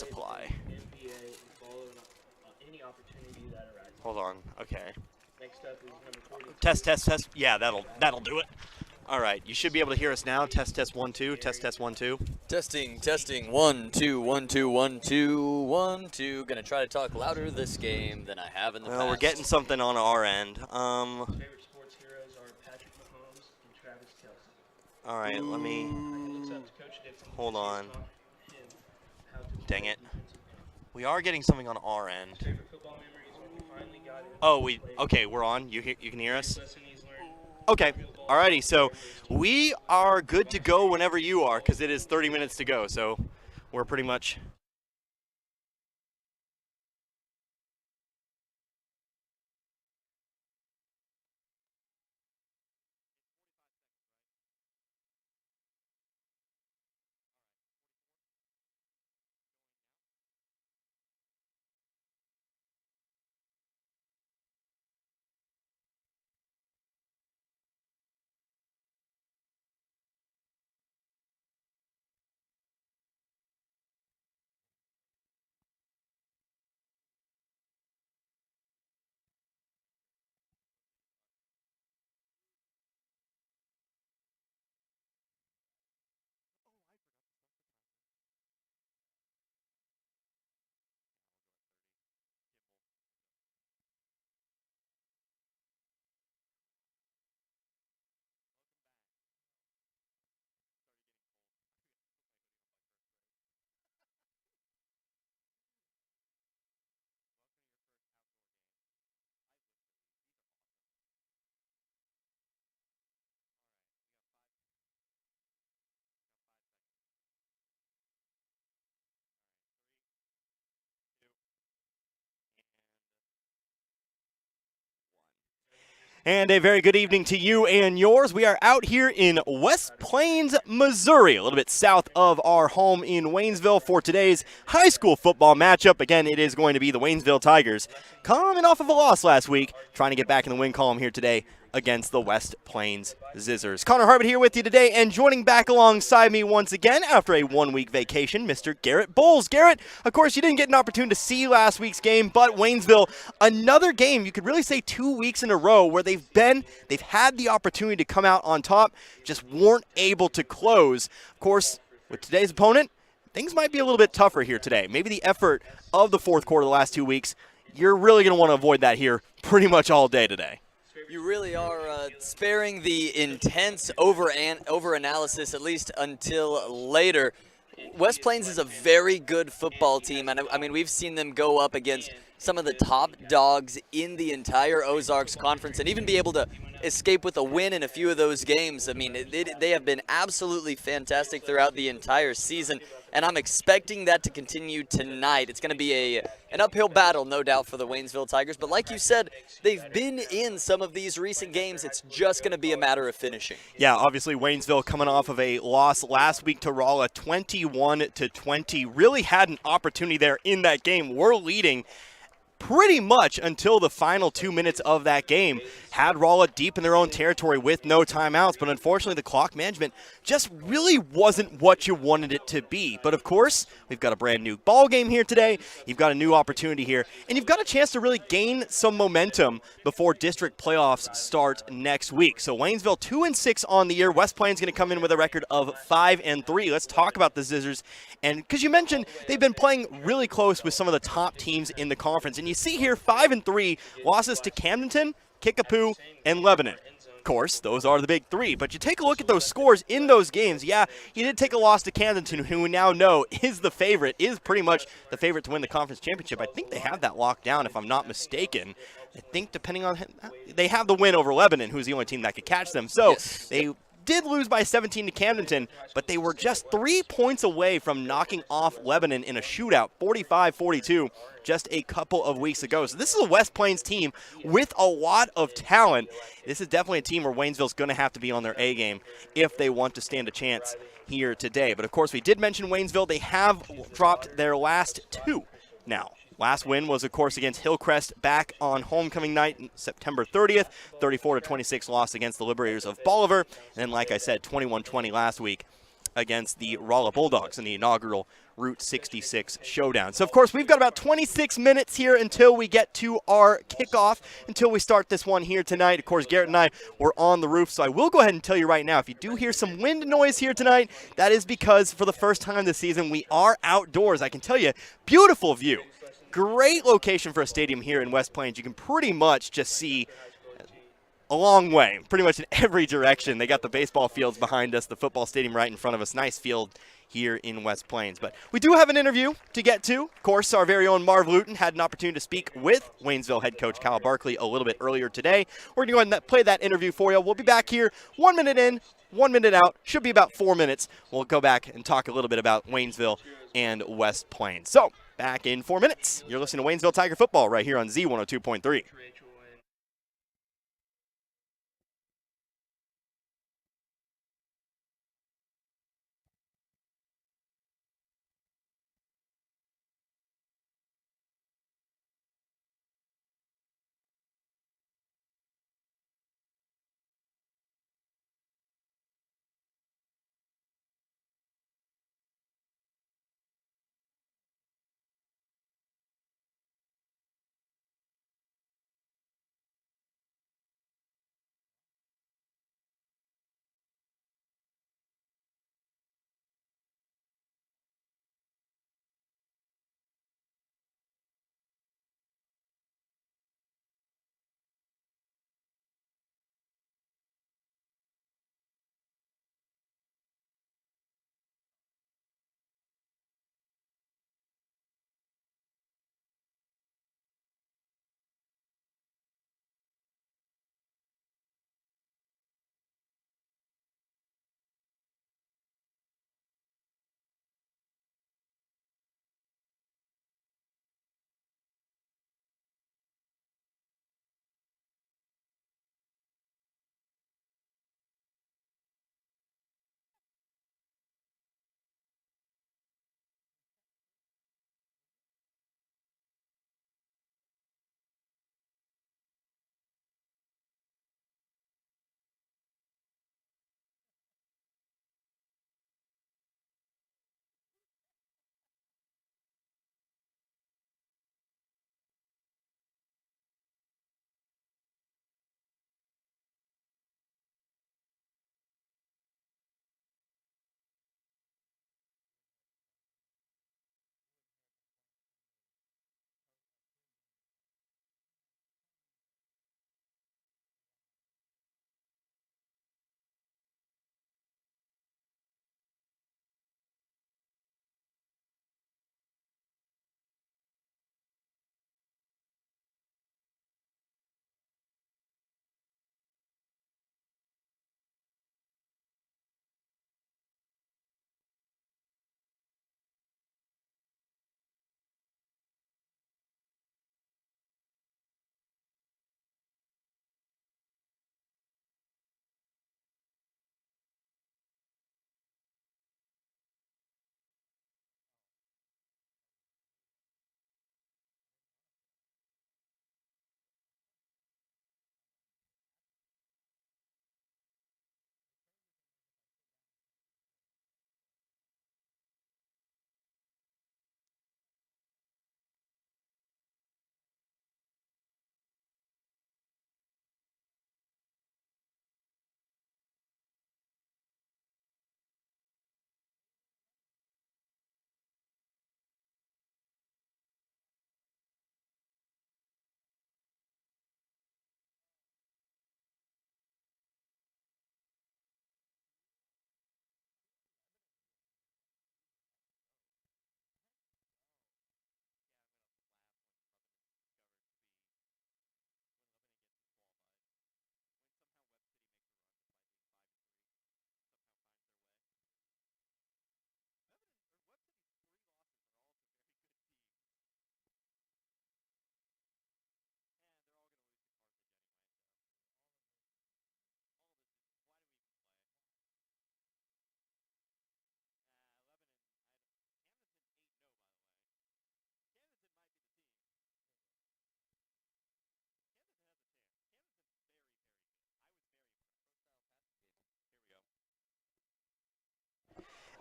Let's apply. Hold on. Okay. Test, test, test. Yeah, that'll do it. All right, you should be able to hear us now. Test, test, 1, 2. Test, test, 1, 2. Testing, testing. 1, 2, 1, 2, 1, 2, 1, 2. Gonna try to talk louder this game than I have in the past. Well, we're getting something on our end. Favorite sports heroes are Patrick Mahomes and Travis Kelce. All right, let me. Hold on. Dang it. We are getting something on our end. Favorite football memories when we finally got it. Oh, okay, we're on. You can hear us? Okay. Alrighty, so we are good to go whenever you are, because it is 30 minutes to go. So we're pretty much. And a very good evening to you and yours. We are out here in West Plains, Missouri, a little bit south of our home in Waynesville for today's high school football matchup. Again, it is going to be the Waynesville Tigers, coming off of a loss last week, trying to get back in the win column here today against the West Plains Zizzers. Connor Harbert here with you today, and joining back alongside me once again after a one-week vacation, Mr. Garrett Bowles. Garrett, of course, you didn't get an opportunity to see last week's game, but Waynesville, another game, you could really say 2 weeks in a row where they've had the opportunity to come out on top, just weren't able to close. Of course, with today's opponent, things might be a little bit tougher here today. Maybe the effort of the fourth quarter the last 2 weeks, you're really going to want to avoid that here pretty much all day today. You really are sparing the intense over-analysis, at least until later. West Plains is a very good football team, and I mean, we've seen them go up against some of the top dogs in the entire Ozarks Conference and even be able to escape with a win in a few of those games. I mean, they have been absolutely fantastic throughout the entire season, and I'm expecting that to continue tonight. It's going to be an uphill battle, no doubt, for the Waynesville Tigers. But like you said, they've been in some of these recent games. It's just going to be a matter of finishing. Yeah, obviously Waynesville coming off of a loss last week to Rolla, 21-20. Really had an opportunity there in that game. We're leading pretty much until the final 2 minutes of that game. Had Rolla deep in their own territory with no timeouts, but unfortunately the clock management just really wasn't what you wanted it to be. But of course, we've got a brand new ball game here today. You've got a new opportunity here, and you've got a chance to really gain some momentum before district playoffs start next week. So Waynesville 2-6 on the year. West Plains going to come in with a record of 5-3. Let's talk about the Zizzers, and because you mentioned they've been playing really close with some of the top teams in the conference, and you see here 5-3 losses to Camdenton, Kickapoo, and Lebanon. Of course, those are the big three, but you take a look at those scores in those games. Yeah, you did take a loss to Camdenton, who we now know is the favorite, is pretty much the favorite to win the conference championship. I think they have that locked down, if I'm not mistaken. I think depending on, they have the win over Lebanon, who's the only team that could catch them. So yes, they did lose by 17 to Camdenton, but they were just 3 points away from knocking off Lebanon in a shootout, 45-42, just a couple of weeks ago. So this is a West Plains team with a lot of talent. This is definitely a team where Waynesville's going to have to be on their A game if they want to stand a chance here today. But of course, we did mention Waynesville. They have dropped their last two now. Last win was, of course, against Hillcrest back on homecoming night, September 30th, 34-26 loss against the Liberators of Bolivar. And then, like I said, 21-20 last week against the Rolla Bulldogs in the inaugural Route 66 showdown. So, of course, we've got about 26 minutes here until we get to our kickoff, until we start this one here tonight. Of course, Garrett and I were on the roof, so I will go ahead and tell you right now, if you do hear some wind noise here tonight, that is because for the first time this season, we are outdoors. I can tell you, beautiful view. Great location for a stadium here in West Plains. You can pretty much just see a long way, pretty much in every direction. They got the baseball fields behind us, the football stadium right in front of us. Nice field here in West Plains. But we do have an interview to get to. Of course, our very own Marv Luton had an opportunity to speak with Waynesville head coach Kyle Barkley a little bit earlier today. We're going to go ahead and play that interview for you. We'll be back here 1 minute in, 1 minute out. Should be about 4 minutes. We'll go back and talk a little bit about Waynesville and West Plains. So, back in 4 minutes. You're listening to Waynesville Tiger Football right here on Z102.3.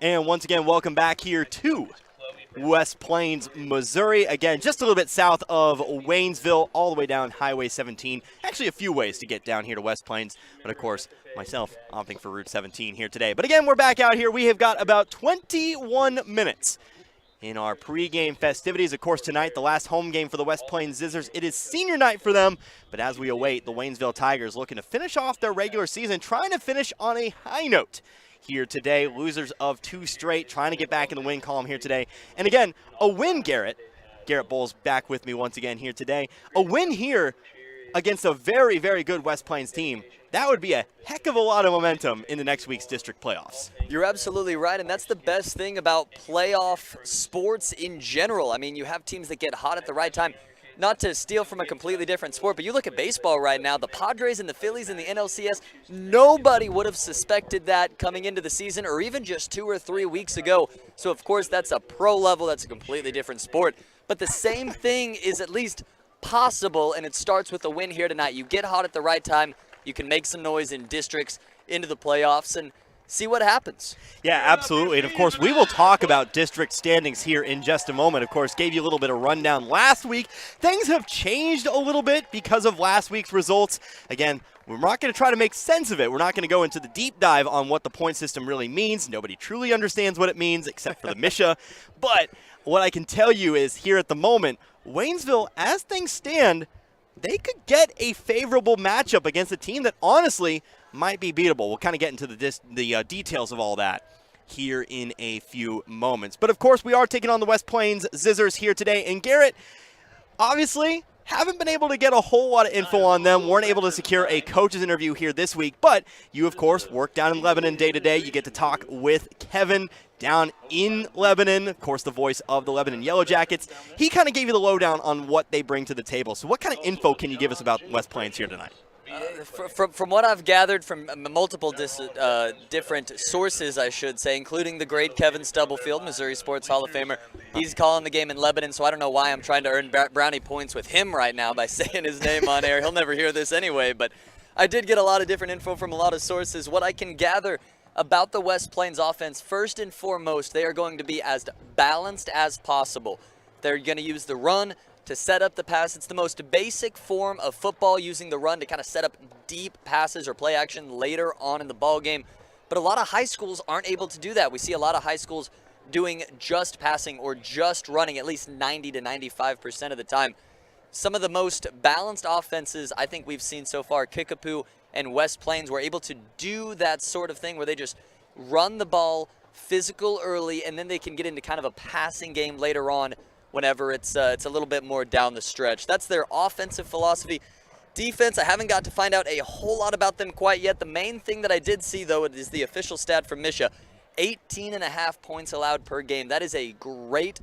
And once again, welcome back here to West Plains, Missouri. Again, just a little bit south of Waynesville, all the way down Highway 17. Actually, a few ways to get down here to West Plains, but of course, myself opting for Route 17 here today. But again, we're back out here. We have got about 21 minutes in our pregame festivities. Of course, tonight, the last home game for the West Plains Zizzers. It is senior night for them, but as we await, the Waynesville Tigers looking to finish off their regular season, trying to finish on a high note here today. Losers of 2 straight, trying to get back in the win column here today. And again, a win, Garrett Bowles back with me once again here today. A win here against a very, very good West Plains team. That would be a heck of a lot of momentum in the next week's district playoffs. You're absolutely right, and that's the best thing about playoff sports in general. I mean, you have teams that get hot at the right time. Not to steal from a completely different sport, but you look at baseball right now, the Padres and the Phillies in the NLCS, nobody would have suspected that coming into the season or even just 2 or 3 weeks ago. So, of course, that's a pro level. That's a completely different sport. But the same thing is at least possible, and it starts with a win here tonight. You get hot at the right time. You can make some noise in districts into the playoffs and see what happens. Yeah, absolutely. And, of course, we will talk about district standings here in just a moment. Of course, gave you a little bit of rundown last week. Things have changed a little bit because of last week's results. Again, we're not going to try to make sense of it. We're not going to go into the deep dive on what the point system really means. Nobody truly understands what it means except for the Misha. But what I can tell you is here at the moment, Waynesville, as things stand, they could get a favorable matchup against a team that honestly might be beatable. We'll kind of get into the details of all that here in a few moments. But of course, we are taking on the West Plains Zizzers here today. And Garrett, obviously, haven't been able to get a whole lot of info on them. Weren't able to secure a coach's interview here this week. But you, of course, work down in Lebanon day to day. You get to talk with Kevin down in Lebanon, of course, the voice of the Lebanon Yellow Jackets. He kind of gave you the lowdown on what they bring to the table. So what kind of info can you give us about West Plains here tonight? From what I've gathered from multiple different sources, I should say, including the great Kevin Stubblefield, Missouri Sports Hall of Famer. He's calling the game in Lebanon, so I don't know why I'm trying to earn brownie points with him right now by saying his name on air. He'll never hear this anyway, but I did get a lot of different info from a lot of sources. What I can gather about the West Plains offense, first and foremost, they are going to be as balanced as possible. They're going to use the run to set up the pass. It's the most basic form of football, using the run to kind of set up deep passes or play action later on in the ball game. But a lot of high schools aren't able to do that. We see a lot of high schools doing just passing or just running at least 90 to 95% of the time. Some of the most balanced offenses I think we've seen so far, Kickapoo and West Plains, were able to do that sort of thing where they just run the ball physical early, and then they can get into kind of a passing game later on whenever it's a little bit more down the stretch. That's their offensive philosophy. Defense, I haven't got to find out a whole lot about them quite yet. The main thing that I did see, though, is the official stat from Misha. 18.5 points allowed per game. That is a great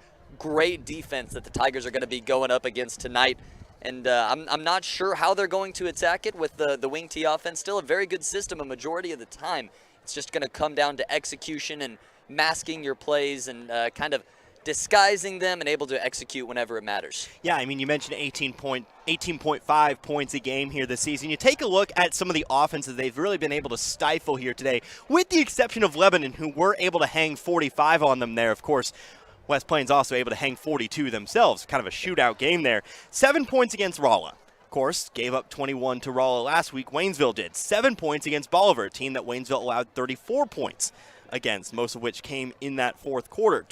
defense that the Tigers are going to be going up against tonight. And I'm not sure how they're going to attack it with the wing T offense. Still a very good system a majority of the time. It's just going to come down to execution and masking your plays and kind of disguising them and able to execute whenever it matters. Yeah, I mean, you mentioned 18.5 points a game here this season. You take a look at some of the offenses they've really been able to stifle here today, with the exception of Lebanon, who were able to hang 45 on them there. Of course, West Plains also able to hang 42 themselves. Kind of a shootout game there. 7 points against Rolla. Of course, gave up 21 to Rolla last week. Waynesville did. 7 points against Bolivar, a team that Waynesville allowed 34 points against, most of which came in that fourth quarter.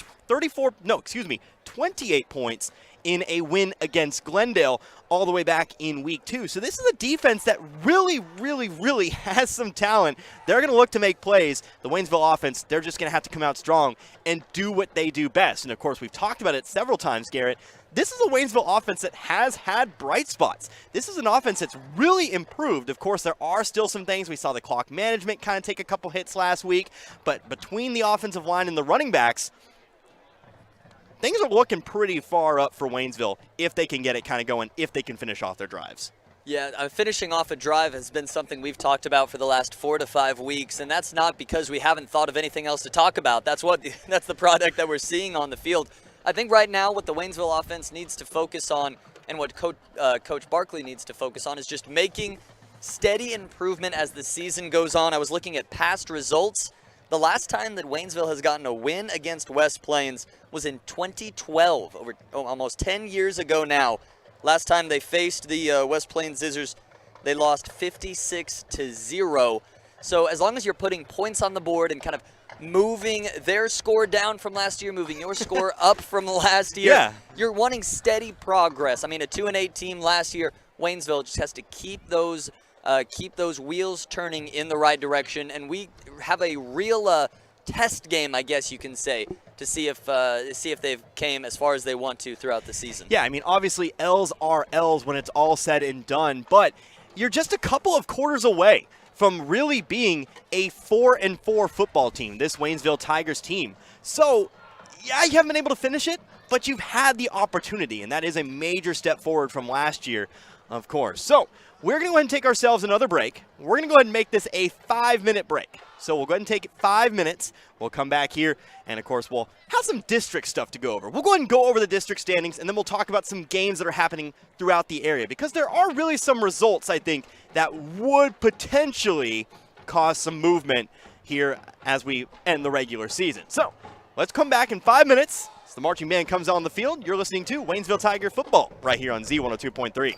28 points in a win against Glendale all the way back in week 2. So this is a defense that really has some talent. They're going to look to make plays. The Waynesville offense, they're just going to have to come out strong and do what they do best. And of course, we've talked about it several times, Garrett. This is a Waynesville offense that has had bright spots. This is an offense that's really improved. Of course, there are still some things. We saw the clock management kind of take a couple hits last week. But between the offensive line and the running backs, things are looking pretty far up for Waynesville if they can get it kind of going, if they can finish off their drives. Yeah, finishing off a drive has been something we've talked about for the last 4 to 5 weeks, and that's not because we haven't thought of anything else to talk about. That's the product that we're seeing on the field. I think right now what the Waynesville offense needs to focus on, and what Coach Barkley needs to focus on, is just making steady improvement as the season goes on. I was looking at past results The last time that Waynesville has gotten a win against West Plains was in 2012, almost 10 years ago now. Last time they faced the West Plains Scissors, they lost 56-0. So as long as you're putting points on the board and kind of moving their score down from last year, moving your score up from last year, Yeah. you're wanting steady progress. I mean, a 2-8 team last year, Waynesville just has to keep those wheels turning in the right direction, and we have a real test game, I guess you can say, to see if they've came as far as they want to throughout the season. Yeah, I mean, obviously L's are L's when it's all said and done, but you're just a couple of quarters away from really being a 4-4 football team, this Waynesville Tigers team. So, yeah, you haven't been able to finish it, but you've had the opportunity, and that is a major step forward from last year, of course. So, we're going to go ahead and take ourselves another break. We're going to go ahead and make this a 5-minute break. So we'll go ahead and take 5 minutes. We'll come back here, and of course, we'll have some district stuff to go over. We'll go ahead and go over the district standings, and then we'll talk about some games that are happening throughout the area, because there are really some results, I think, that would potentially cause some movement here as we end the regular season. So let's come back in 5 minutes. As the marching band comes on the field, you're listening to Waynesville Tiger football right here on Z102.3.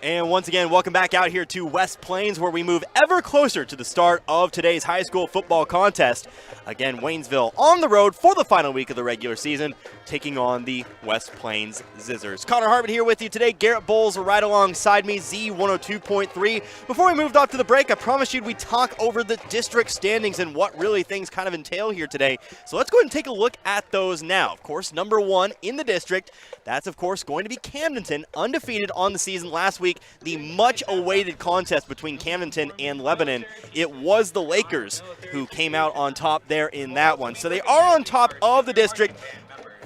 And once again, welcome back out here to West Plains, where we move ever closer to the start of today's high school football contest. Again, Waynesville on the road for the final week of the regular season, taking on the West Plains Zizzers. Connor Hartman here with you today. Garrett Bowles right alongside me, Z102.3. Before we moved off to the break, I promised you we'd talk over the district standings and what really things kind of entail here today. So let's go ahead and take a look at those now. Of course, number one in the district, that's of course going to be Camdenton, undefeated on the season last week. The much-awaited contest between Camdenton and Lebanon. It was the Lakers who came out on top there in that one. So they are on top of the district,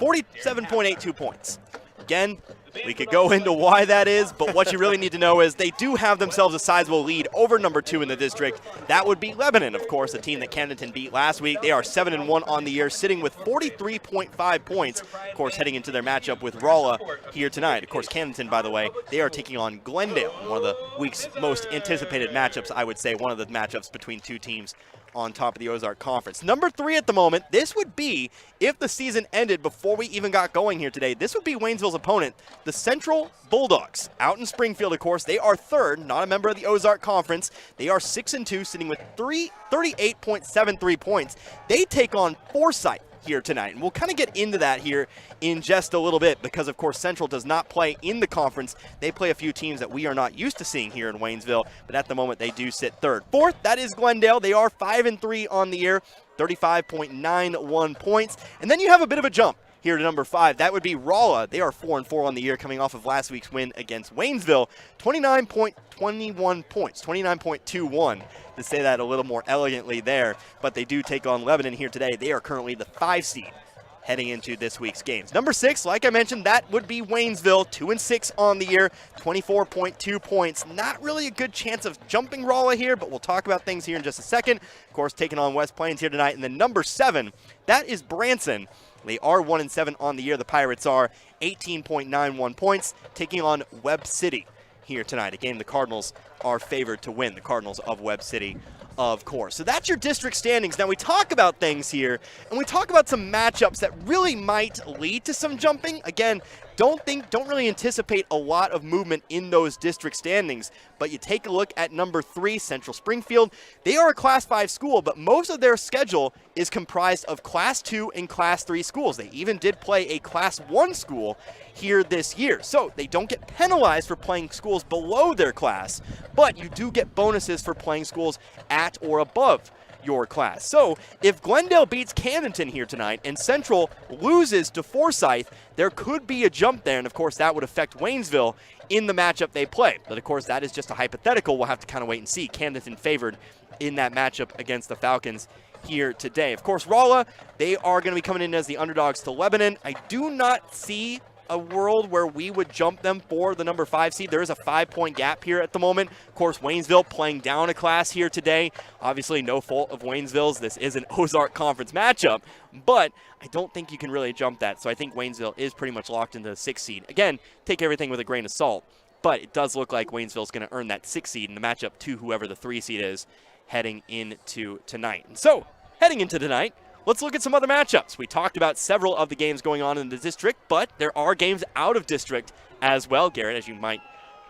47.82 points. Again, we could go into why that is, but what you really need to know is they do have themselves a sizable lead over number 2 in the district. That would be Lebanon, of course, a team that Camdenton beat last week. They are 7-1 on the year, sitting with 43.5 points, of course, heading into their matchup with Rolla here tonight. Of course, Camdenton, by the way, they are taking on Glendale, one of the week's most anticipated matchups, I would say, one of the matchups between two teams on top of the Ozark Conference. Number 3 at the moment, this would be, if the season ended before we even got going here today, this would be Waynesville's opponent, the Central Bulldogs. Out in Springfield, of course, they are third, not a member of the Ozark Conference. They are 6-2, sitting with 38.73 points. They take on Forsyth here tonight, and we'll kind of get into that here in just a little bit because, of course, Central does not play in the conference. They play a few teams that we are not used to seeing here in Waynesville, but at the moment they do sit third. Fourth, that is Glendale. They are 5-3 on the year, 35.91 points, and then you have a bit of a jump here to number 5. That would be Rolla. They are 4-4 on the year, coming off of last week's win against Waynesville, 29.21 points, 29.21 to say that a little more elegantly there, but they do take on Lebanon here today. They are currently the 5 seed heading into this week's games. Number 6, like I mentioned, that would be Waynesville, 2-6 on the year, 24.2 points. Not really a good chance of jumping Rolla here, but we'll talk about things here in just a second. Of course, taking on West Plains here tonight. And then number 7, that is Branson. They are 1-7 on the year. The Pirates are 18.91 points, taking on Webb City here tonight. A game the Cardinals are favored to win, the Cardinals of Webb City, of course. So that's your district standings. Now we talk about things here, and we talk about some matchups that really might lead to some jumping. Again, don't really anticipate a lot of movement in those district standings, but you take a look at number 3, Central Springfield. They are a Class 5 school, but most of their schedule is comprised of Class 2 and Class 3 schools. They even did play a Class 1 school here this year, so they don't get penalized for playing schools below their class, but you do get bonuses for playing schools at or above your class. So if Glendale beats Camdenton here tonight and Central loses to Forsyth, there could be a jump there, and of course that would affect Waynesville in the matchup they play. But of course that is just a hypothetical. We'll have to kind of wait and see. Camdenton favored in that matchup against the Falcons here today. Of course, Rolla, they are going to be coming in as the underdogs to Lebanon. I do not see a world where we would jump them for the number 5 seed. There is a 5-point gap here at the moment. Of course, Waynesville playing down a class here today. Obviously, no fault of Waynesville's. This is an Ozark Conference matchup, but I don't think you can really jump that. So I think Waynesville is pretty much locked into the 6 seed. Again, take everything with a grain of salt, but it does look like Waynesville is going to earn that 6 seed in the matchup to whoever the 3 seed is heading into tonight. And so, heading into tonight, let's look at some other matchups. We talked about several of the games going on in the district, but there are games out of district as well, Garrett, as you might,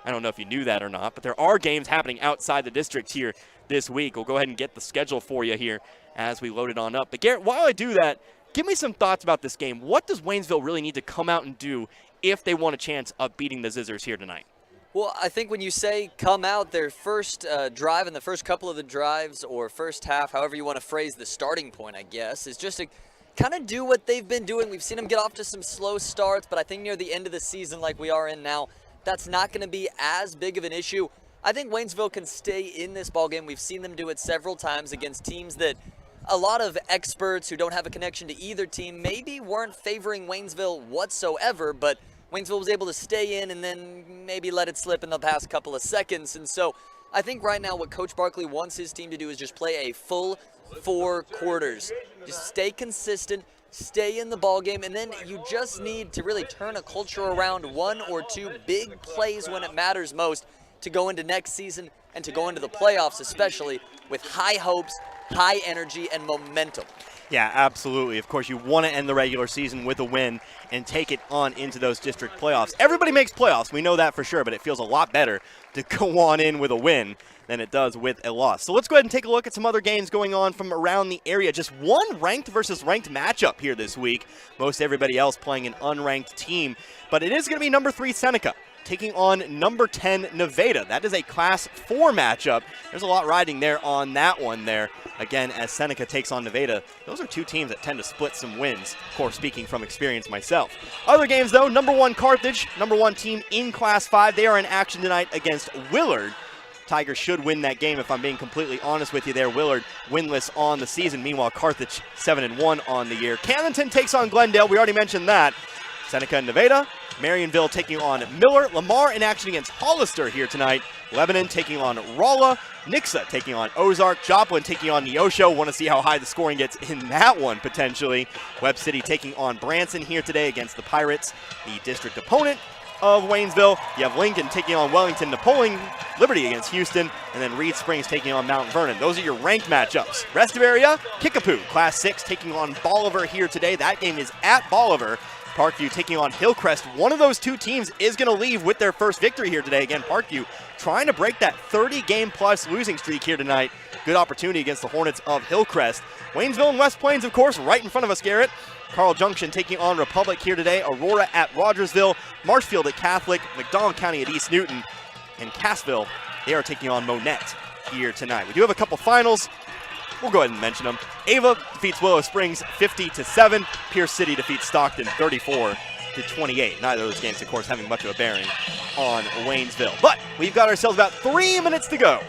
I don't know if you knew that or not, but there are games happening outside the district here this week. We'll go ahead and get the schedule for you here as we load it on up. But Garrett, while I do that, give me some thoughts about this game. What does Waynesville really need to come out and do if they want a chance of beating the Zizzers here tonight? Well, I think when you say come out, their first drive and the first couple of the drives or first half, however you want to phrase the starting point, I guess, is just to kind of do what they've been doing. We've seen them get off to some slow starts, but I think near the end of the season like we are in now, that's not going to be as big of an issue. I think Waynesville can stay in this ballgame. We've seen them do it several times against teams that a lot of experts who don't have a connection to either team maybe weren't favoring Waynesville whatsoever, but Waynesville was able to stay in and then maybe let it slip in the past couple of seconds. And so I think right now what Coach Barkley wants his team to do is just play a full 4 quarters. Just stay consistent, stay in the ball game, and then you just need to really turn a culture around, 1 or 2 big plays when it matters most to go into next season and to go into the playoffs, especially with high hopes, high energy, and momentum. Yeah, absolutely. Of course, you want to end the regular season with a win and take it on into those district playoffs. Everybody makes playoffs. We know that for sure, but it feels a lot better to go on in with a win than it does with a loss. So let's go ahead and take a look at some other games going on from around the area. Just one ranked versus ranked matchup here this week. Most everybody else playing an unranked team. But it is going to be number 3 Seneca taking on number 10 Nevada. That is a Class 4 matchup. There's a lot riding there on that one there. Again, as Seneca takes on Nevada, those are two teams that tend to split some wins. Of course, speaking from experience myself. Other games, though, number 1 Carthage, number 1 team in Class 5. They are in action tonight against Willard. Tigers should win that game, if I'm being completely honest with you there. Willard winless on the season. Meanwhile, Carthage 7-1 on the year. Camdenton takes on Glendale. We already mentioned that. Seneca and Nevada. Marionville taking on Miller. Lamar in action against Hollister here tonight. Lebanon taking on Rolla. Nixa taking on Ozark. Joplin taking on Neosho. Want to see how high the scoring gets in that one, potentially. Webb City taking on Branson here today against the Pirates, the district opponent of Waynesville. You have Lincoln taking on Wellington, Napoleon, Liberty against Houston, and then Reed Springs taking on Mount Vernon. Those are your ranked matchups. Rest of area, Kickapoo, Class 6 taking on Bolivar here today. That game is at Bolivar. Parkview taking on Hillcrest. One of those two teams is going to leave with their first victory here today. Again, Parkview trying to break that 30-game-plus losing streak here tonight. Good opportunity against the Hornets of Hillcrest. Waynesville and West Plains, of course, right in front of us, Garrett. Carl Junction taking on Republic here today. Aurora at Rogersville. Marshfield at Catholic. McDonald County at East Newton. And Cassville, they are taking on Monette here tonight. We do have a couple finals. We'll go ahead and mention them. Ava defeats Willow Springs 50-7. Pierce City defeats Stockton 34-28. Neither of those games, of course, having much of a bearing on Waynesville. But we've got ourselves about 3 minutes to go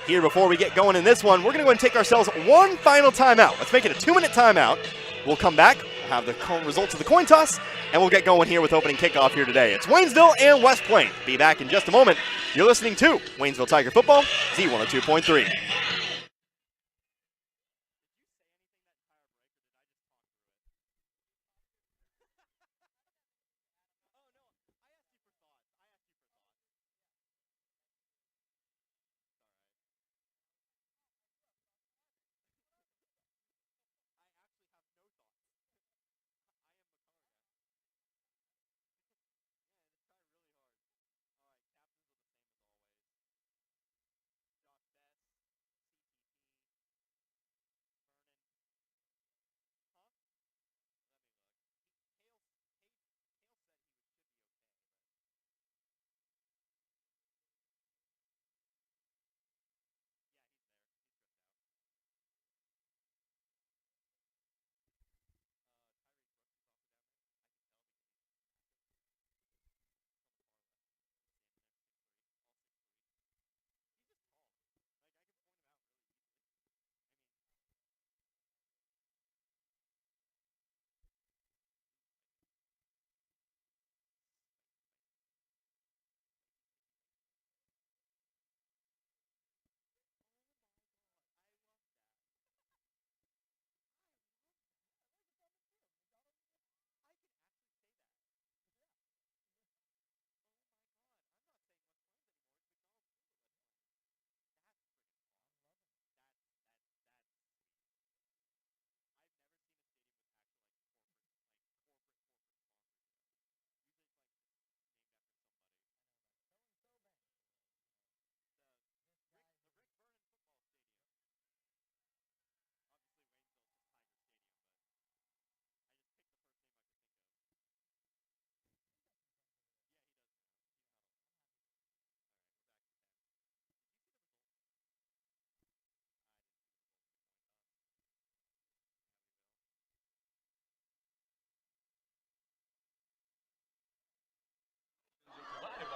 here before we get going in this one. We're going to go and take ourselves one final timeout. Let's make it a 2-minute timeout. We'll come back, have the results of the coin toss, and we'll get going here with opening kickoff here today. It's Waynesville and West Plains. Be back in just a moment. You're listening to Waynesville Tiger Football, Z102.3.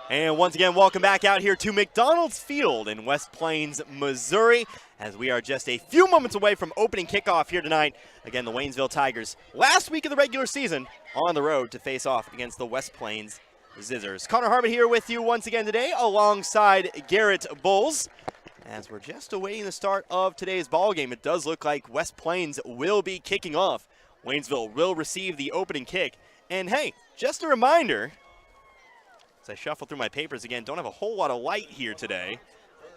And once again, welcome back out here to McDonald's Field in West Plains, Missouri, as we are just a few moments away from opening kickoff here tonight. Again, the Waynesville Tigers, last week of the regular season, on the road to face off against the West Plains Zizzers. Connor Harbert here with you once again today, alongside Garrett Bowles. As we're just awaiting the start of today's ball game, it does look like West Plains will be kicking off. Waynesville will receive the opening kick. And hey, just a reminder, as I shuffle through my papers again, don't have a whole lot of light here today.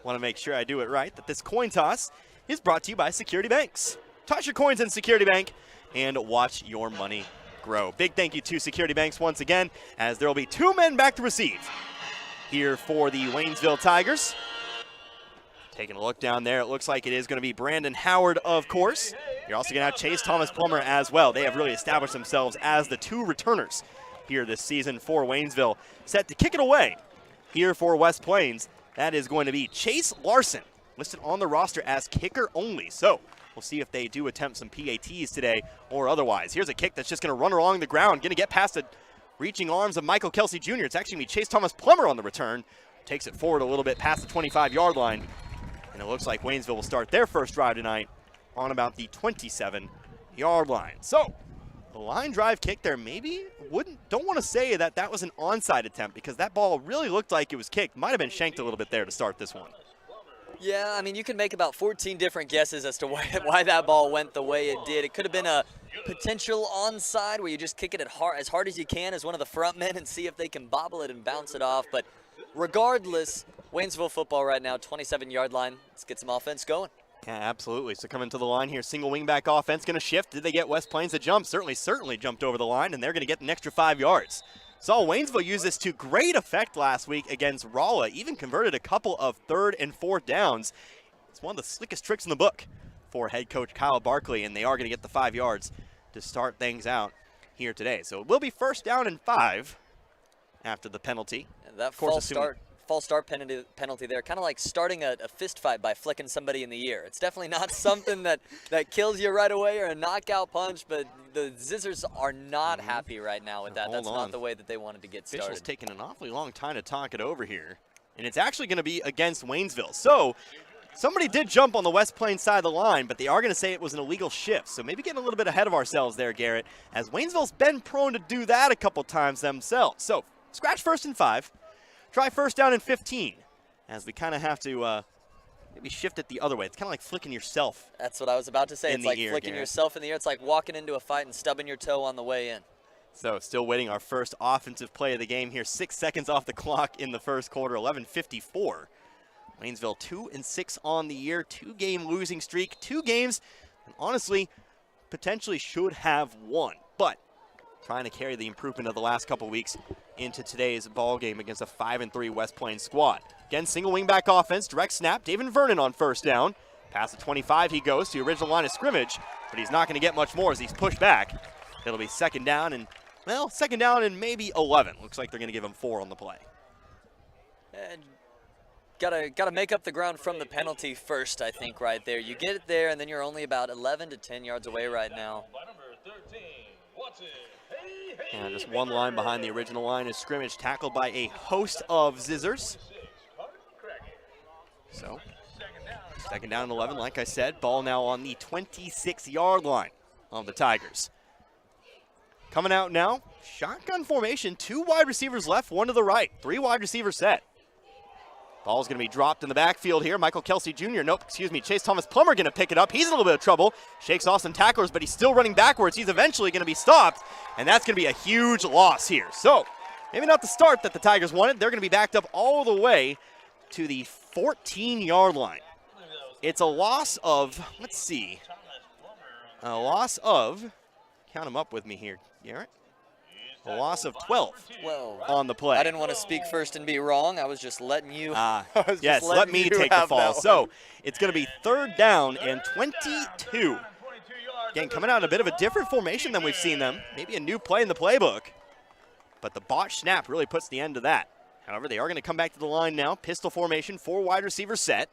Want to make sure I do it right, that this coin toss is brought to you by Security Banks. toss your coins in Security Bank and watch your money grow. Big thank you to Security Banks once again, as there will be 2 men back to receive here for the Waynesville Tigers. Taking a look down there, it looks like it is going to be Brandon Howard, of course. You're also going to have Chase Thomas Plummer as well. They have really established themselves as the 2 returners here this season for Waynesville. Set to kick it away here for West Plains. That is going to be Chase Larson, listed on the roster as kicker only. So we'll see if they do attempt some PATs today or otherwise. Here's a kick that's just going to run along the ground, going to get past the reaching arms of Michael Kelsey Jr. It's actually going to be Chase Thomas Plummer on the return. Takes it forward a little bit past the 25-yard line. And it looks like Waynesville will start their first drive tonight on about the 27-yard line. So the line drive kick there, don't want to say that that was an onside attempt, because that ball really looked like it was kicked. Might have been shanked a little bit there to start this one. Yeah, I mean, you can make about 14 different guesses as to why that ball went the way it did. It could have been a potential onside where you just kick it as hard as you can as one of the front men and see if they can bobble it and bounce it off. But regardless, Waynesville football right now, 27-yard line. Let's get some offense going. Yeah, absolutely. So coming to the line here, single wingback offense going to shift. Did they get West Plains to jump? Certainly jumped over the line, and they're going to get an extra 5 yards. Saw Waynesville use this to great effect last week against Rolla, even converted a couple of 3rd and 4th downs. It's one of the slickest tricks in the book for head coach Kyle Barkley, and they are going to get the 5 yards to start things out here today. So it will be 1st down and 5 after the penalty. And that false start penalty there, kind of like starting a fist fight by flicking somebody in the ear. It's definitely not something that kills you right away or a knockout punch, but the Zizzers are not happy right now with that. That's not the way that they wanted to get started. Officials taking an awfully long time to talk it over here, and it's actually going to be against Waynesville. So somebody did jump on the West Plains side of the line, but they are going to say it was an illegal shift. So maybe getting a little bit ahead of ourselves there, Garrett, as Waynesville's been prone to do that a couple times themselves. So scratch 1st and 5. Try 1st down and 15, as we kind of have to maybe shift it the other way. It's kind of like flicking yourself. That's what I was about to say. It's like flicking yourself in the ear. It's like walking into a fight and stubbing your toe on the way in. So still waiting our first offensive play of the game here. 6 seconds off the clock in the first quarter, 11:54. Waynesville 2-6 on the year, 2-game losing streak, 2 games, and honestly, potentially should have won. But trying to carry the improvement of the last couple weeks into today's ball game against a 5-3 West Plains squad. Again, single wingback offense, direct snap. David Vernon on 1st down. Past the 25 he goes to the original line of scrimmage, but he's not going to get much more as he's pushed back. It'll be 2nd down and maybe 11. Looks like they're going to give him 4 on the play. And gotta make up the ground from the penalty first, I think, right there. You get it there, and then you're only about 11 to 10 yards away right now. And just one line behind the original line of scrimmage, tackled by a host of Zizzers. So, 2nd down and 11, like I said. Ball now on the 26-yard line of the Tigers. Coming out now, shotgun formation, 2 wide receivers left, 1 to the right, 3 wide receivers set. Ball's going to be dropped in the backfield here. Michael Kelsey Jr., Chase Thomas Plummer going to pick it up. He's in a little bit of trouble. Shakes off some tacklers, but he's still running backwards. He's eventually going to be stopped, and that's going to be a huge loss here. So, maybe not the start that the Tigers wanted. They're going to be backed up all the way to the 14-yard line. It's a loss of, count them up with me here, Garrett. A loss of 12 on the play. I didn't want to speak first and be wrong. I was just letting you. Yes, let me take the fall. So it's going to be 3rd down and 22. Again, coming out in a bit of a different formation than we've seen them. Maybe a new play in the playbook. But the botch snap really puts the end to that. However, they are going to come back to the line now. Pistol formation, 4 wide receivers set.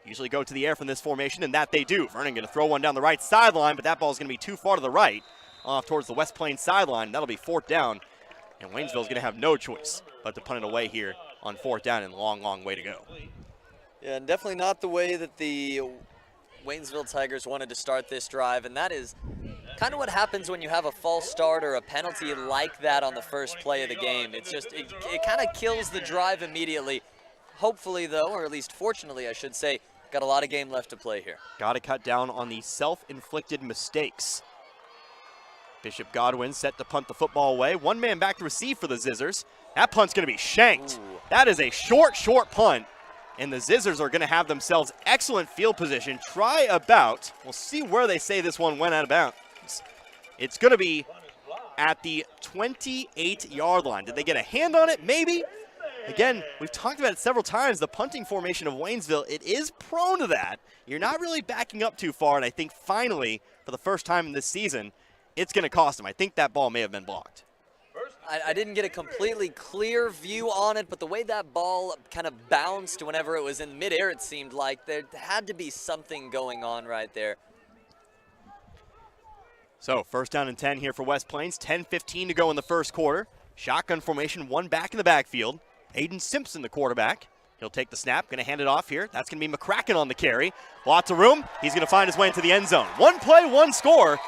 Usually go to the air from this formation, and that they do. Vernon going to throw one down the right sideline, but that ball is going to be too far to the right, off towards the West Plains sideline. That'll be 4th down, and Waynesville's going to have no choice but to punt it away here on 4th down, and long way to go. Yeah, and definitely not the way that the Waynesville Tigers wanted to start this drive, and that is kind of what happens when you have a false start or a penalty like that on the first play of the game. It's just, it kind of kills the drive immediately. Hopefully, though, or at least fortunately, I should say, got a lot of game left to play here. Got to cut down on the self-inflicted mistakes. Bishop Godwin set to punt the football away. 1 man back to receive for the Zizzers. That punt's going to be shanked. Ooh. That is a short punt. And the Zizzers are going to have themselves excellent field position. Try about, we'll see where they say this one went out of bounds. It's going to be at the 28-yard line. Did they get a hand on it? Maybe. Again, we've talked about it several times. The punting formation of Waynesville, it is prone to that. You're not really backing up too far, and I think finally, for the first time in this season, it's going to cost them. I think that ball may have been blocked. I didn't get a completely clear view on it, but the way that ball kind of bounced whenever it was in midair, it seemed like there had to be something going on right there. So first down and 10 here for West Plains. 10:15 to go in the first quarter. Shotgun formation, one back in the backfield. Aiden Simpson, the quarterback. He'll take the snap, going to hand it off here. That's going to be McCracken on the carry. Lots of room. He's going to find his way into the end zone. One play, one score.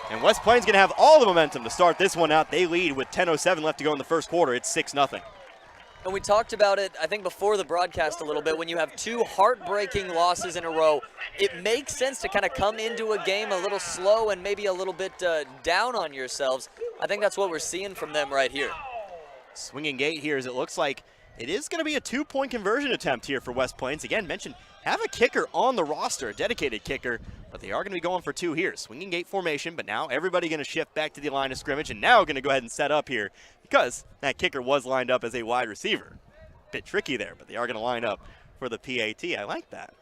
And West Plains going to have all the momentum to start this one out. They lead with 10:07 left to go in the first quarter. It's 6-0. And we talked about it, I think, before the broadcast a little bit. When you have two heartbreaking losses in a row, it makes sense to kind of come into a game a little slow and maybe a little bit down on yourselves. I think that's what we're seeing from them right here. Swinging gate here as it looks like it is going to be a two-point conversion attempt here for West Plains. Again, mentioned have a kicker on the roster, a dedicated kicker, but they are going to be going for two here. Swinging gate formation, but now everybody going to shift back to the line of scrimmage and now going to go ahead and set up here because that kicker was lined up as a wide receiver. Bit tricky there, but they are going to line up for the PAT. I like that.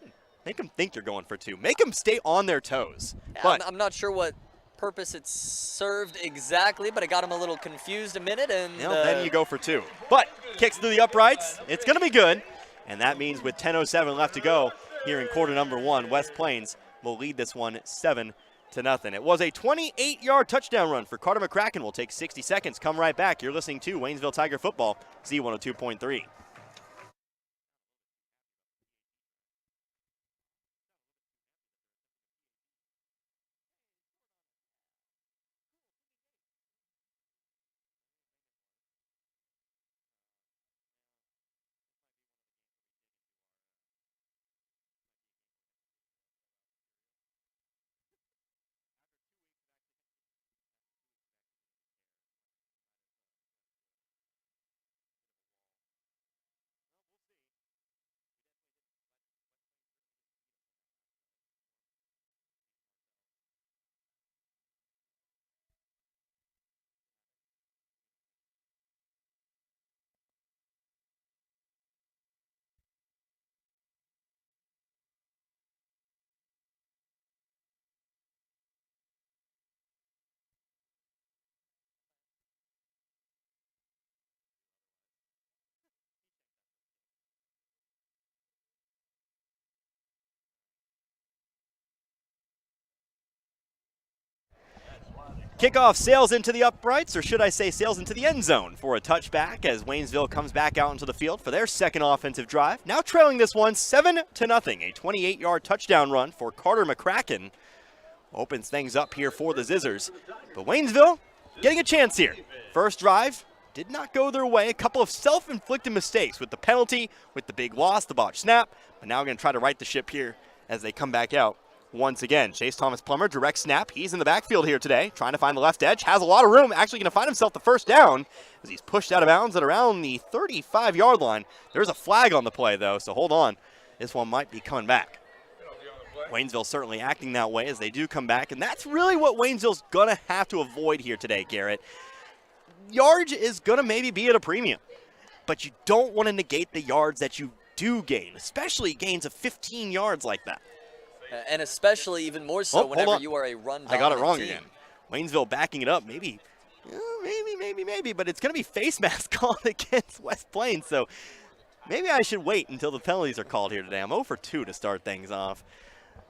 Make them think they're going for two. Make them stay on their toes. But I'm not sure what purpose it served exactly, but it got him a little confused a minute. And then you go for two. But kicks through the uprights. It's going to be good. And that means with 10:07 left to go here in quarter number one, West Plains will lead this one 7-0. It was a 28-yard touchdown run for Carter McCracken. We'll take 60 seconds. Come right back. You're listening to Waynesville Tiger Football, Z102.3. Kickoff sails into the uprights, or should I say sails into the end zone for a touchback as Waynesville comes back out into the field for their second offensive drive. Now trailing this one 7-0. A 28-yard touchdown run for Carter McCracken opens things up here for the Zizzers. But Waynesville getting a chance here. First drive did not go their way. A couple of self-inflicted mistakes with the penalty, with the big loss, the botched snap. But now going to try to right the ship here as they come back out. Once again, Chase Thomas Plummer, direct snap. He's in the backfield here today, trying to find the left edge. Has a lot of room, actually going to find himself the first down as he's pushed out of bounds at around the 35-yard line. There's a flag on the play, though, so hold on. This one might be coming back. Waynesville certainly acting that way as they do come back, and that's really what Waynesville's going to have to avoid here today, Garrett. Yardage is going to maybe be at a premium, but you don't want to negate the yards that you do gain, especially gains of 15 yards like that. And especially even more so whenever you are a run-dominant I got it wrong team. again. Waynesville backing it up, maybe, but it's going to be face mask called against West Plains, so maybe I should wait until the penalties are called here today. I'm 0 for 2 to start things off,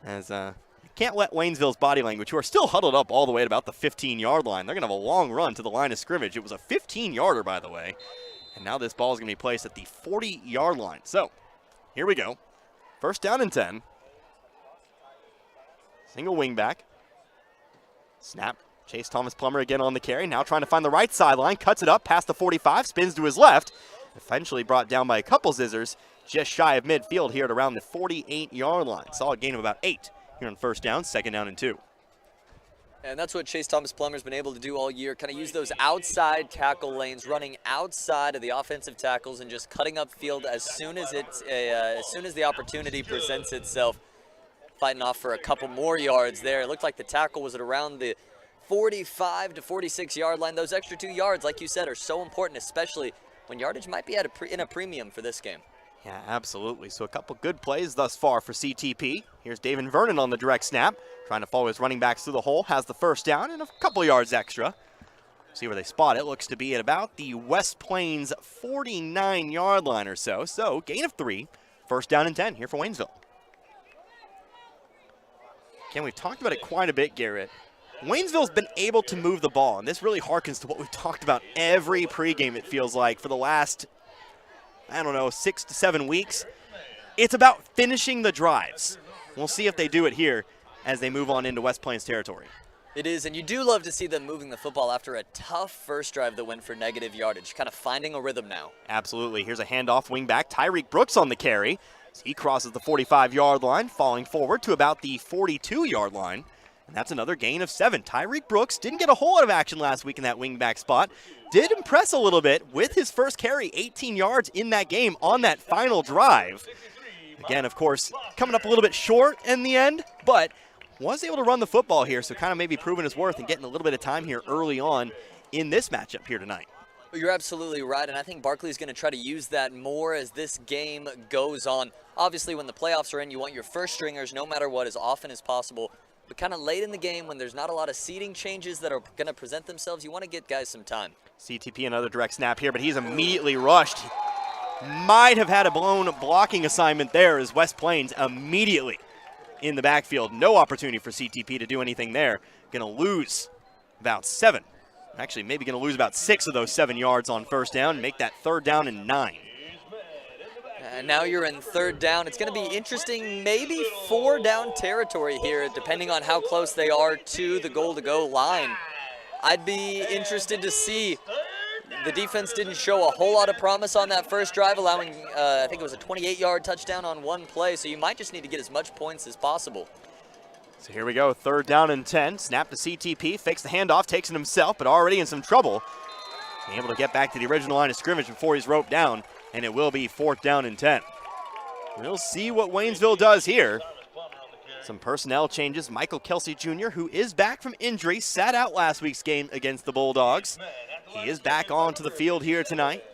as you can't let Waynesville's body language, who are still huddled up all the way at about the 15-yard line. They're going to have a long run to the line of scrimmage. It was a 15-yarder, by the way, and now this ball is going to be placed at the 40-yard line. So here we go. First down and 10. Single wing back. Snap. Chase Thomas Plummer again on the carry. Now trying to find the right sideline. Cuts it up past the 45. Spins to his left. Eventually brought down by a couple Zizzers. Just shy of midfield here at around the 48-yard line. Solid gain of about 8 here on first down. Second down and 2. And that's what Chase Thomas Plummer's been able to do all year, kind of use those outside tackle lanes, running outside of the offensive tackles and just cutting up field as soon as the opportunity presents itself. Fighting off for a couple more yards there. It looked like the tackle was at around the 45 to 46 yard line. Those extra 2 yards, like you said, are so important, especially when yardage might be at in a premium for this game. Yeah, absolutely. So a couple good plays thus far for CTP. Here's David Vernon on the direct snap, trying to follow his running backs through the hole, has the first down and a couple yards extra. See where they spot it. Looks to be at about the West Plains 49-yard line or so. So gain of 3, first down and 10 here for Waynesville. Again, we've talked about it quite a bit, Garrett. Waynesville's been able to move the ball, and this really harkens to what we've talked about every pregame, it feels like, for the last, 6 to 7 weeks. It's about finishing the drives. We'll see if they do it here as they move on into West Plains territory. It is, and you do love to see them moving the football after a tough first drive that went for negative yardage, kind of finding a rhythm now. Absolutely. Here's a handoff wing back. Tyreek Brooks on the carry. He crosses the 45-yard line, falling forward to about the 42-yard line. And that's another gain of 7. Tyreek Brooks didn't get a whole lot of action last week in that wingback spot. Did impress a little bit with his first carry, 18 yards in that game on that final drive. Again, of course, coming up a little bit short in the end, but was able to run the football here, so kind of maybe proving his worth and getting a little bit of time here early on in this matchup here tonight. You're absolutely right, and I think Barkley's going to try to use that more as this game goes on. Obviously, when the playoffs are in, you want your first stringers, no matter what, as often as possible. But kind of late in the game, when there's not a lot of seating changes that are going to present themselves, you want to get guys some time. CTP another direct snap here, but he's immediately rushed. Might have had a blown blocking assignment there as West Plains immediately in the backfield. No opportunity for CTP to do anything there. Going to lose about 7. Actually, maybe going to lose about 6 of those 7 yards on first down and make that 3rd down and 9. And now you're in 3rd down. It's going to be interesting, maybe 4 down territory here, depending on how close they are to the goal-to-go line. I'd be interested to see. The defense didn't show a whole lot of promise on that first drive, allowing, I think it was a 28-yard touchdown on one play, so you might just need to get as much points as possible. So here we go, 3rd down and 10. Snap to CTP, fakes the handoff, takes it himself, but already in some trouble. Able to get back to the original line of scrimmage before he's roped down, and it will be 4th down and 10. We'll see what Waynesville does here. Some personnel changes. Michael Kelsey Jr., who is back from injury, sat out last week's game against the Bulldogs. He is back onto the field here tonight.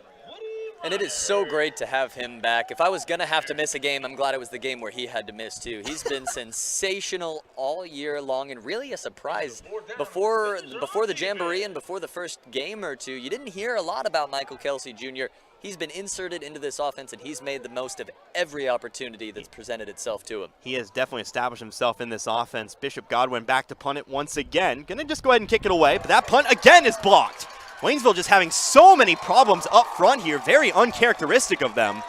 And it is so great to have him back. If I was going to have to miss a game, I'm glad it was the game where he had to miss too. He's been sensational all year long and really a surprise. Before the Jamboree and before the first game or two, you didn't hear a lot about Michael Kelsey Jr. He's been inserted into this offense, and he's made the most of every opportunity that's presented itself to him. He has definitely established himself in this offense. Bishop Godwin back to punt it once again. Going to just go ahead and kick it away, but that punt again is blocked. Waynesville just having so many problems up front here, very uncharacteristic of them,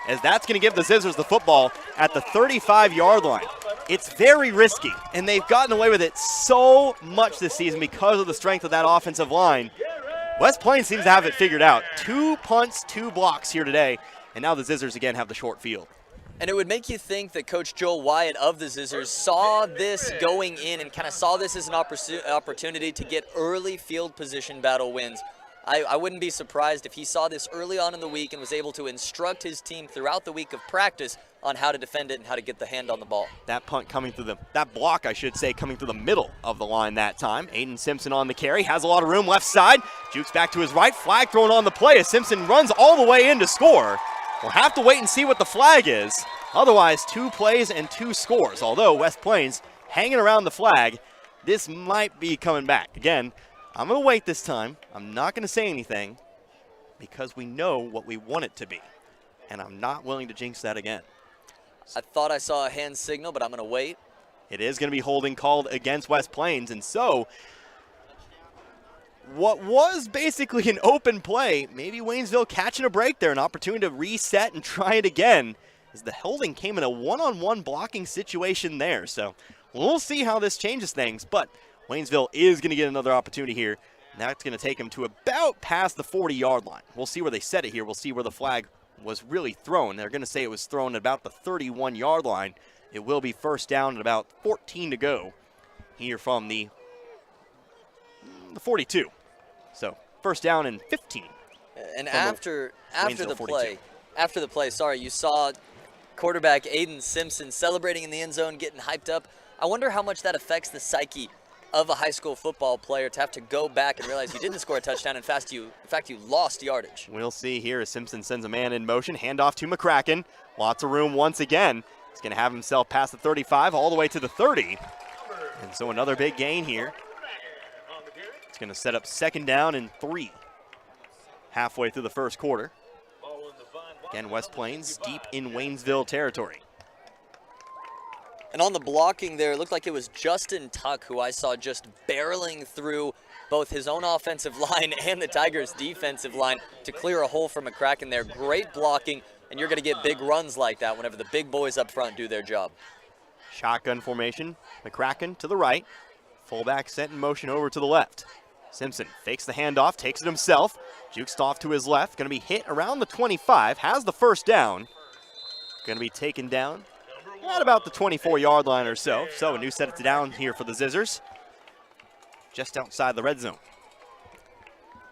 as that's going to give the Zizzers the football at the 35-yard line. It's very risky, and they've gotten away with it so much this season because of the strength of that offensive line. West Plains seems to have it figured out. 2 punts, 2 blocks here today, and now the Zizzers again have the short field. And it would make you think that Coach Joel Wyatt of the Zizzers saw this going in and kind of saw this as an opportunity to get early field position battle wins. I wouldn't be surprised if he saw this early on in the week and was able to instruct his team throughout the week of practice on how to defend it and how to get the hand on the ball. That punt coming through that block, I should say, coming through the middle of the line that time. Aiden Simpson on the carry, has a lot of room left side, jukes back to his right, flag thrown on the play as Simpson runs all the way in to score. We'll have to wait and see what the flag is. Otherwise, 2 plays and 2 scores. Although West Plains hanging around the flag, this might be coming back. Again, I'm going to wait this time. I'm not going to say anything because we know what we want it to be. And I'm not willing to jinx that again. I thought I saw a hand signal, but I'm going to wait. It is going to be holding called against West Plains. And so what was basically an open play, maybe Waynesville catching a break there, an opportunity to reset and try it again, as the holding came in a one-on-one blocking situation there. So we'll see how this changes things, but Waynesville is going to get another opportunity here. And that's going to take them to about past the 40-yard line. We'll see where they set it here. We'll see where the flag was really thrown. They're going to say it was thrown at about the 31-yard line. It will be first down at about 14 to go here from the the 42. So first down and 15. And From after Waynesville the 42. play, you saw quarterback Aiden Simpson celebrating in the end zone, getting hyped up. I wonder how much that affects the psyche of a high school football player to have to go back and realize you didn't score a touchdown. In fact, you lost yardage. We'll see here as Simpson sends a man in motion. Handoff to McCracken. Lots of room once again. He's going to have himself past the 35 all the way to the 30. And so another big gain here. It's going to set up second down and 3 halfway through the first quarter. Again, West Plains deep in Waynesville territory. And on the blocking there, it looked like it was Justin Tuck who I saw just barreling through both his own offensive line and the Tigers' defensive line to clear a hole for McCracken there. Great blocking, and you're going to get big runs like that whenever the big boys up front do their job. Shotgun formation, McCracken to the right. Fullback sent in motion over to the left. Simpson fakes the handoff, takes it himself. Jukes off to his left, going to be hit around the 25, has the first down. Going to be taken down at about the 24-yard line or so. So a new set it down here for the Zizzers, just outside the red zone.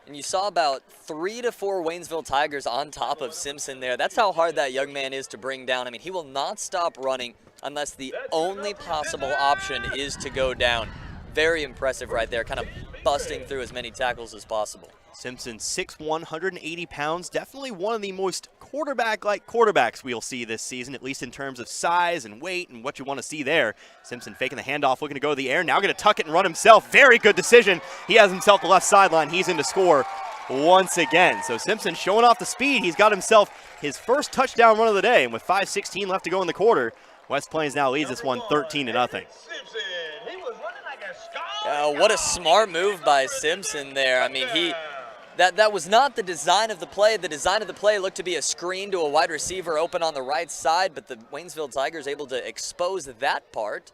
And you saw about 3 to 4 Waynesville Tigers on top of Simpson there. That's how hard that young man is to bring down. I mean, he will not stop running unless the only possible option is to go down. Very impressive right there, kind of busting through as many tackles as possible. Simpson, 6'1", 180 pounds, definitely one of the most quarterback-like quarterbacks we'll see this season, at least in terms of size and weight and what you want to see there. Simpson faking the handoff, looking to go to the air, now going to tuck it and run himself. Very good decision. He has himself the left sideline. He's in to score once again. So Simpson showing off the speed. He's got himself his first touchdown run of the day, and with 5:16 left to go in the quarter, West Plains now leads this one 13-0. What a smart move by Simpson there. I mean, that was not the design of the play. The design of the play looked to be a screen to a wide receiver open on the right side, but the Waynesville Tigers able to expose that part.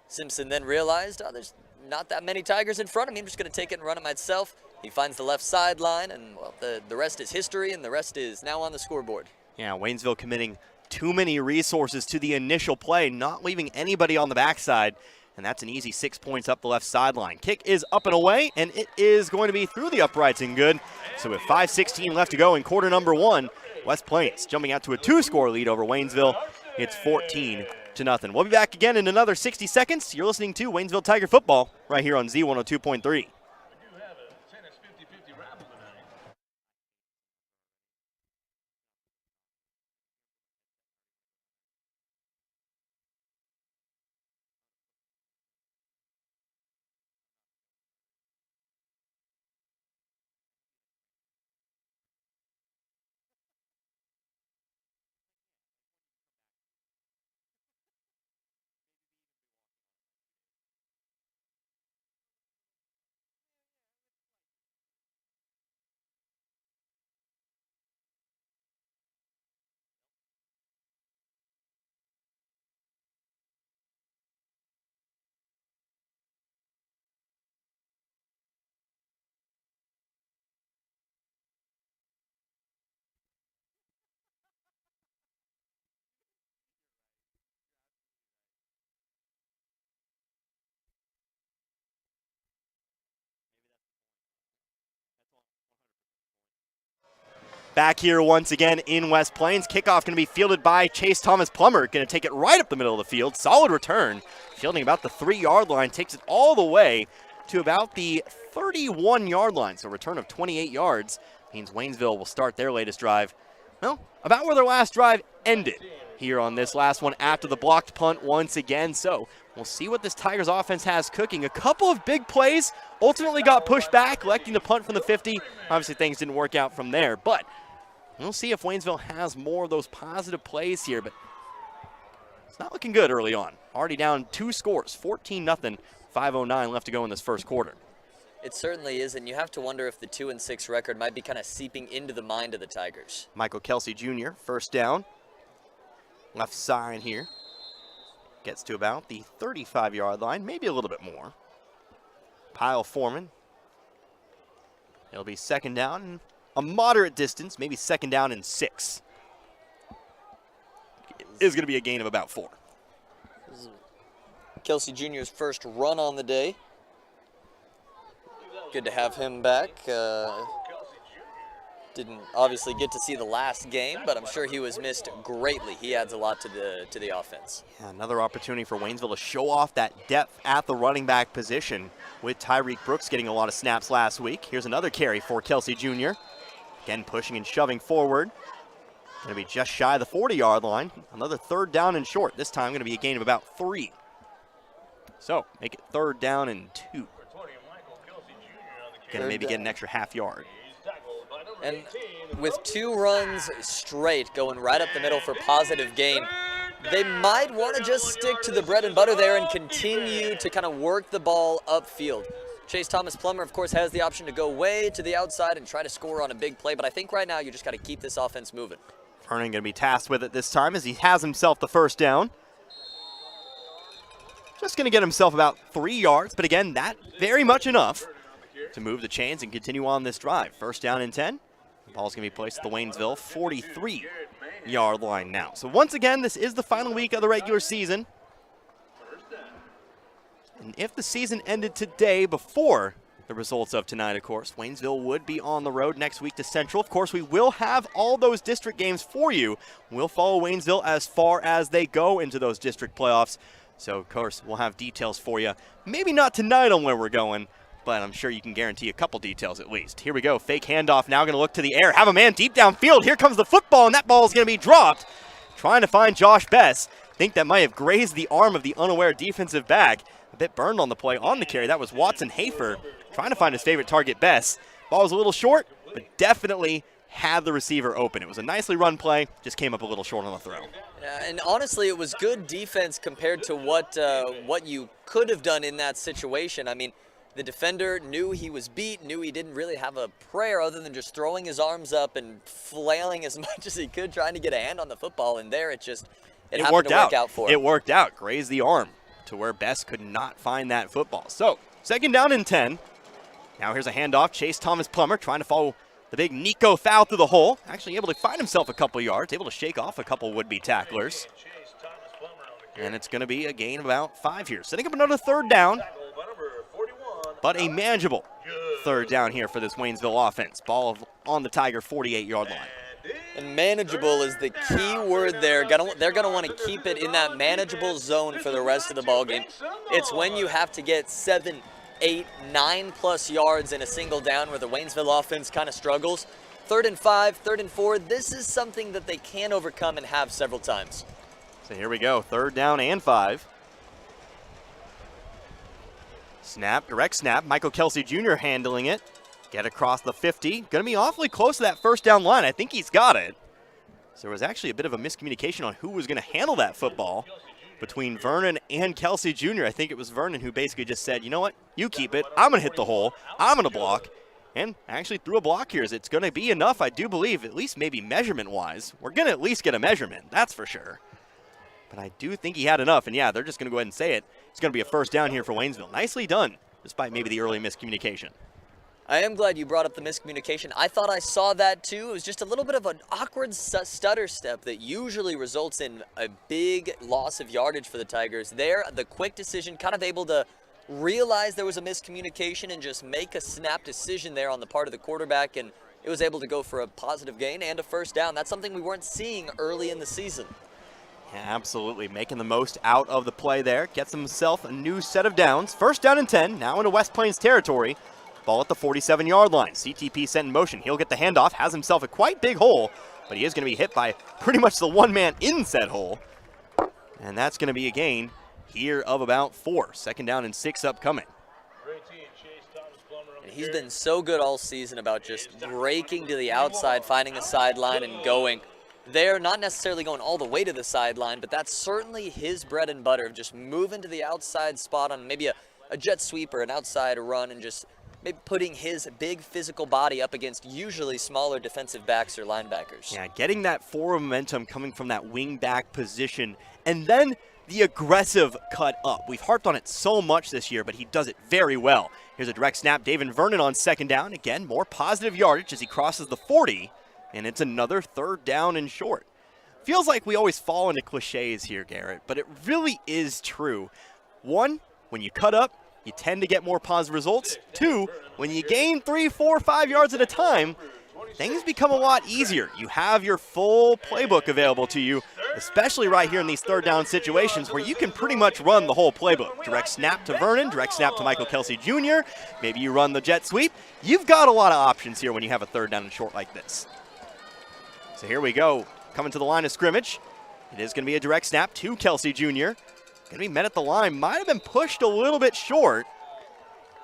Simpson then realized, there's not that many Tigers in front of me. I'm just going to take it and run it myself. He finds the left sideline, and well, the rest is history, and the rest is now on the scoreboard. Yeah, Waynesville committing too many resources to the initial play, not leaving anybody on the backside. And that's an easy 6 points up the left sideline. Kick is up and away, and it is going to be through the uprights and good. So with 5:16 left to go in quarter number 1, West Plains jumping out to a 2-score lead over Waynesville. It's 14-0. We'll be back again in another 60 seconds. You're listening to Waynesville Tiger Football right here on Z102.3. Back here once again in West Plains. Kickoff going to be fielded by Chase Thomas Plummer. Going to take it right up the middle of the field. Solid return. Fielding about the 3-yard line. Takes it all the way to about the 31-yard line. So a return of 28 yards means Waynesville will start their latest drive, well, about where their last drive ended here on this last one after the blocked punt once again. So we'll see what this Tigers offense has cooking. A couple of big plays ultimately got pushed back, electing to punt from the 50. Obviously things didn't work out from there, but we'll see if Waynesville has more of those positive plays here, but it's not looking good early on. Already down 2 scores, 14-0, 5:09 left to go in this first quarter. It certainly is, and you have to wonder if the 2-6 record might be kind of seeping into the mind of the Tigers. Michael Kelsey Jr., first down. Left side here. Gets to about the 35-yard line, maybe a little bit more. Kyle Foreman. It'll be second down and a moderate distance, maybe second down and 6. It is going to be a gain of about 4. This is Kelsey Jr.'s first run on the day. Good to have him back. Didn't obviously get to see the last game, but I'm sure he was missed greatly. He adds a lot to the offense. Yeah, another opportunity for Waynesville to show off that depth at the running back position with Tyreek Brooks getting a lot of snaps last week. Here's another carry for Kelsey Jr. Again, pushing and shoving forward. Going to be just shy of the 40-yard line. Another third down and short. This time going to be a gain of about 3. So make it third down and 2. Going to maybe get an extra half yard. And with 2 runs straight going right up the middle for positive gain, they might want to just stick to the bread and butter there and continue to kind of work the ball upfield. Chase Thomas Plummer, of course, has the option to go way to the outside and try to score on a big play, but I think right now you just got to keep this offense moving. Vernon going to be tasked with it this time as he has himself the first down. Just going to get himself about 3 yards, but again, that very much enough to move the chains and continue on this drive. First down and 10. The ball's going to be placed at the Waynesville 43-yard line now. So once again, this is the final week of the regular season. And if the season ended today before the results of tonight, of course, Waynesville would be on the road next week to Central. Of course, we will have all those district games for you. We'll follow Waynesville as far as they go into those district playoffs. So, of course, we'll have details for you. Maybe not tonight on where we're going, but I'm sure you can guarantee a couple details at least. Here we go. Fake handoff now, going to look to the air. Have a man deep downfield. Here comes the football, and that ball is going to be dropped. Trying to find Josh Bess. Think that might have grazed the arm of the unaware defensive back. A bit burned on the play on the carry. That was Watson Hafer trying to find his favorite target, Bess. Ball was a little short, but definitely had the receiver open. It was a nicely run play, just came up a little short on the throw. And honestly, it was good defense compared to what you could have done in that situation. I mean, the defender knew he was beat, knew he didn't really have a prayer other than just throwing his arms up and flailing as much as he could, trying to get a hand on the football. And there, it happened to work out for him. It worked out. Grazed the arm to where Bess could not find that football. So, second down and 10. Now here's a handoff. Chase Thomas Plummer trying to follow the big Nico foul through the hole. Actually able to find himself a couple yards, able to shake off a couple would-be tacklers. And it's going to be a gain of about 5 here. Setting up another third down, but a manageable third down here for this Waynesville offense. Ball on the Tiger 48-yard line. And manageable is the key word there. They're going to want to keep it in that manageable zone for the rest of the ballgame. It's when you have to get 7, 8, 9+ yards in a single down where the Waynesville offense kind of struggles. 3rd and 5, 3rd and 4, this is something that they can overcome and have several times. So here we go, third down and 5. Snap, direct snap. Michael Kelsey Jr. handling it. Get across the 50. Going to be awfully close to that first down line. I think he's got it. So there was actually a bit of a miscommunication on who was going to handle that football between Vernon and Kelsey Jr. I think it was Vernon who basically just said, you know what, you keep it. I'm going to hit the hole. I'm going to block. And actually threw a block here. It's going to be enough, I do believe, at least maybe measurement-wise. We're going to at least get a measurement, that's for sure. But I do think he had enough, and yeah, they're just going to go ahead and say it. It's going to be a first down here for Waynesville. Nicely done, despite maybe the early miscommunication. I am glad you brought up the miscommunication. I thought I saw that too. It was just a little bit of an awkward stutter step that usually results in a big loss of yardage for the Tigers. There, the quick decision, kind of able to realize there was a miscommunication and just make a snap decision there on the part of the quarterback, and it was able to go for a positive gain and a first down. That's something we weren't seeing early in the season. Yeah, absolutely, making the most out of the play there. Gets himself a new set of downs. First down and 10, now into West Plains territory. Ball at the 47-yard line. CTP sent in motion. He'll get the handoff, has himself a quite big hole, but he is going to be hit by pretty much the one-man in said hole. And that's going to be a gain here of about 4. Second down and 6 upcoming. And he's been so good all season about just breaking to the outside, finding a sideline and going. They're not necessarily going all the way to the sideline, but that's certainly his bread and butter of just moving to the outside spot on maybe a jet sweep or an outside run and just maybe putting his big physical body up against usually smaller defensive backs or linebackers. Yeah, getting that forward momentum coming from that wing back position, and then the aggressive cut up. We've harped on it so much this year, but he does it very well. Here's a direct snap. David Vernon on second down. Again, more positive yardage as he crosses the 40, and it's another third down and short. Feels like we always fall into cliches here, Garrett, but it really is true. One, when you cut up, you tend to get more positive results. 2, when you gain 3, 4, 5 yards at a time, things become a lot easier. You have your full playbook available to you, especially right here in these third down situations where you can pretty much run the whole playbook. Direct snap to Vernon, direct snap to Michael Kelsey Jr., maybe you run the jet sweep. You've got a lot of options here when you have a third down and short like this. So here we go, coming to the line of scrimmage. It is going to be a direct snap to Kelsey Jr. Going to be met at the line, might have been pushed a little bit short.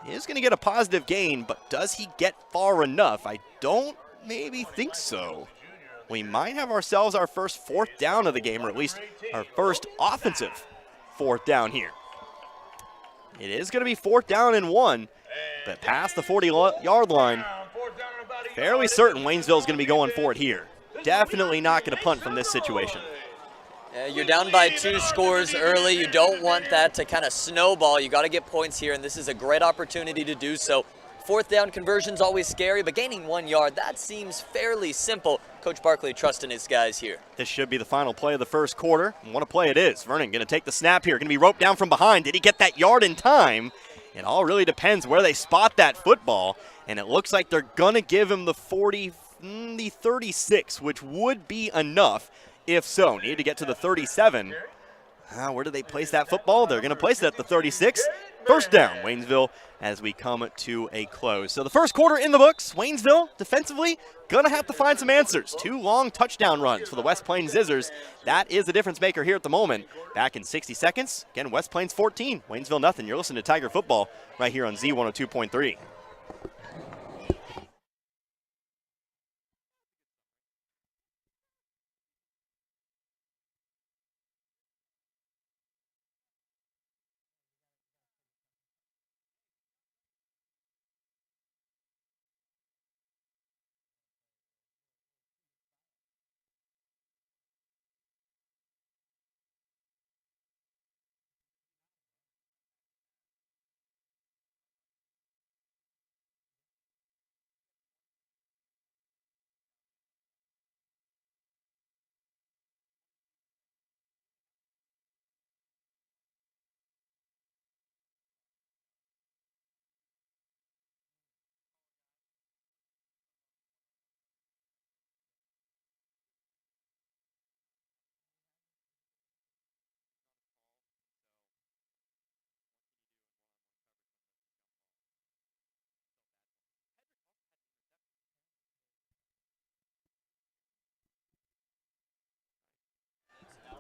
He is going to get a positive gain, but does he get far enough? I don't maybe think so. We might have ourselves our first fourth down of the game, or at least our first offensive fourth down here. It is going to be 4th down and 1, but past the 40-yard line, fairly certain Waynesville is going to be going for it here. Definitely not going to punt from this situation. You're down by 2 scores early. You don't want that to kind of snowball. You got to get points here, and this is a great opportunity to do so. 4th down conversion's always scary, but gaining 1 yard, that seems fairly simple. Coach Barkley trusting his guys here. This should be the final play of the first quarter, and what a play it is. Vernon going to take the snap here, going to be roped down from behind. Did he get that yard in time? It all really depends where they spot that football, and it looks like they're going to give him the 36, which would be enough if so. Need to get to the 37. Where do they place that football? They're going to place it at the 36. First down, Waynesville, as we come to a close. So the first quarter in the books. Waynesville, defensively, going to have to find some answers. 2 long touchdown runs for the West Plains Scissors. That is the difference maker here at the moment. Back in 60 seconds, again, West Plains 14, Waynesville nothing. You're listening to Tiger Football right here on Z102.3.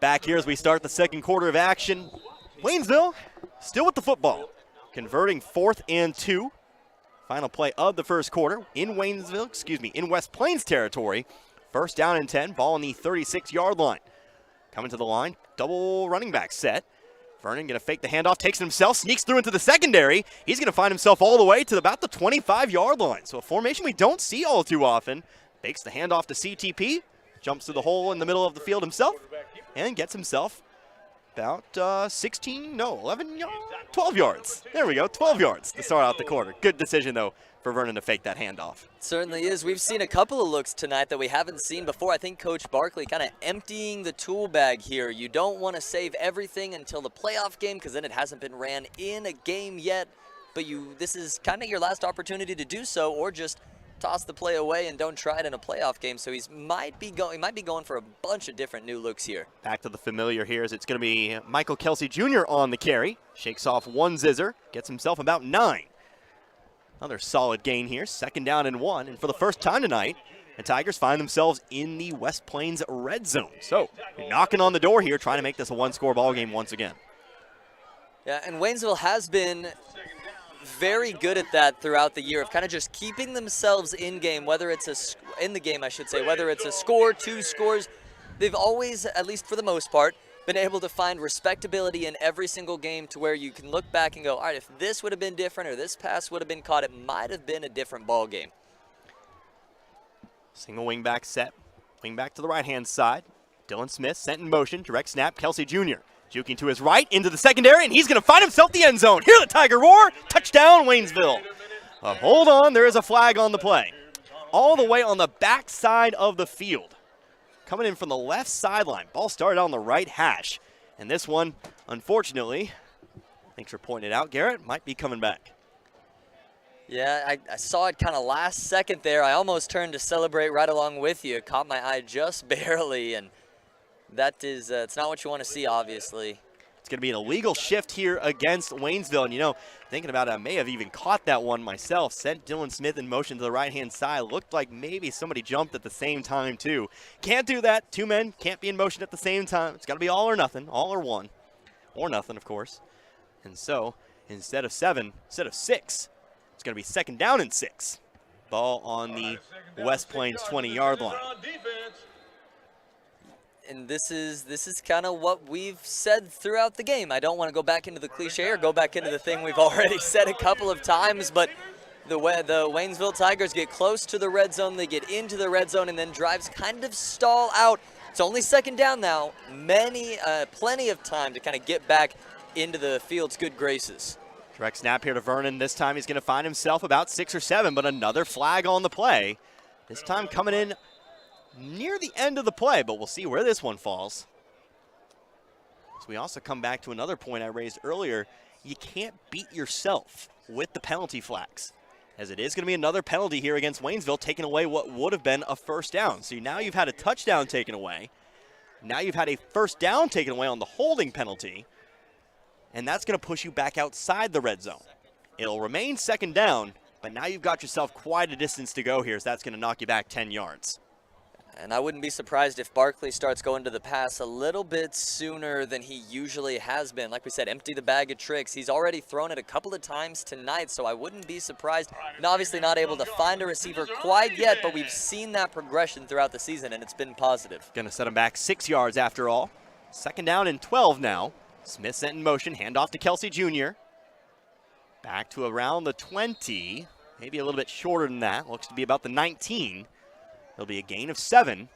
Back here as we start the second quarter of action. Waynesville still with the football, converting 4th and 2. Final play of the first quarter in in West Plains territory. First down and 10, ball on the 36-yard line. Coming to the line, double running back set. Vernon going to fake the handoff, takes it himself, sneaks through into the secondary. He's going to find himself all the way to about the 25-yard line. So a formation we don't see all too often. Fakes the handoff to CTP, jumps through the hole in the middle of the field himself, and gets himself about 11 yards, 12 yards. There we go, 12 yards to start out the quarter. Good decision, though, for Vernon to fake that handoff. Certainly is. We've seen a couple of looks tonight that we haven't seen before. I think Coach Barkley kind of emptying the tool bag here. You don't want to save everything until the playoff game because then it hasn't been ran in a game yet. But this is kind of your last opportunity to do so, or just toss the play away and don't try it in a playoff game. So he might be going for a bunch of different new looks here. Back to the familiar here as it's going to be Michael Kelsey Jr. on the carry. Shakes off 1 zizzer, gets himself about 9. Another solid gain here, 2nd down and 1. And for the first time tonight, the Tigers find themselves in the West Plains red zone. So you're knocking on the door here, trying to make this a 1-score ball game once again. Yeah, and Waynesville has been very good at that throughout the year, of kind of just keeping themselves in game, whether it's whether it's a score, 2 scores. They've always, at least for the most part, been able to find respectability in every single game to where you can look back and go, all right, if this would have been different or this pass would have been caught, it might have been a different ball game. Single wing back set, wing back to the right-hand side. Dylan Smith sent in motion, direct snap, Kelsey Jr. Juking to his right, into the secondary, and he's going to find himself the end zone. Hear the Tiger roar. Touchdown, Waynesville. Hold on, there is a flag on the play. All the way on the back side of the field. Coming in from the left sideline. Ball started on the right hash. And this one, unfortunately, Thanks for pointing it out, Garrett. Might be coming back. Yeah, I saw it kind of last second there. I almost turned to celebrate right along with you. Caught my eye just barely, and that is, it's not what you want to see, obviously. It's going to be an illegal shift here against Waynesville. And, you know, thinking about it, I may have even caught that one myself. Sent Dylan Smith in motion to the right-hand side. Looked like maybe somebody jumped at the same time, too. Can't do that. Two men can't be in motion at the same time. It's got to be all or nothing, all or one. Or nothing, of course. And so, instead of 7, instead of 6, it's going to be second down and 6. Ball on the West Plains 20-yard line. And this is kind of what we've said throughout the game. I don't want to go back into the cliche or go back into the thing we've already said a couple of times, but the Waynesville Tigers get close to the red zone, they get into the red zone, and then drives kind of stall out. It's only second down now. Plenty of time to kind of get back into the field's good graces. Direct snap here to Vernon. This time he's going to find himself about 6 or 7, but another flag on the play. This time coming in near the end of the play, but we'll see where this one falls. So we also come back to another point I raised earlier. You can't beat yourself with the penalty flags, as it is going to be another penalty here against Waynesville, taking away what would have been a first down. So now you've had a touchdown taken away. Now you've had a first down taken away on the holding penalty, and that's going to push you back outside the red zone. It'll remain second down, but now you've got yourself quite a distance to go here, so that's going to knock you back 10 yards. And I wouldn't be surprised if Barkley starts going to the pass a little bit sooner than he usually has been. Like we said, empty the bag of tricks. He's already thrown it a couple of times tonight, so I wouldn't be surprised. And obviously not able to find a receiver quite yet, but we've seen that progression throughout the season, and it's been positive. Going to set him back 6 yards after all. Second down and 12 now. Smith sent in motion, handoff to Kelsey Jr. Back to around the 20, maybe a little bit shorter than that. Looks to be about the 19. There'll be a gain of 7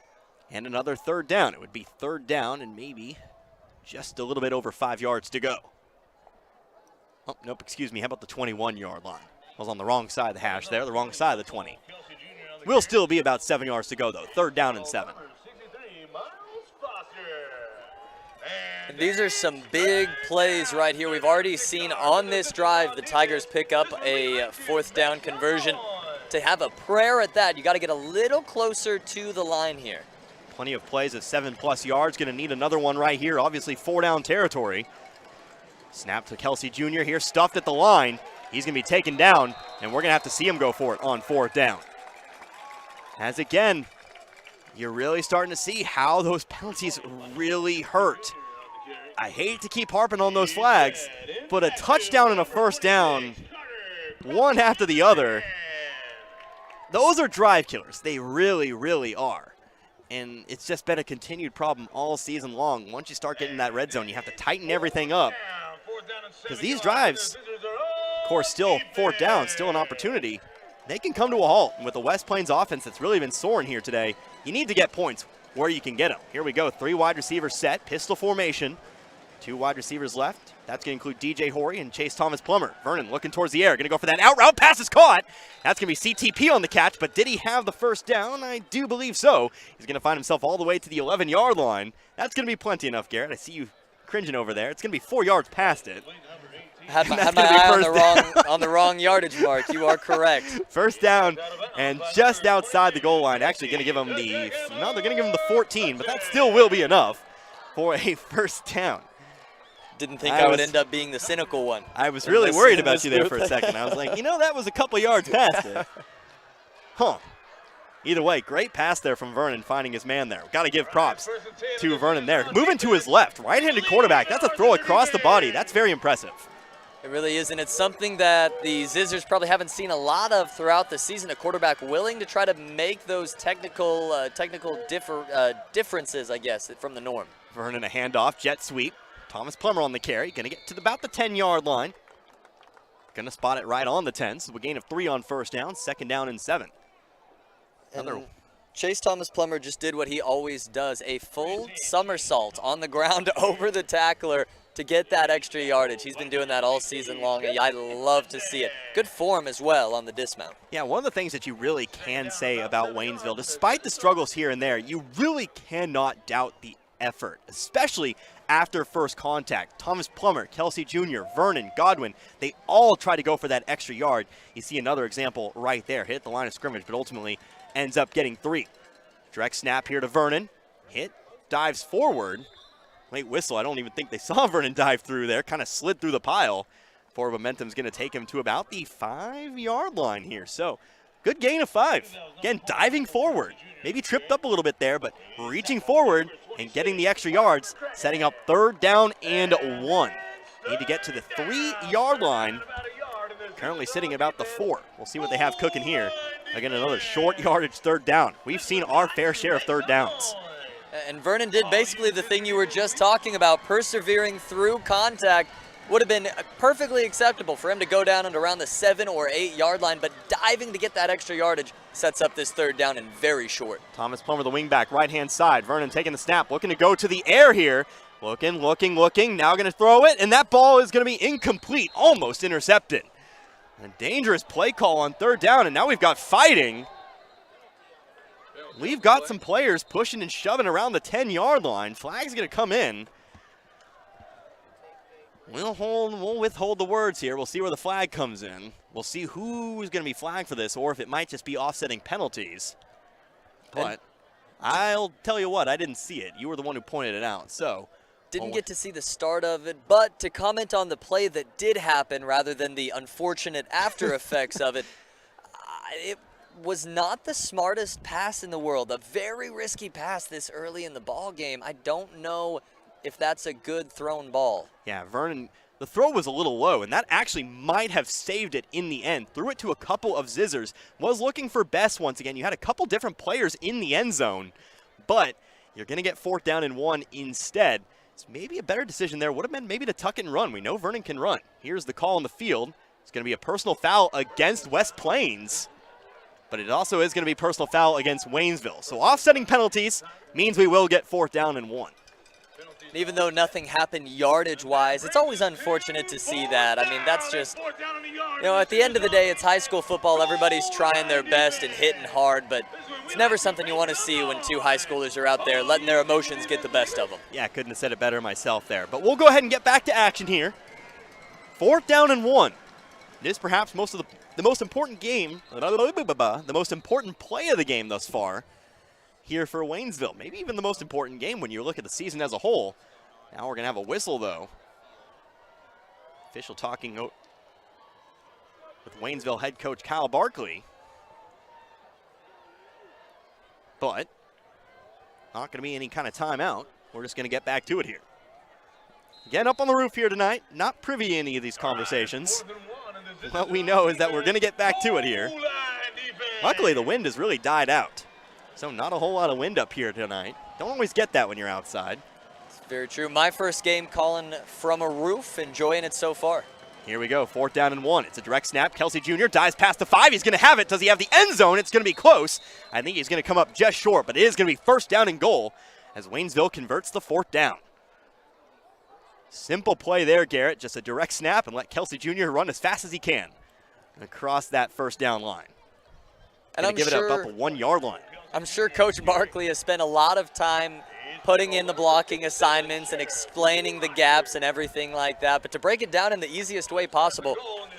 and another third down. It would be third down and maybe just a little bit over 5 yards to go. Oh, nope, excuse me. How about the 21-yard line? I was on the wrong side of the hash there, the wrong side of the 20. Will still be about 7 yards to go, though. Third down and 7. And these are some big plays right here. We've already seen on this drive the Tigers pick up a fourth down conversion. To have a prayer at that, you got to get a little closer to the line here. Plenty of plays at 7+ yards. Going to need another one right here. Obviously 4-down territory. Snap to Kelsey Jr. here, stuffed at the line. He's going to be taken down, and we're going to have to see him go for it on 4th down. As again, you're really starting to see how those penalties really hurt. I hate to keep harping on those flags, but a touchdown and a first down, one after the other, those are drive killers. They really, really are. And it's just been a continued problem all season long. Once you start getting that red zone, you have to tighten everything up. Because these drives, of course, still 4th down, still an opportunity. They can come to a halt. And with the West Plains offense that's really been soaring here today, you need to get points where you can get them. Here we go, 3 wide receivers set, pistol formation. 2 wide receivers left. That's going to include DJ Horry and Chase Thomas Plummer. Vernon looking towards the air, going to go for that out route. Pass is caught. That's going to be CTP on the catch, but did he have the first down? I do believe so. He's going to find himself all the way to the 11-yard line. That's going to be plenty enough, Garrett. I see you cringing over there. It's going to be 4 yards past it. Had my eye on the wrong yardage mark. You are correct. First down and just outside the goal line. Actually going to give him they're going to give him the 14, but that still will be enough for a first down. Didn't think I would end up being the cynical one. I was really worried about you there for a second. I was like, that was a couple yards past it. Huh. Either way, great pass there from Vernon finding his man there. Got to give props to Vernon there. Moving to his left, right-handed quarterback. That's a throw across the body. That's very impressive. It really is, and it's something that the Zizzers probably haven't seen a lot of throughout the season, a quarterback willing to try to make those technical differences, I guess, from the norm. Vernon a handoff, jet sweep. Thomas Plummer on the carry, going to get to about the 10-yard line. Going to spot it right on the 10, so a gain of 3 on first down, second down and 7. Chase Thomas Plummer just did what he always does, a full somersault on the ground over the tackler to get that extra yardage. He's been doing that all season long, and I love to see it. Good form as well on the dismount. Yeah, one of the things that you really can say about Waynesville, despite the struggles here and there, you really cannot doubt the effort, especially after first contact. Thomas Plummer, Kelsey Jr., Vernon, Godwin, they all try to go for that extra yard. You see another example right there. Hit the line of scrimmage, but ultimately ends up getting 3. Direct snap here to Vernon. Hit, dives forward. Late whistle. I don't even think they saw Vernon dive through there. Kind of slid through the pile. Forward momentum's going to take him to about the 5-yard line here. So, good gain of 5. Again, diving forward. Maybe tripped up a little bit there, but reaching forward and getting the extra yards, setting up 3rd down and 1. Need to get to the 3-yard line. Currently sitting about the 4. We'll see what they have cooking here. Again, another short yardage 3rd down. We've seen our fair share of 3rd downs. And Vernon did basically the thing you were just talking about, persevering through contact. Would have been perfectly acceptable for him to go down and around the 7 or 8-yard line, but diving to get that extra yardage sets up this 3rd down and very short. Thomas Plummer, the wingback, right-hand side. Vernon taking the snap, looking to go to the air here. Looking, now going to throw it, and that ball is going to be incomplete, almost intercepted. A dangerous play call on 3rd down, and now we've got fighting. We've got some players pushing and shoving around the 10-yard line. Flag's going to come in. We'll withhold the words here. We'll see where the flag comes in. We'll see who's going to be flagged for this, or if it might just be offsetting penalties. But I'll tell you what, I didn't see it. You were the one who pointed it out. So didn't get to see the start of it, but to comment on the play that did happen rather than the unfortunate after effects of it, it was not the smartest pass in the world. A very risky pass this early in the ball game. I don't know if that's a good thrown ball. Yeah, Vernon, the throw was a little low, and that actually might have saved it in the end. Threw it to a couple of zizzers. Was looking for best once again. You had a couple different players in the end zone, but you're going to get 4th down and 1 instead. So maybe a better decision there would have been maybe to tuck and run. We know Vernon can run. Here's the call on the field. It's going to be a personal foul against West Plains, but it also is going to be personal foul against Waynesville. So offsetting penalties means we will get 4th down and 1. Even though nothing happened yardage-wise, it's always unfortunate to see that. I mean, that's just, at the end of the day, it's high school football. Everybody's trying their best and hitting hard, but it's never something you want to see when 2 high schoolers are out there letting their emotions get the best of them. Yeah, I couldn't have said it better myself there. But we'll go ahead and get back to action here. 4th down and 1. This perhaps the most important game, the most important play of the game thus far here for Waynesville. Maybe even the most important game when you look at the season as a whole. Now we're going to have a whistle, though. Official talking with Waynesville head coach Kyle Barkley. But not going to be any kind of timeout. We're just going to get back to it here. Again, up on the roof here tonight. Not privy to any of these conversations. What we know is that we're going to get back to it here. Luckily, the wind has really died out. So not a whole lot of wind up here tonight. Don't always get that when you're outside. It's very true. My first game calling from a roof, enjoying it so far. Here we go, 4th down and 1. It's a direct snap. Kelsey Jr. dives past the 5. He's going to have it. Does he have the end zone? It's going to be close. I think he's going to come up just short, but it is going to be 1st down and goal as Waynesville converts the 4th down. Simple play there, Garrett. Just a direct snap and let Kelsey Jr. run as fast as he can across that 1st down line. And I'm give it up a 1-yard line. I'm sure Coach Barkley has spent a lot of time putting in the blocking assignments and explaining the gaps and everything like that. But to break it down in the easiest way possible,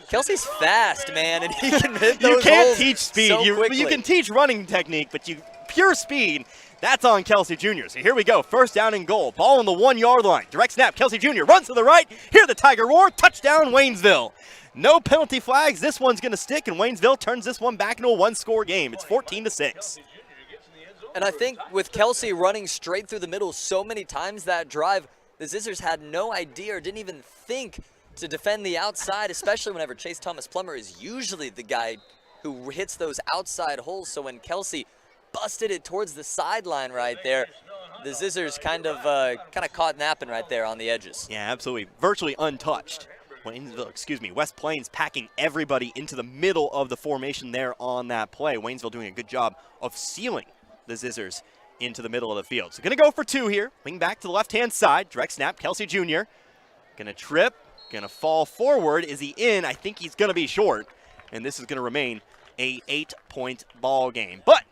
Kelsey's fast, man, and he can hit those You can't holes teach speed. so You quickly. can teach running technique, but pure speed, that's on Kelsey Jr. So here we go, 1st down and goal. Ball on the 1-yard line. Direct snap, Kelsey Jr. runs to the right. Hear the Tiger roar. Touchdown, Waynesville. No penalty flags. This one's going to stick, and Waynesville turns this one back into a 1-score game. It's 14-6. And I think with Kelsey running straight through the middle so many times that drive, the Zizzers had no idea or didn't even think to defend the outside, especially whenever Chase Thomas Plummer is usually the guy who hits those outside holes. So when Kelsey busted it towards the sideline right there, the Zizzers kind of caught napping right there on the edges. Yeah, absolutely. Virtually untouched. West Plains packing everybody into the middle of the formation there on that play. Waynesville doing a good job of sealing the Zizzers into the middle of the field. So going to go for 2 here. Wing back to the left-hand side. Direct snap, Kelsey Jr. Going to trip, going to fall forward. Is he in? I think he's going to be short. And this is going to remain a 8-point ball game. But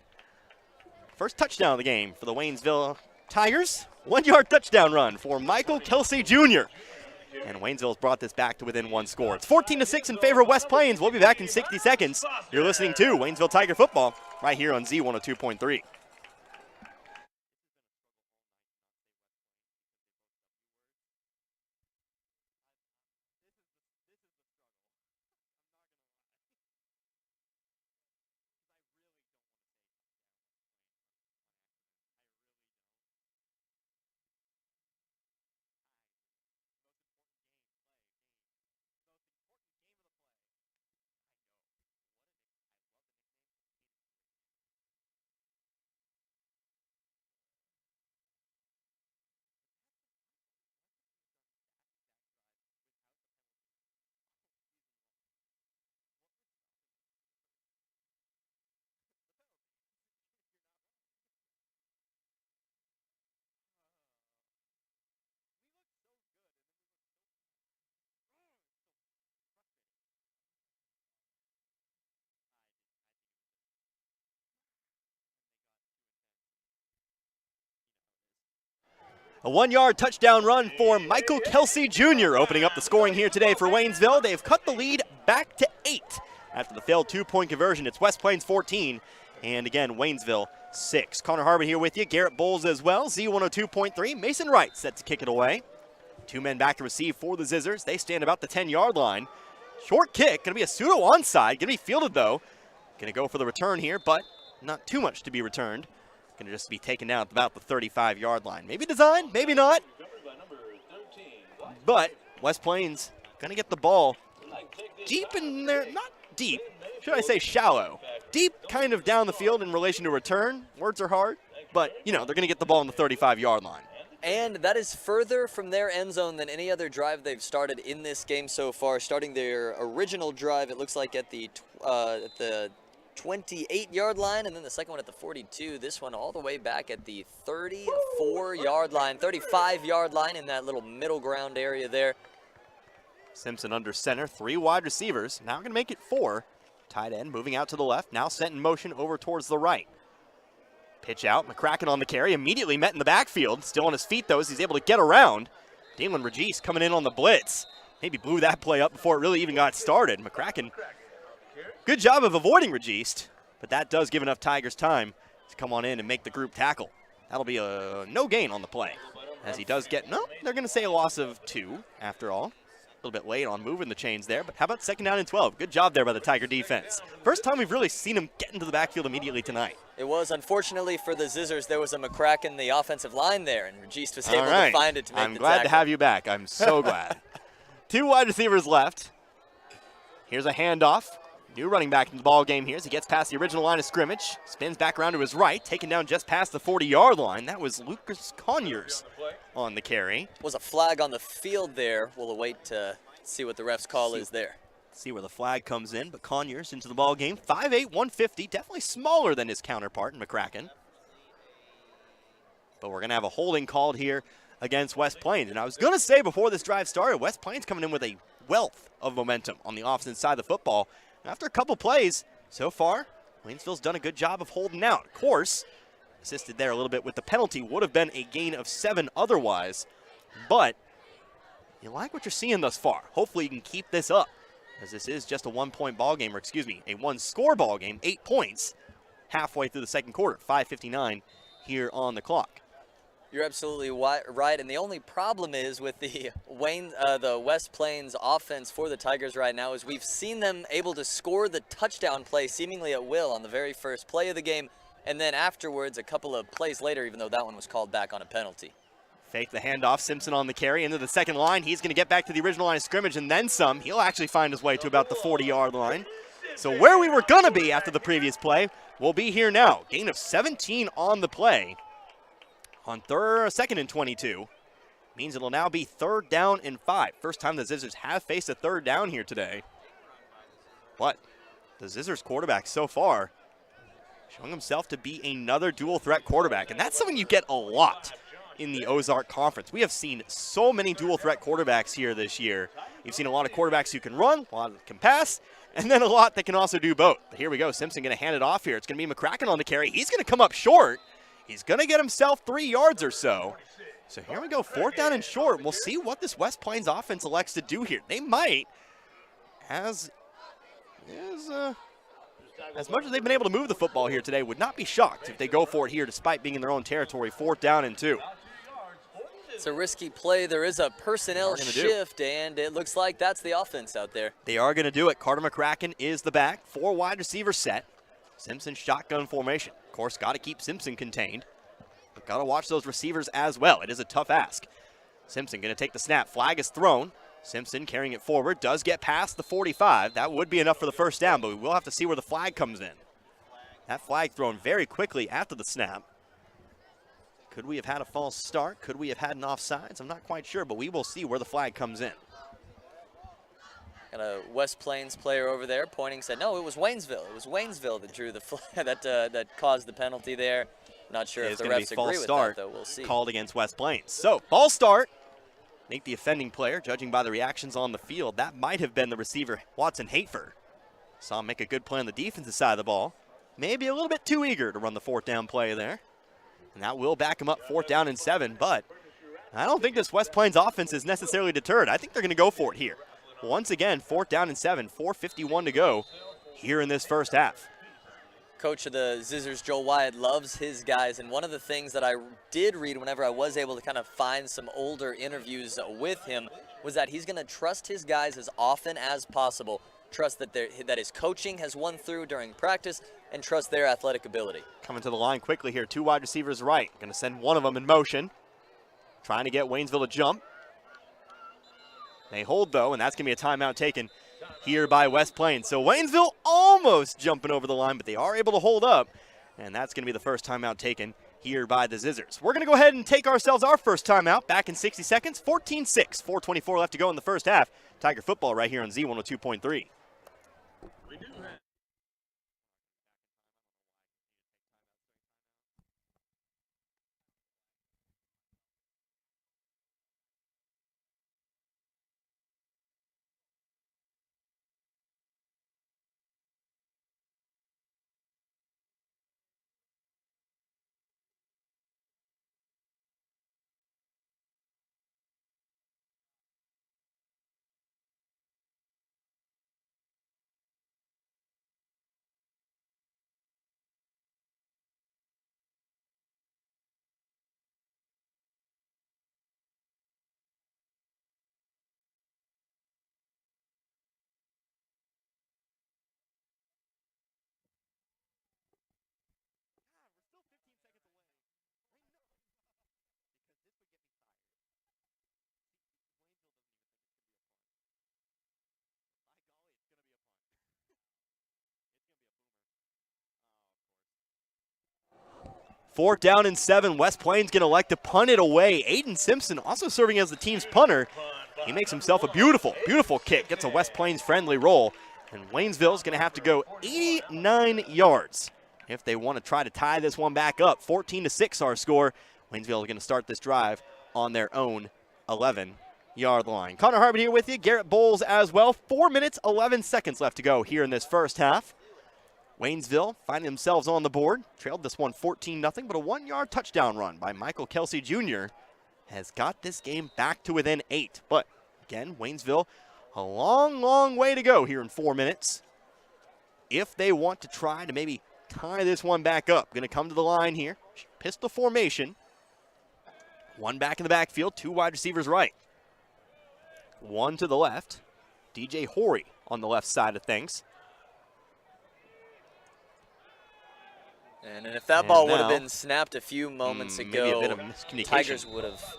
first touchdown of the game for the Waynesville Tigers, 1-yard touchdown run for Michael Kelsey Jr. And Waynesville's brought this back to within 1 score. It's 14-6 in favor of West Plains. We'll be back in 60 seconds. You're listening to Waynesville Tiger Football right here on Z102.3. A 1-yard touchdown run for Michael Kelsey Jr. opening up the scoring here today for Waynesville. They've cut the lead back to 8 after the failed 2-point conversion. It's West Plains 14, and again, Waynesville 6. Connor Harbin here with you, Garrett Bowles as well, Z102.3. Mason Wright set to kick it away. 2 men back to receive for the Zizzers. They stand about the 10-yard line. Short kick, going to be a pseudo onside, going to be fielded though. Going to go for the return here, but not too much to be returned. Going to just be taken down at about the 35-yard line. Maybe designed, maybe not. But West Plains going to get the ball deep in there. Not deep, should I say shallow. Deep kind of down the field in relation to return. Words are hard, but, you know, they're going to get the ball on the 35-yard line. And that is further from their end zone than any other drive they've started in this game so far. Starting their original drive, it looks like at the 28-yard line, and then the second one at the 42. This one all the way back at the 34-yard line, 35-yard line in that little middle ground area there. Simpson under center, 3 wide receivers. Now going to make it 4. Tight end moving out to the left, now set in motion over towards the right. Pitch out, McCracken on the carry, immediately met in the backfield. Still on his feet though as he's able to get around. Dalen Regis coming in on the blitz. Maybe blew that play up before it really even got started. McCracken, good job of avoiding Regis, but that does give enough Tigers time to come on in and make the group tackle. That'll be a no gain on the play. As he does get, no, they're going to say a loss of 2 after all. A little bit late on moving the chains there, but how about 2nd down and 12? Good job there by the Tiger defense. First time we've really seen him get into the backfield immediately tonight. It was, unfortunately for the Zizzers, there was a McCracken, the offensive line there, and Regis was able to find it to make the tackle. I'm glad to have you back. I'm so glad. 2 wide receivers left. Here's a handoff. New running back in the ball game here as he gets past the original line of scrimmage. Spins back around to his right, taken down just past the 40-yard line. That was Lucas Conyers on the carry. Was a flag on the field there. We'll await to see what the ref's call is there. See where the flag comes in, but Conyers into the ball game. 5'8", 150, definitely smaller than his counterpart in McCracken. But we're going to have a holding called here against West Plains. And I was going to say before this drive started, West Plains coming in with a wealth of momentum on the offensive side of the football. After a couple plays, so far, Waynesville's done a good job of holding out. Of course, assisted there a little bit with the penalty. Would have been a gain of 7 otherwise. But you like what you're seeing thus far. Hopefully you can keep this up, as this is just a 1-point ball game, or excuse me, a 1-score ball game, 8 points halfway through the second quarter, 5:59 here on the clock. You're absolutely right, and the only problem is with the West Plains offense for the Tigers right now is we've seen them able to score the touchdown play seemingly at will on the very first play of the game, and then afterwards, a couple of plays later, even though that one was called back on a penalty. Fake the handoff, Simpson on the carry into the second line. He's going to get back to the original line of scrimmage and then some. He'll actually find his way to about the 40-yard line. So where we were going to be after the previous play, we'll be here now. Gain of 17 on the play. On 2nd and 22, means it'll now be 3rd down and 5. First time the Zizzers have faced a 3rd down here today. But the Zizzers quarterback so far showing himself to be another dual threat quarterback, and that's something you get a lot in the Ozark Conference. We have seen so many dual threat quarterbacks here this year. You've seen a lot of quarterbacks who can run, a lot that can pass, and then a lot that can also do both. But here we go, Simpson going to hand it off here. It's going to be McCracken on the carry. He's going to come up short. He's going to get himself 3 yards or so. So here we go, 4th down and short. We'll see what this West Plains offense elects to do here. They might, as much as they've been able to move the football here today, would not be shocked if they go for it here despite being in their own territory, 4th down and 2. It's a risky play. There is a personnel shift, and it looks like that's the offense out there. They are going to do it. Carter McCracken is the back. 4 wide receivers set. Simpson shotgun formation. Of course, got to keep Simpson contained. But got to watch those receivers as well. It is a tough ask. Simpson going to take the snap. Flag is thrown. Simpson carrying it forward. Does get past the 45. That would be enough for the first down, but we will have to see where the flag comes in. That flag thrown very quickly after the snap. Could we have had a false start? Could we have had an offsides? I'm not quite sure, but we will see where the flag comes in. Got a West Plains player over there pointing, said, no, it was Waynesville. It was Waynesville that drew the flag, that caused the penalty there. Not sure if the refs agree with that, though. We'll see. Called against West Plains. So, ball start. I think the offending player, judging by the reactions on the field, that might have been the receiver, Watson Hatefer. Saw him make a good play on the defensive side of the ball. Maybe a little bit too eager to run the 4th down play there. And that will back him up 4th down and 7, but I don't think this West Plains offense is necessarily deterred. I think they're going to go for it here. Once again, 4th down and 7, 4:51 to go here in this first half. Coach of the Zizzers, Joel Wyatt, loves his guys, and one of the things that I did read whenever I was able to kind of find some older interviews with him was that he's going to trust his guys as often as possible, trust that his coaching has won through during practice, and trust their athletic ability. Coming to the line quickly here, 2 wide receivers right. Going to send one of them in motion, trying to get Waynesville to jump. They hold, though, and that's going to be a timeout taken here by West Plains. So Waynesville almost jumping over the line, but they are able to hold up, and that's going to be the first timeout taken here by the Zizzers. We're going to go ahead and take ourselves our first timeout back in 60 seconds. 14-6, 4:24 left to go in the first half. Tiger football right here on Z102.3. Fourth down and 7. West Plains going to elect to punt it away. Aiden Simpson also serving as the team's punter. He makes himself a beautiful, beautiful kick. Gets a West Plains friendly roll. And Waynesville's going to have to go 89 yards if they want to try to tie this one back up. 14-6 our score. Waynesville is going to start this drive on their own 11-yard line. Connor Harbert here with you. Garrett Bowles as well. 4 minutes, 11 seconds left to go here in this first half. Waynesville finding themselves on the board. Trailed this one 14-0, but a 1-yard touchdown run by Michael Kelsey Jr. has got this game back to within 8. But again, Waynesville, a long, long way to go here in 4 minutes. If they want to try to maybe tie this one back up, going to come to the line here. Pistol formation. One back in the backfield, 2 wide receivers right. One to the left. DJ Horry on the left side of things. And if that ball would have been snapped a few moments ago, maybe a bit of miscommunication.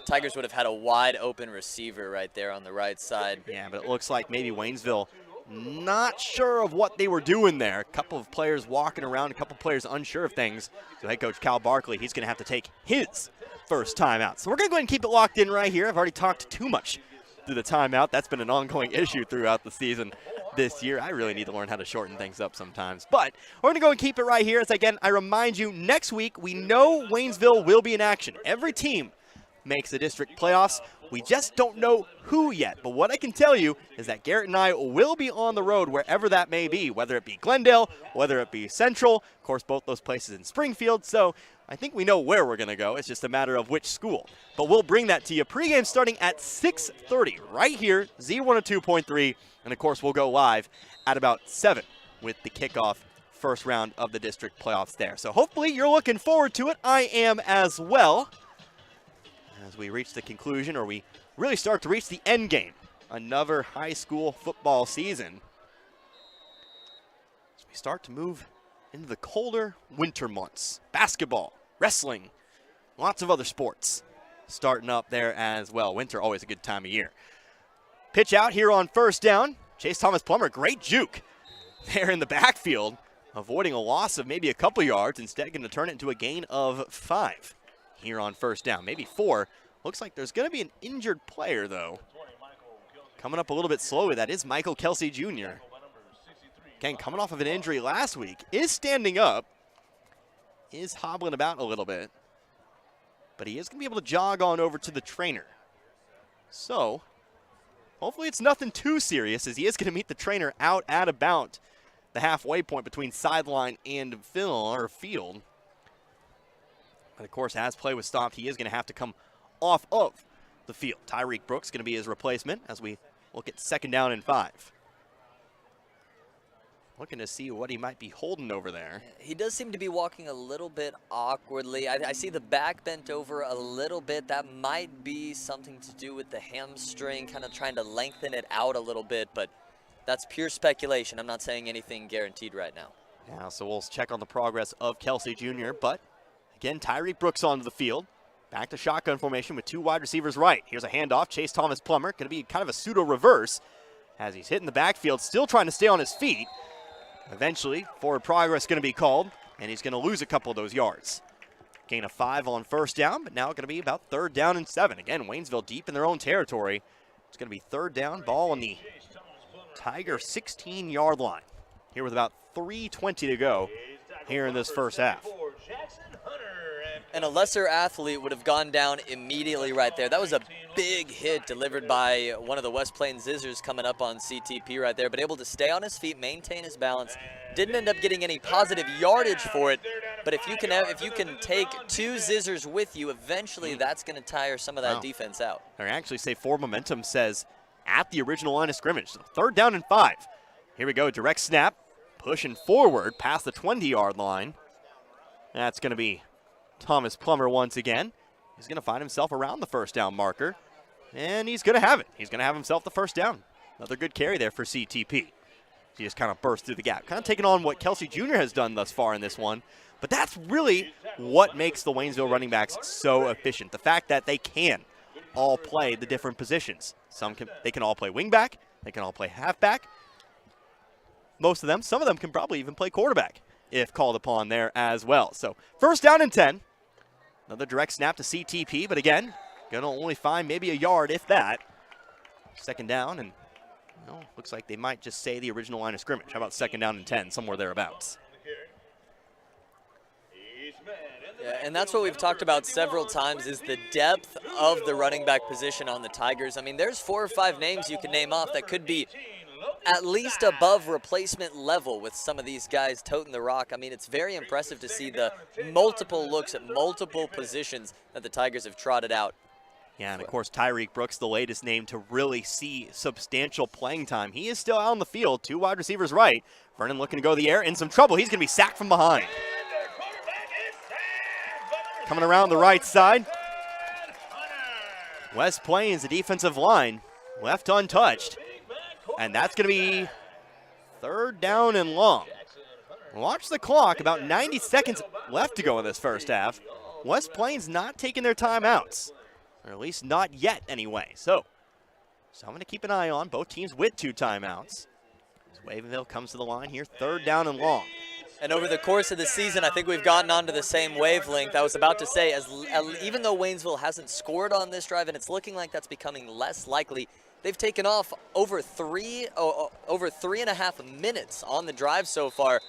Tigers would have had a wide open receiver right there on the right side. Yeah, but it looks like maybe Waynesville not sure of what they were doing there. A couple of players walking around, a couple of players unsure of things. So head coach Cal Barkley, he's going to have to take his first timeout. So we're going to go ahead and keep it locked in right here. I've already talked too much through the timeout. That's been an ongoing issue throughout the season this year. I really need to learn how to shorten things up sometimes. But we're going to go and keep it right here. As again, I remind you, next week we know Waynesville will be in action. Every team makes the district playoffs. We just don't know who yet. But what I can tell you is that Garrett and I will be on the road wherever that may be, whether it be Glendale, whether it be Central. Of course, both those places in Springfield. So I think we know where we're going to go. It's just a matter of which school. But we'll bring that to you. Pregame starting at 6:30 right here, Z102.3. And, of course, we'll go live at about 7 with the kickoff first round of the district playoffs there. So hopefully you're looking forward to it. I am as well. As we reach the conclusion, or we really start to reach the end game. Another high school football season. As we start to move into the colder winter months. Basketball, wrestling, lots of other sports starting up there as well. Winter, always a good time of year. Pitch out here on first down. Chase Thomas Plummer, great juke there in the backfield, avoiding a loss of maybe a couple yards. Instead, going to turn it into a gain of 5 here on first down, maybe 4. Looks like there's going to be an injured player, though. Coming up a little bit slowly, that is Michael Kelsey Jr. Again, coming off of an injury last week, is standing up, is hobbling about a little bit, but he is going to be able to jog on over to the trainer. So, hopefully it's nothing too serious, as he is going to meet the trainer out at about the halfway point between sideline and field. But of course, as play was stopped, he is going to have to come off of the field. Tyreek Brooks going to be his replacement as we look at second down and 5. Looking to see what he might be holding over there. He does seem to be walking a little bit awkwardly. I see the back bent over a little bit. That might be something to do with the hamstring, kind of trying to lengthen it out a little bit, but that's pure speculation. I'm not saying anything guaranteed right now. Yeah, so we'll check on the progress of Kelsey Jr., but again, Tyreek Brooks onto the field. Back to shotgun formation with 2 wide receivers right. Here's a handoff. Chase Thomas Plummer, going to be kind of a pseudo reverse as he's hitting the backfield, still trying to stay on his feet. Eventually, forward progress going to be called, and he's going to lose a couple of those yards. Gain of 5 on first down, but now going to be about third down and 7. Again, Waynesville deep in their own territory. It's going to be third down, ball on the Tiger 16-yard line. Here with about 3:20 to go here in this first half. And a lesser athlete would have gone down immediately right there. That was a big hit delivered by one of the West Plains Zizzers coming up on CTP right there, but able to stay on his feet, maintain his balance. Didn't end up getting any positive yardage for it, but if you can take 2 Zizzers with you, eventually that's going to tire some of that defense out. I actually say forward momentum says at the original line of scrimmage. So third down and 5. Here we go, direct snap, pushing forward past the 20-yard line. That's going to be Thomas Plummer once again. He's going to find himself around the first down marker, and he's going to have it. He's going to have himself the first down. Another good carry there for CTP. He just kind of burst through the gap, kind of taking on what Kelsey Jr. has done thus far in this one. But that's really what makes the Waynesville running backs so efficient. The fact that they can all play the different positions. They can all play wingback. They can all play halfback. Most of them, some of them can probably even play quarterback if called upon there as well. So first down and 10. Another direct snap to CTP, but again, going to only find maybe a yard, if that. Second down, and looks like they might just say the original line of scrimmage. How about second down and 10, somewhere thereabouts? Yeah, and that's what we've talked about several times is the depth of the running back position on the Tigers. I mean, there's 4 or 5 names you can name off that could be at least above replacement level with some of these guys toting the rock. I mean, it's very impressive to see the multiple looks at multiple positions that the Tigers have trotted out. Yeah, and of course, Tyreek Brooks, the latest name to really see substantial playing time. He is still out on the field, 2 wide receivers right. Vernon looking to go the air, in some trouble. He's going to be sacked from behind. Coming around the right side. West Plains, the defensive line, left untouched. And that's going to be third down and long. Watch the clock, about 90 seconds left to go in this first half. West Plains not taking their timeouts, or at least not yet anyway. So I'm going to keep an eye on both teams with 2 timeouts. As Waynesville comes to the line here, third down and long. And over the course of the season, I think we've gotten onto the same wavelength. I was about to say, even though Waynesville hasn't scored on this drive, and it's looking like that's becoming less likely, they've taken off over 3.5 minutes on the drive so far.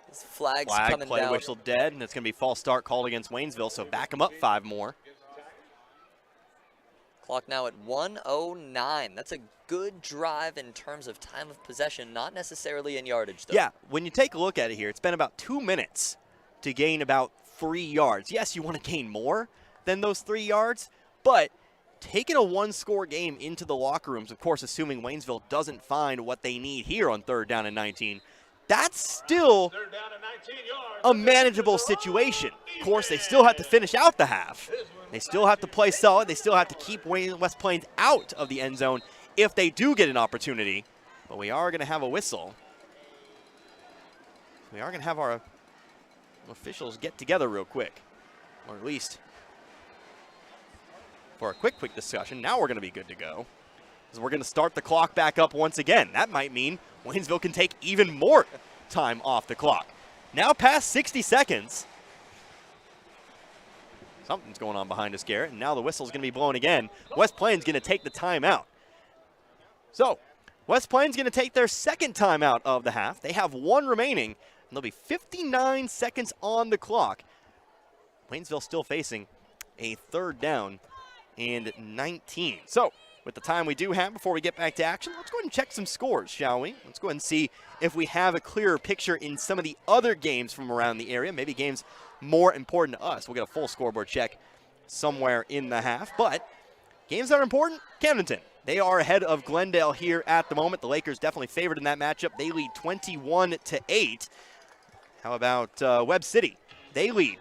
This flag's coming play down. Whistle dead, and it's going to be false start called against Waynesville, so back them up 5 more. Clock now at 1:09. That's a good drive in terms of time of possession, not necessarily in yardage, though. Yeah, when you take a look at it here, it's been about 2 minutes to gain about 3 yards. Yes, you want to gain more than those 3 yards, but taking a one-score game into the locker rooms, of course, assuming Waynesville doesn't find what they need here on 3rd down and 19, that's still a manageable situation. Of course, they still have to finish out the half. They still have to play solid. They still have to keep West Plains out of the end zone if they do get an opportunity. But we are going to have a whistle. We are going to have our officials get together real quick, or at least for a quick discussion. Now we're going to be good to go, because we're going to start the clock back up once again. That might mean Waynesville can take even more time off the clock. Now past 60 seconds. Something's going on behind us, Garrett, and now the whistle's going to be blown again. West Plains going to take the timeout. So West Plains going to take their 2nd timeout of the half. They have 1 remaining, and there'll be 59 seconds on the clock. Waynesville still facing a 3rd down and 19. So with the time we do have before we get back to action, let's go ahead and check some scores, shall we? Let's go ahead and see if we have a clearer picture in some of the other games from around the area, maybe games more important to us. We'll get a full scoreboard check somewhere in the half, but games that are important, Camdenton. They are ahead of Glendale here at the moment. The Lakers definitely favored in that matchup. They lead 21-8. How about Webb City? They lead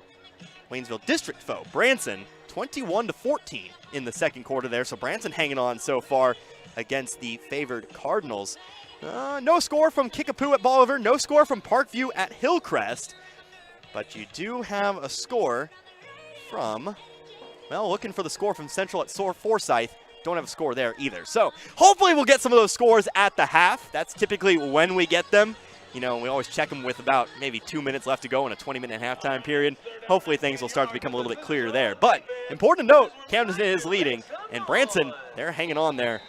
Waynesville district foe, Branson, 21-14 in the 2nd quarter there. So Branson hanging on so far against the favored Cardinals. No score from Kickapoo at Bolivar. No score from Parkview at Hillcrest. But you do have a score from, well, looking for the score from Central at Forsyth. Don't have a score there either. So hopefully we'll get some of those scores at the half. That's typically when we get them. You know, we always check them with about maybe 2 minutes left to go in a 20-minute halftime period. Hopefully things will start to become a little bit clearer there. But important to note, Camden is leading, and Branson, they're hanging on there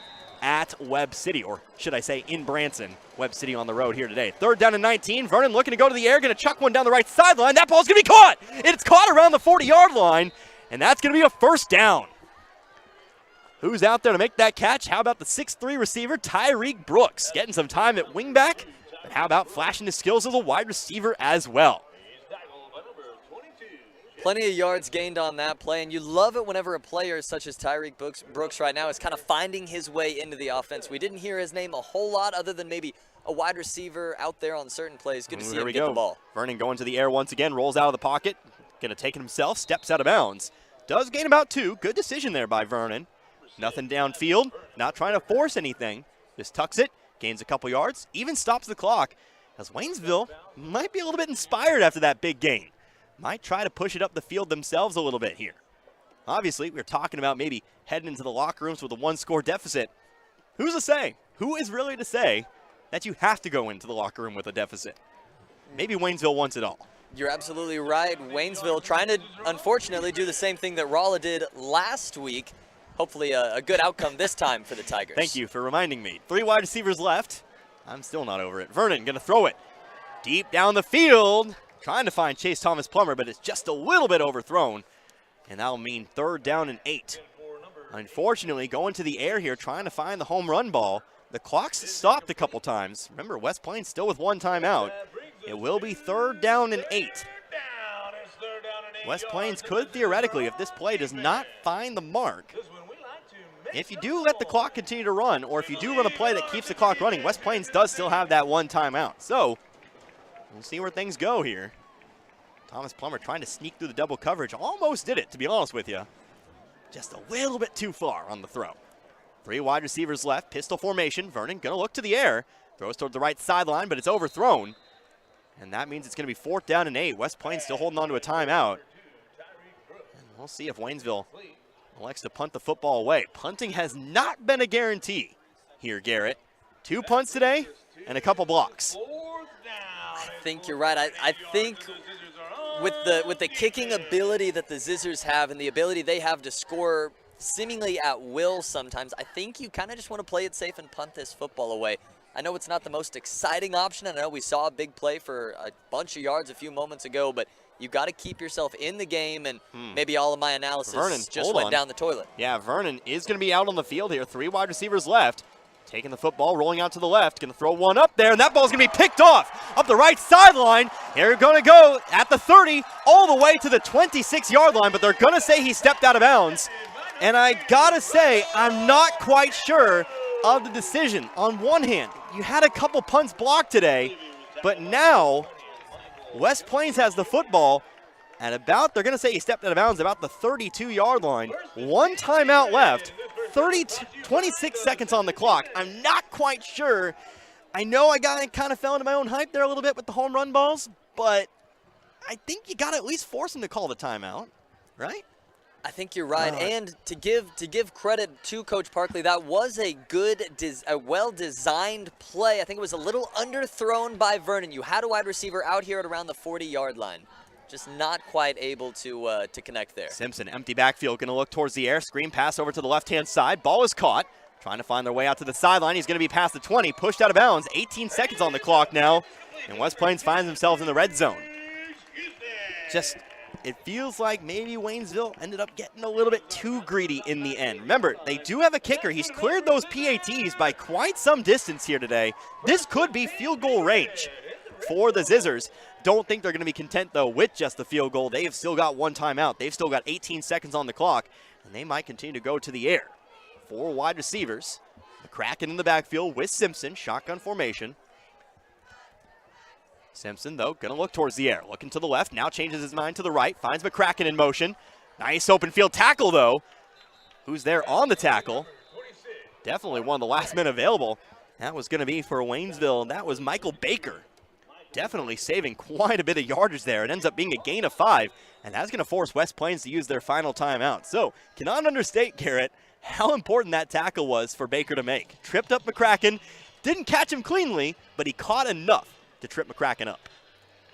at Webb City, or should I say in Branson. Webb City on the road here today. 3rd down and 19. Vernon looking to go to the air, going to chuck one down the right sideline. That ball's going to be caught. It's caught around the 40-yard line, and that's going to be a 1st down. Who's out there to make that catch? How about the 6'3 receiver, Tyreek Brooks, getting some time at wingback? But how about flashing his skills as a wide receiver as well? Plenty of yards gained on that play, and you love it whenever a player such as Tyreek Brooks right now is kind of finding his way into the offense. We didn't hear his name a whole lot other than maybe a wide receiver out there on certain plays. Good to see him get the ball. Vernon going to the air once again, rolls out of the pocket, going to take it himself, steps out of bounds. Does gain about 2. Good decision there by Vernon. Nothing downfield, not trying to force anything. Just tucks it, gains a couple yards, even stops the clock, as Waynesville might be a little bit inspired after that big gain. Might try to push it up the field themselves a little bit here. Obviously, we're talking about maybe heading into the locker rooms with a 1-score deficit. Who's to say? Who is really to say that you have to go into the locker room with a deficit? Maybe Waynesville wants it all. You're absolutely right. Waynesville trying to, unfortunately, do the same thing that Rolla did last week. Hopefully a good outcome this time for the Tigers. Thank you for reminding me. 3 wide receivers left. I'm still not over it. Vernon going to throw it deep down the field. Trying to find Chase Thomas Plummer, but it's just a little bit overthrown. And that'll mean 3rd down and 8. Unfortunately, going to the air here, trying to find the home run ball. The clock's stopped a couple times. Remember, West Plains still with 1 timeout. It will be 3rd down and 8. West Plains could theoretically, if this play does not find the mark, if you do let the clock continue to run, or if you do run a play that keeps the clock running, West Plains does still have that 1 timeout. So we'll see where things go here. Thomas Plummer trying to sneak through the double coverage. Almost did it, to be honest with you. Just a little bit too far on the throw. 3 wide receivers left, pistol formation. Vernon going to look to the air. Throws toward the right sideline, but it's overthrown. And that means it's going to be 4th down and 8. West Plains still holding on to a timeout. And we'll see if Waynesville elects to punt the football away. Punting has not been a guarantee here, Garrett. 2 punts today and a couple blocks. I think you're right. I think with the kicking ability that the Zizzers have and the ability they have to score seemingly at will sometimes, I think you kind of just want to play it safe and punt this football away. I know it's not the most exciting option, and I know we saw a big play for a bunch of yards a few moments ago, but you got to keep yourself in the game, and maybe all of my analysis just went down the toilet. Yeah, Vernon is going to be out on the field here. 3 wide receivers left. taking the football, rolling out to the left, going to throw one up there, and that ball's going to be picked off up the right sideline. They're going to go at the 30 all the way to the 26-yard line, but they're going to say he stepped out of bounds. And I got to say, I'm not quite sure of the decision. On one hand, you had a couple punts blocked today, but now West Plains has the football at about, they're going to say he stepped out of bounds about the 32-yard line. One timeout left, 26 seconds on the clock. I'm not quite sure. I know I kind of fell into my own hype there a little bit with the home run balls, but I think you got to at least force him to call the timeout, right? I think you're right, and to give credit to Coach Parkley, that was a well-designed play. I think it was a little underthrown by Vernon. You had a wide receiver out here at around the 40-yard line, just not quite able to connect there. Simpson, empty backfield, going to look towards the air. Screen pass over to the left-hand side. Ball is caught, trying to find their way out to the sideline. He's going to be past the 20, pushed out of bounds. 18 seconds on the clock now, and West Plains finds themselves in the red zone. It feels like maybe Waynesville ended up getting a little bit too greedy in the end. Remember, they do have a kicker. He's cleared those PATs by quite some distance here today. This could be field goal range for the Zizzers. Don't think they're going to be content, though, with just the field goal. They have still got one timeout. They've still got 18 seconds on the clock, and they might continue to go to the air. 4 wide receivers. McCracken in the backfield with Simpson, shotgun formation. Simpson, though, going to look towards the air. Looking to the left, now changes his mind to the right, finds McCracken in motion. Nice open field tackle, though. Who's there on the tackle? Definitely one of the last men available. That was going to be for Waynesville, and that was Michael Baker. Definitely saving quite a bit of yardage there. It ends up being a gain of 5, and that's going to force West Plains to use their final timeout. So, cannot understate, Garrett, how important that tackle was for Baker to make. Tripped up McCracken, didn't catch him cleanly, but he caught enough to trip McCracken up.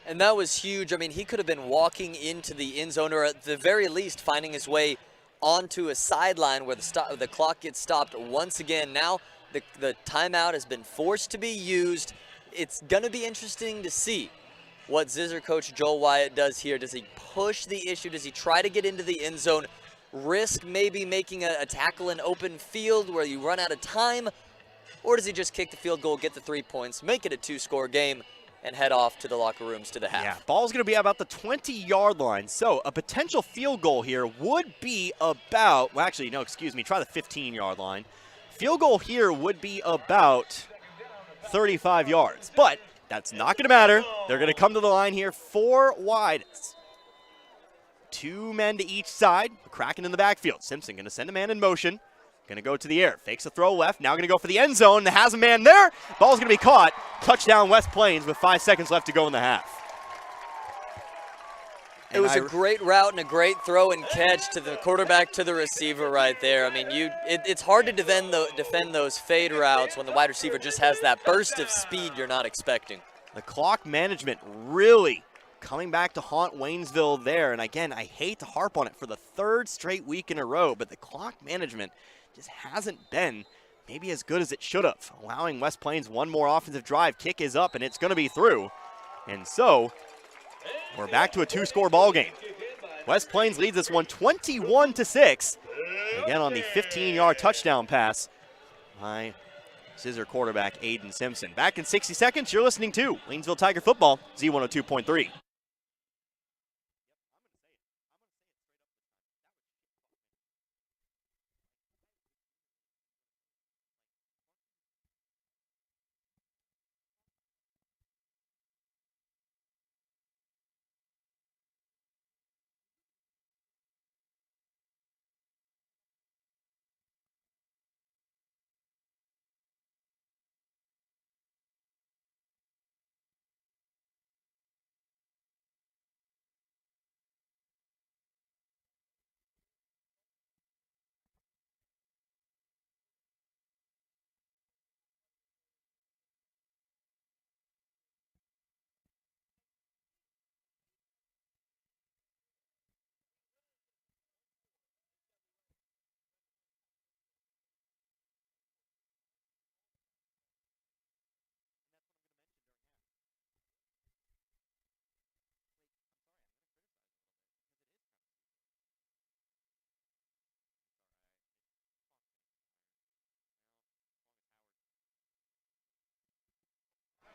And that was huge. I mean, he could have been walking into the end zone, or at the very least finding his way onto a sideline where the clock gets stopped once again. Now the timeout has been forced to be used. It's going to be interesting to see what Zizzer coach Joel Wyatt does here. Does he push the issue? Does he try to get into the end zone, risk maybe making a tackle in open field where you run out of time? Or does he just kick the field goal, get the 3 points, make it a 2-score game, and head off to the locker rooms to the half? Yeah, ball's going to be about the 20-yard line. So a potential field goal here would be about, well, actually, no, excuse me, try the 15-yard line. Field goal here would be about 35 yards. But that's not going to matter. They're going to come to the line here 4 wide. 2 men to each side. McCracken in the backfield. Simpson going to send a man in motion. Going to go to the air. Fakes a throw left. Now going to go for the end zone. Has a man there. Ball's going to be caught. Touchdown West Plains with 5 seconds left to go in the half. It was a great route and a great throw and catch to the quarterback to the receiver right there. I mean, it's hard to defend those fade routes when the wide receiver just has that burst of speed you're not expecting. The clock management really coming back to haunt Waynesville there. And again, I hate to harp on it for the 3rd straight week in a row, but the clock management just hasn't been maybe as good as it should have. Allowing West Plains one more offensive drive. Kick is up, and it's going to be through. And so we're back to a 2-score ball game. West Plains leads this one 21-6. Again on the 15-yard touchdown pass by Zizzer quarterback Aiden Simpson. Back in 60 seconds, you're listening to Waynesville Tiger Football, Z102.3.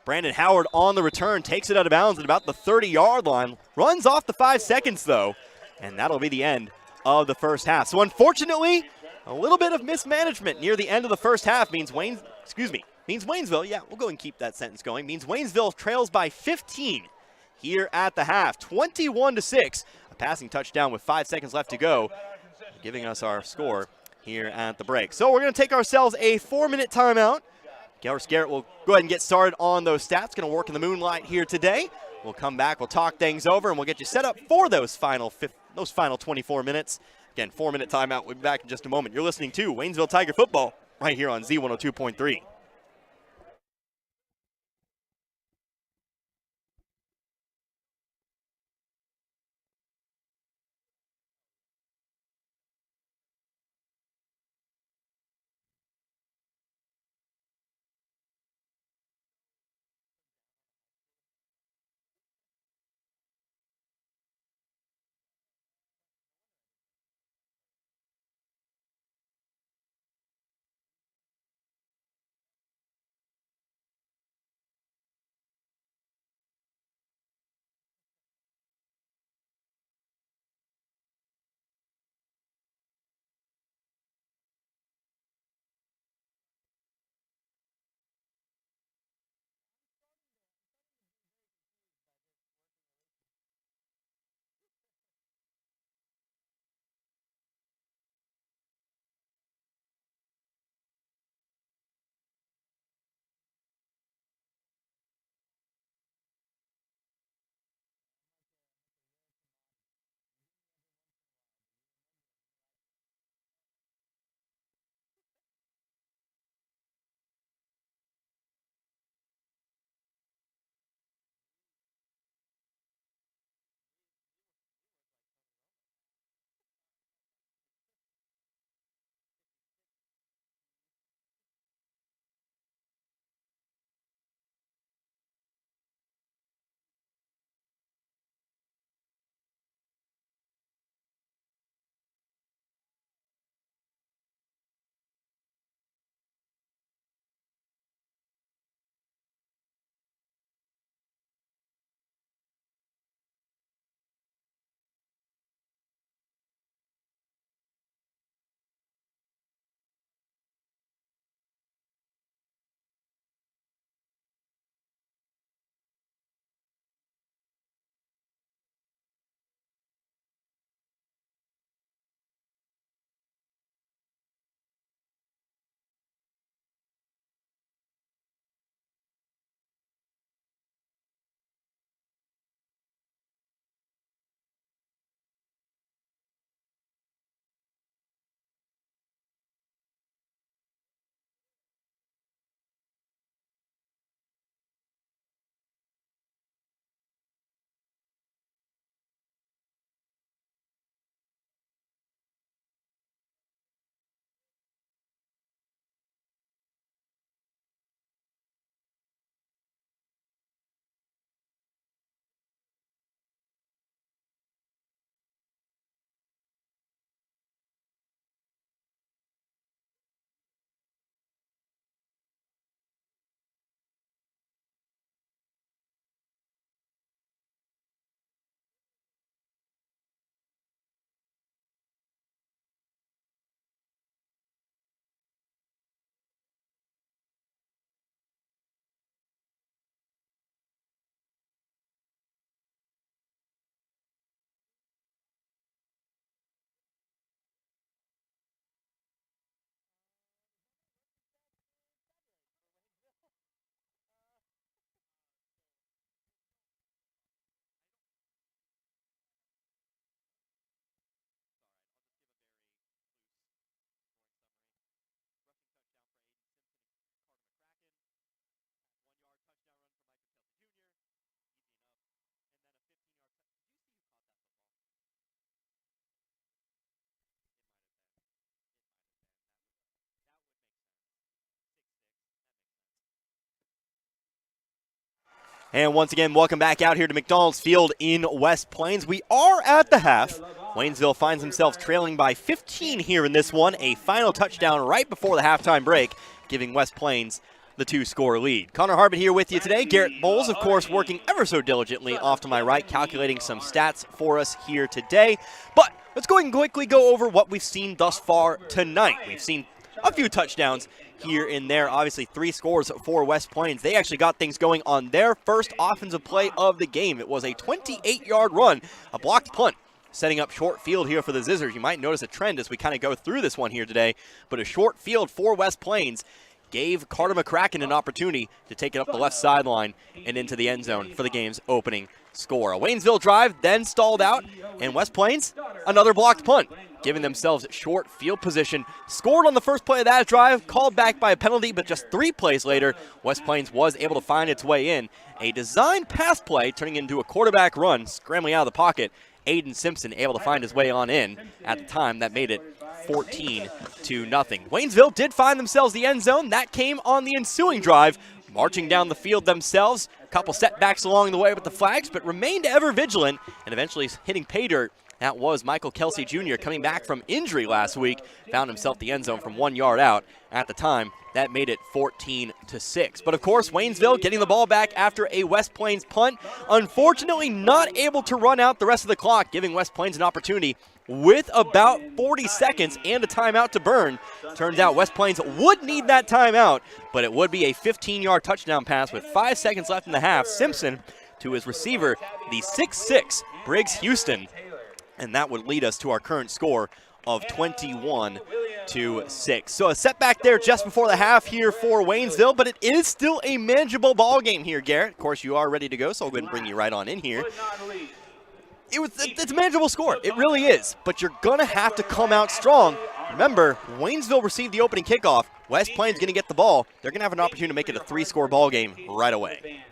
Brandon Howard on the return, takes it out of bounds at about the 30-yard line. Runs off the 5 seconds, though, and that'll be the end of the first half. So unfortunately, a little bit of mismanagement near the end of the first half means Waynesville, yeah, we'll go and keep that sentence going, means Waynesville trails by 15 here at the half, 21-6. A passing touchdown with 5 seconds left to go, giving us our score here at the break. So we're going to take ourselves a 4-minute timeout. Garrett Garrett will go ahead and get started on those stats. Going to work in the moonlight here today. We'll come back, we'll talk things over, and we'll get you set up for those final 24 minutes. Again, 4-minute timeout. We'll be back in just a moment. You're listening to Waynesville Tiger Football right here on Z102.3. And once again, welcome back out here to McDonald's Field in West Plains. We are at the half. Waynesville finds themselves trailing by 15 here in this one. A final touchdown right before the halftime break, giving West Plains the 2-score lead. Connor Harbin here with you today. Garrett Bowles, of course, working ever so diligently off to my right, calculating some stats for us here today. But let's go ahead and quickly go over what we've seen thus far tonight. We've seen a few touchdowns here and there. Obviously, 3 scores for West Plains. They actually got things going on their first offensive play of the game. It was a 28-yard run, a blocked punt, setting up short field here for the Zizzers. You might notice a trend as we kind of go through this one here today, but a short field for West Plains gave Carter McCracken an opportunity to take it up the left sideline and into the end zone for the game's opening score. A Waynesville drive then stalled out, and West Plains, another blocked punt, giving themselves short field position. Scored on the first play of that drive, called back by a penalty, but just 3 plays later, West Plains was able to find its way in. A designed pass play turning into a quarterback run, scrambling out of the pocket. Aiden Simpson able to find his way on in at the time. That made it 14-0. Waynesville did find themselves the end zone. That came on the ensuing drive, marching down the field themselves. A couple setbacks along the way with the flags, but remained ever vigilant and eventually hitting pay dirt. That was Michael Kelsey Jr. coming back from injury last week. Found himself the end zone from 1 yard out at the time. That made it 14-6. But of course, Waynesville getting the ball back after a West Plains punt. Unfortunately, not able to run out the rest of the clock, giving West Plains an opportunity with about 40 seconds and a timeout to burn. Turns out West Plains would need that timeout, but it would be a 15-yard touchdown pass with 5 seconds left in the half. Simpson to his receiver, the 6'6", Briggs Houston. And that would lead us to our current score of 21-6. So a setback there just before the half here for Waynesville, but it is still a manageable ball game here, Garrett. Of course, you are ready to go, so I'll go ahead and bring you right on in here. It's a manageable score. It really is, but you're going to have to come out strong. Remember, Waynesville received the opening kickoff. West Plains going to get the ball. They're going to have an opportunity to make it a 3-score ball game right away.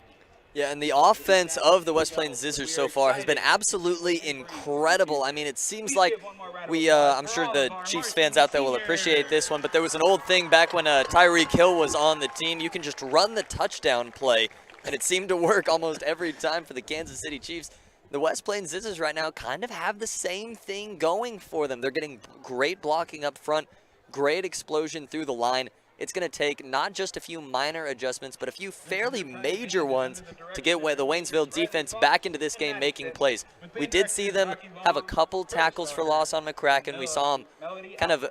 Yeah, and the offense of the West Plains Zizzers so far has been absolutely incredible. I mean, it seems like I'm sure the Chiefs fans out there will appreciate this one, but there was an old thing back when Tyreek Hill was on the team. You can just run the touchdown play, and it seemed to work almost every time for the Kansas City Chiefs. The West Plains Zizzers right now kind of have the same thing going for them. They're getting great blocking up front, great explosion through the line. It's going to take not just a few minor adjustments, but a few fairly major ones to get the Waynesville defense back into this game making plays. We did see them have a couple tackles for loss on McCracken. We saw him kind of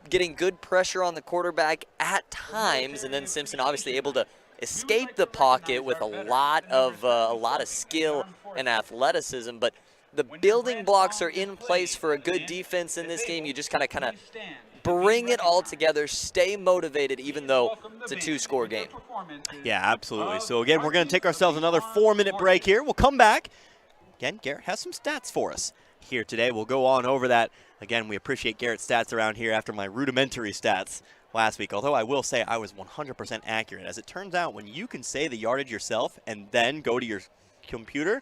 getting good pressure on the quarterback at times, and then Simpson obviously able to escape the pocket with a lot of skill and athleticism. But the building blocks are in place for a good defense in this game. You just kind of bring it all together, stay motivated, even though it's a 2-score game. Yeah, absolutely. So again, we're going to take ourselves another 4-minute break here. We'll come back. Again, Garrett has some stats for us here today. We'll go on over that. Again, we appreciate Garrett's stats around here after my rudimentary stats last week, although I will say I was 100% accurate. As it turns out, when you can say the yardage yourself and then go to your computer,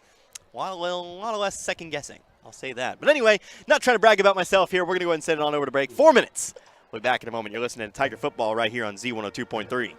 a lot less second guessing. I'll say that. But anyway, not trying to brag about myself here. We're going to go ahead and send it on over to break. 4 minutes. We'll be back in a moment. You're listening to Tiger Football right here on Z102.3.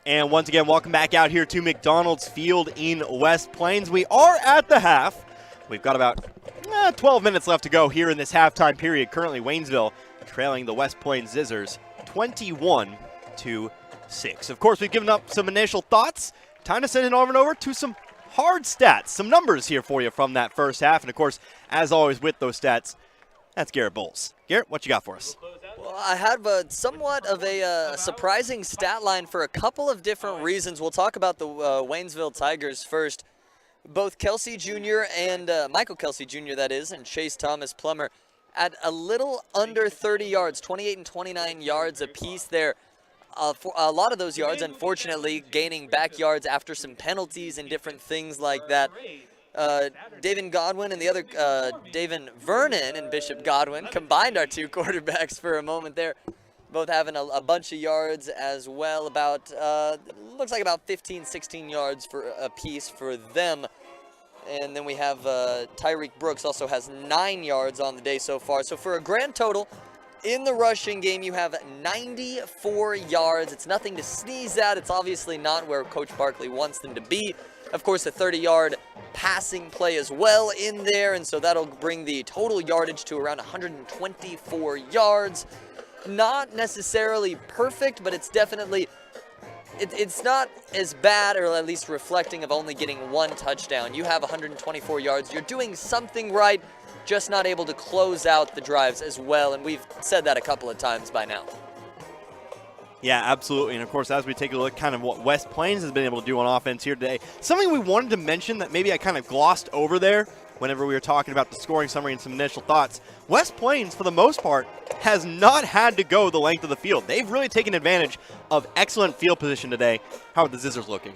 And once again, welcome back out here to McDonald's Field in West Plains. We are at the half. We've got about 12 minutes left to go here in this halftime period. Currently, Waynesville trailing the West Plains Zizzers 21-6. Of course, we've given up some initial thoughts. Time to send it over to some hard stats, some numbers here for you from that first half. And of course, as always with those stats, that's Garrett Bowles. Garrett, what you got for us? Well, I have somewhat of a surprising stat line for a couple of different reasons. We'll talk about the Waynesville Tigers first. Both Kelsey Jr. and Michael Kelsey Jr., that is, and Chase Thomas Plummer at a little under 30 yards, 28 and 29 yards apiece there. For a lot of those yards, unfortunately, gaining back yards after some penalties and different things like that. David Godwin and the other David Vernon and Bishop Godwin combined our two quarterbacks for a moment there, both having a bunch of yards as well, about looks like about 15, 16 yards for a piece for them. And then we have Tyreek Brooks also has 9 yards on the day so far. So for a grand total in the rushing game, you have 94 yards. It's nothing to sneeze at. It's obviously not where Coach Barkley wants them to be. Of course, a 30-yard passing play as well in there, and so that'll bring the total yardage to around 124 yards. Not necessarily perfect, but it's definitely, it's not as bad, or at least reflecting of only getting 1 touchdown. You have 124 yards. You're doing something right, just not able to close out the drives as well, and we've said that a couple of times by now. Yeah, absolutely. And, of course, as we take a look kind of what West Plains has been able to do on offense here today, something we wanted to mention that maybe I kind of glossed over there whenever we were talking about the scoring summary and some initial thoughts. West Plains, for the most part, has not had to go the length of the field. They've really taken advantage of excellent field position today. How are the Zizzers looking?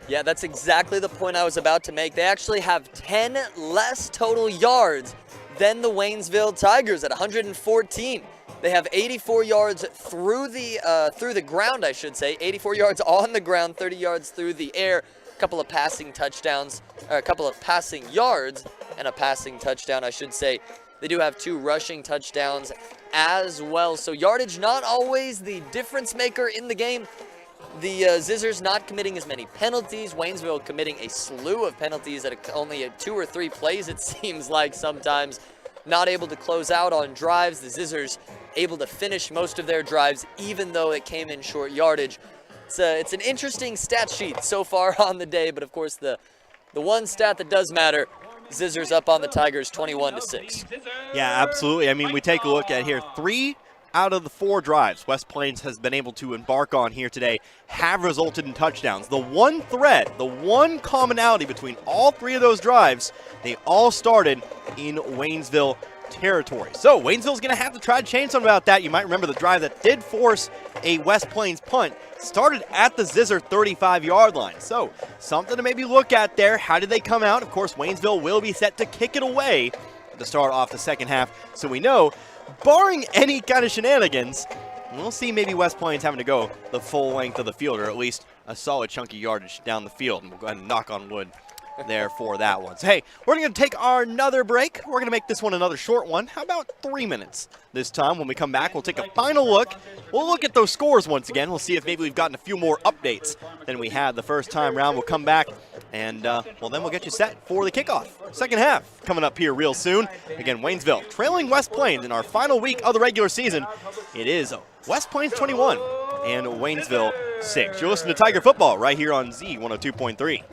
Yeah, that's exactly the point I was about to make. They actually have 10 less total yards than the Waynesville Tigers at 114. They have 84 yards through the ground, I should say. 84 yards on the ground, 30 yards through the air. A couple of passing touchdowns, or a couple of passing yards, and a passing touchdown, I should say. They do have 2 rushing touchdowns as well. So yardage not always the difference maker in the game. The Zizzers not committing as many penalties. Waynesville committing a slew of penalties at only 2 or 3 plays, it seems like sometimes. Not able to close out on drives. The Zizzers able to finish most of their drives, even though it came in short yardage. It's an interesting stat sheet so far on the day, but of course the one stat that does matter, Zizzers up on the Tigers 21-6. Yeah, absolutely. I mean, we take a look at here, 3 out of the 4 drives West Plains has been able to embark on here today have resulted in touchdowns. The one thread, the one commonality between all 3 of those drives, they all started in Waynesville territory. So Waynesville's going to have to try to change something about that. You might remember the drive that did force a West Plains punt started at the Zizzer 35-yard line. So something to maybe look at there. How did they come out? Of course, Waynesville will be set to kick it away to start off the second half. So we know, barring any kind of shenanigans, we'll see maybe West Plains having to go the full length of the field, or at least a solid chunky yardage down the field. And we'll go ahead and knock on wood there for that one. So, hey, we're going to take another break. We're going to make this one another short one. How about 3 minutes this time? When we come back, we'll take a final look. We'll look at those scores once again. We'll see if maybe we've gotten a few more updates than we had the first time round. We'll come back, and, then we'll get you set for the kickoff. Second half coming up here real soon. Again, Waynesville trailing West Plains in our final week of the regular season. It is West Plains 21 and Waynesville 6. You're listening to Tiger Football right here on Z 102.3.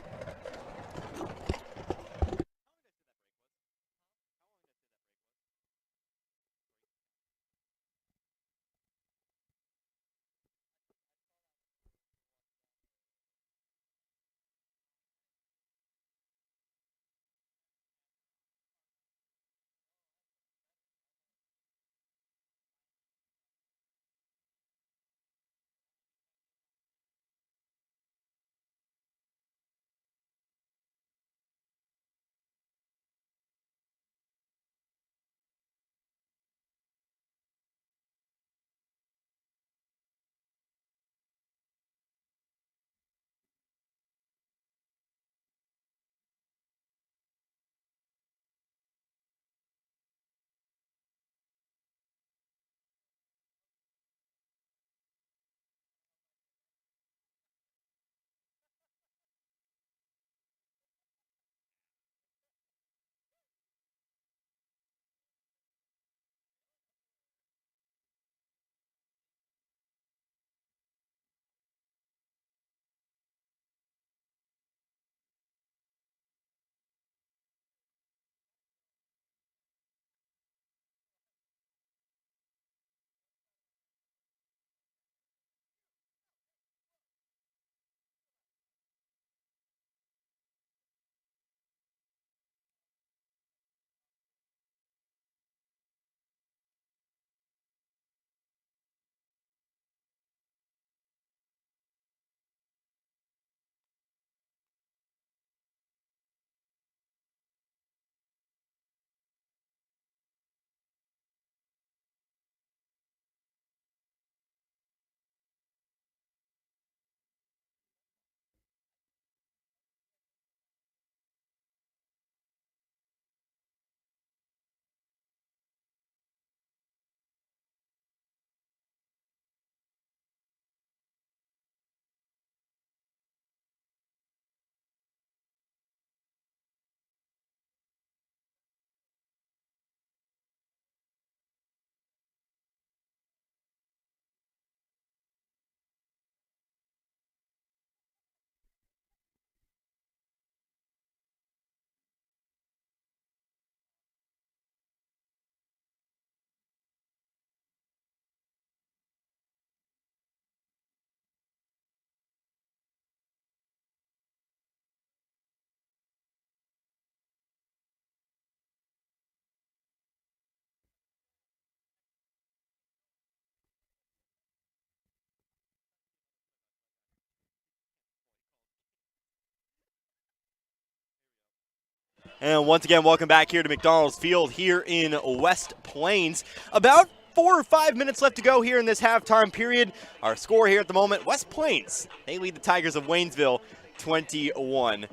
And once again, welcome back here to McDonald's Field here in West Plains. About 4 or 5 minutes left to go here in this halftime period. Our score here at the moment, West Plains, they lead the Tigers of Waynesville 21-6.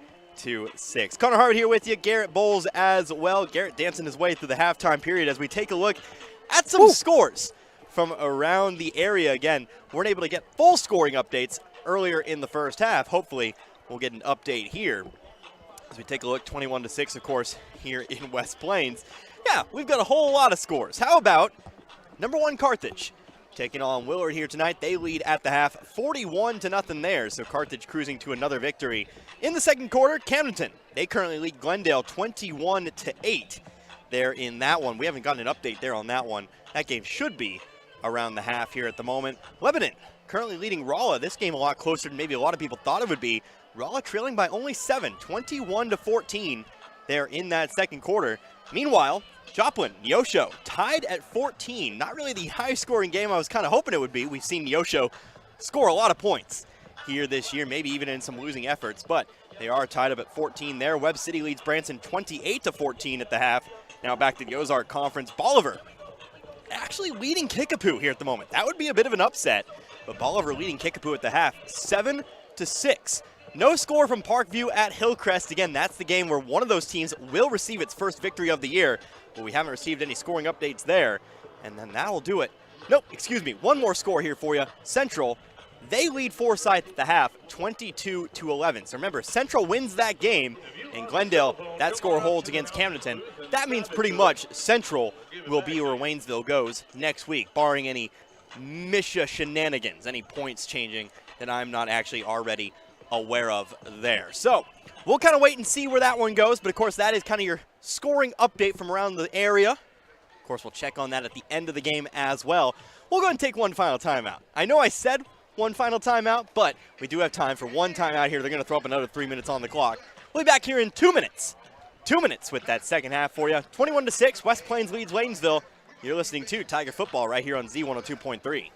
Connor Harvard here with you, Garrett Bowles as well. Garrett dancing his way through the halftime period as we take a look at some scores from around the area. Again, weren't able to get full scoring updates earlier in the first half. Hopefully, we'll get an update here as we take a look. 21-6, of course, here in West Plains. Yeah, we've got a whole lot of scores. How about number 1 Carthage taking on Willard here tonight? They lead at the half 41-0 there, so Carthage cruising to another victory. In the second quarter, Camdenton, they currently lead Glendale 21-8 there in that one. We haven't gotten an update there on that one. That game should be around the half here at the moment. Lebanon currently leading Rolla. This game a lot closer than maybe a lot of people thought it would be. Rolla trailing by only 7, 21-14 there in that second quarter. Meanwhile, Joplin, Neosho tied at 14. Not really the high-scoring game I was kind of hoping it would be. We've seen Neosho score a lot of points here this year, maybe even in some losing efforts, but they are tied up at 14 there. Webb City leads Branson 28-14 at the half. Now back to the Ozark Conference. Bolivar actually leading Kickapoo here at the moment. That would be a bit of an upset, but Bolivar leading Kickapoo at the half 7-6. No score from Parkview at Hillcrest. Again, that's the game where one of those teams will receive its first victory of the year, but we haven't received any scoring updates there. And then that'll do it. Nope, excuse me, one more score here for you. Central, they lead Forsyth at the half 22-11. So remember, Central wins that game, and Glendale, that score holds against Camdenton. That means pretty much Central will be where Waynesville goes next week, barring any Misha shenanigans, any points changing that I'm not actually already aware of there. So we'll kind of wait and see where that one goes, but of course that is kind of your scoring update from around the area. Of course, we'll check on that at the end of the game as well. We'll go and take one final timeout. I know I said one final timeout, but we do have time for one timeout here. They're going to throw up another 3 minutes on the clock. We'll be back here in 2 minutes. 2 minutes with that second half for you. 21-6, West Plains leads Waynesville. You're listening to Tiger Football right here on Z102.3.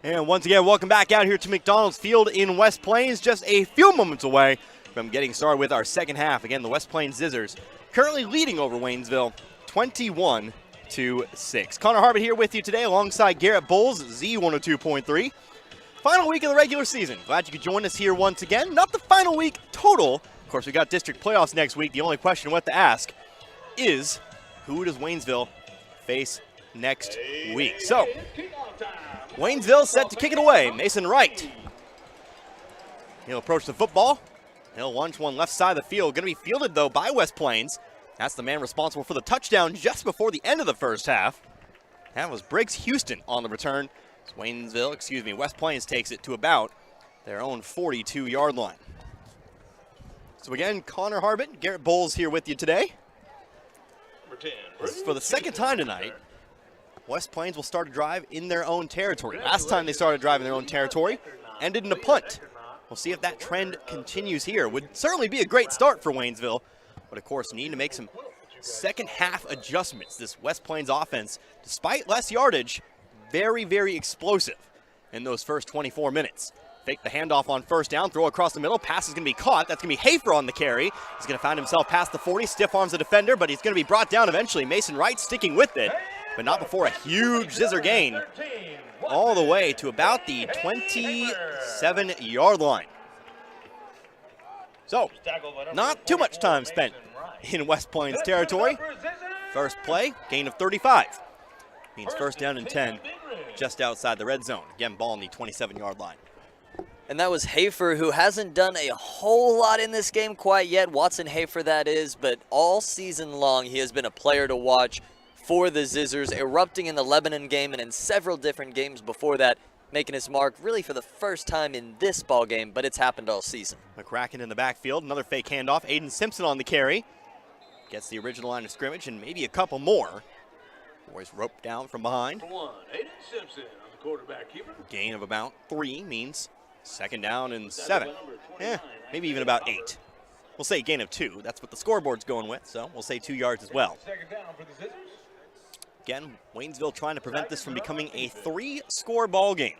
And once again, welcome back out here to McDonald's Field in West Plains, just a few moments away from getting started with our second half. Again, the West Plains Zizzers currently leading over Waynesville 21-6. Connor Harvard here with you today alongside Garrett Bowles, Z102.3. Final week of the regular season. Glad you could join us here once again. Not the final week total. Of course, we got district playoffs next week. The only question we have to ask is, who does Waynesville face next week. So, Waynesville set to kick it away. Mason Wright. He'll approach the football. He'll lunge one left side of the field. Going to be fielded, though, by West Plains. That's the man responsible for the touchdown just before the end of the first half. That was Briggs Houston on the return. West Plains takes it to about their own 42-yard line. So again, Connor Harbin, Garrett Bowles here with you today. For the second time tonight, West Plains will start a drive in their own territory. Last time they started driving their own territory, ended in a punt. We'll see if that trend continues here. Would certainly be a great start for Waynesville, but of course need to make some second half adjustments. This West Plains offense, despite less yardage, very, very explosive in those first 24 minutes. Fake the handoff on first down, throw across the middle, pass is going to be caught. That's going to be Hafer on the carry. He's going to find himself past the 40, stiff arms the defender, but he's going to be brought down eventually. Mason Wright sticking with it, but not before a huge scissor gain all the way to about the 27-yard line. So, not too much time spent in West Plains territory. First play, gain of 35. Means first down and 10 just outside the red zone. Again, ball on the 27-yard line. And that was Hafer, who hasn't done a whole lot in this game quite yet. Watson Hafer, that is, but all season long he has been a player to watch for the Zizzers, erupting in the Lebanon game and in several different games before that, making his mark really for the first time in this ball game, but it's happened all season. McCracken in the backfield, another fake handoff. Aiden Simpson on the carry. Gets the original line of scrimmage and maybe a couple more. Boys roped down from behind. Aiden Simpson on the quarterback keeper. Gain of about 3 means second down and 7. Maybe even about 8. We'll say gain of 2. That's what the scoreboard's going with, so we'll say 2 yards as well. Second down for the Zizzers. Again, Waynesville trying to prevent this from becoming a 3-score ball game.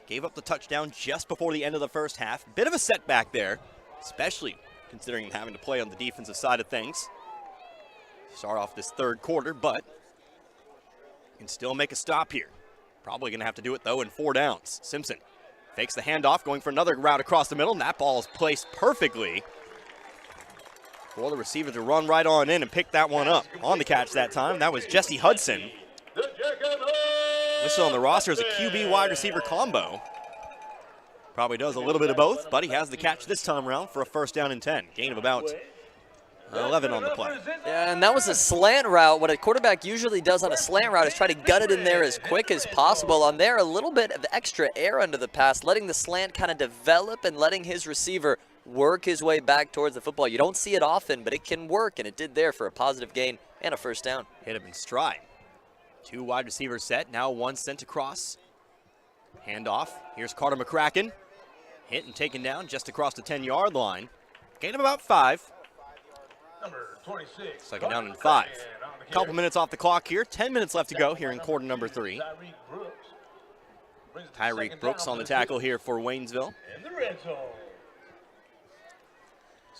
Gave up the touchdown just before the end of the first half. Bit of a setback there, especially considering having to play on the defensive side of things. Start off this third quarter, but can still make a stop here. Probably going to have to do it, though, in 4 downs. Simpson fakes the handoff, going for another route across the middle, and that ball is placed perfectly for the receiver to run right on in and pick that one up. On the catch that time, that was Jesse Hudson. Listed on the roster as a QB wide receiver combo. Probably does a little bit of both, but he has the catch this time around for a first down and 10. Gain of about 11 on the play. Yeah, and that was a slant route. What a quarterback usually does on a slant route is try to gut it in there as quick as possible. On there, a little bit of extra air under the pass, letting the slant kind of develop and letting his receiver work his way back towards the football. You don't see it often, but it can work, and it did there for a positive gain and a first down. Hit him in stride. 2 wide receivers set, now 1 sent across. Handoff. Here's Carter McCracken. Hit and taken down just across the 10-yard line. Gain of about 5. Number 26. Second down and 5. A couple minutes off the clock here. 10 minutes left to go here in quarter number 3. Tyreek Brooks on the tackle here for Waynesville. In the red zone.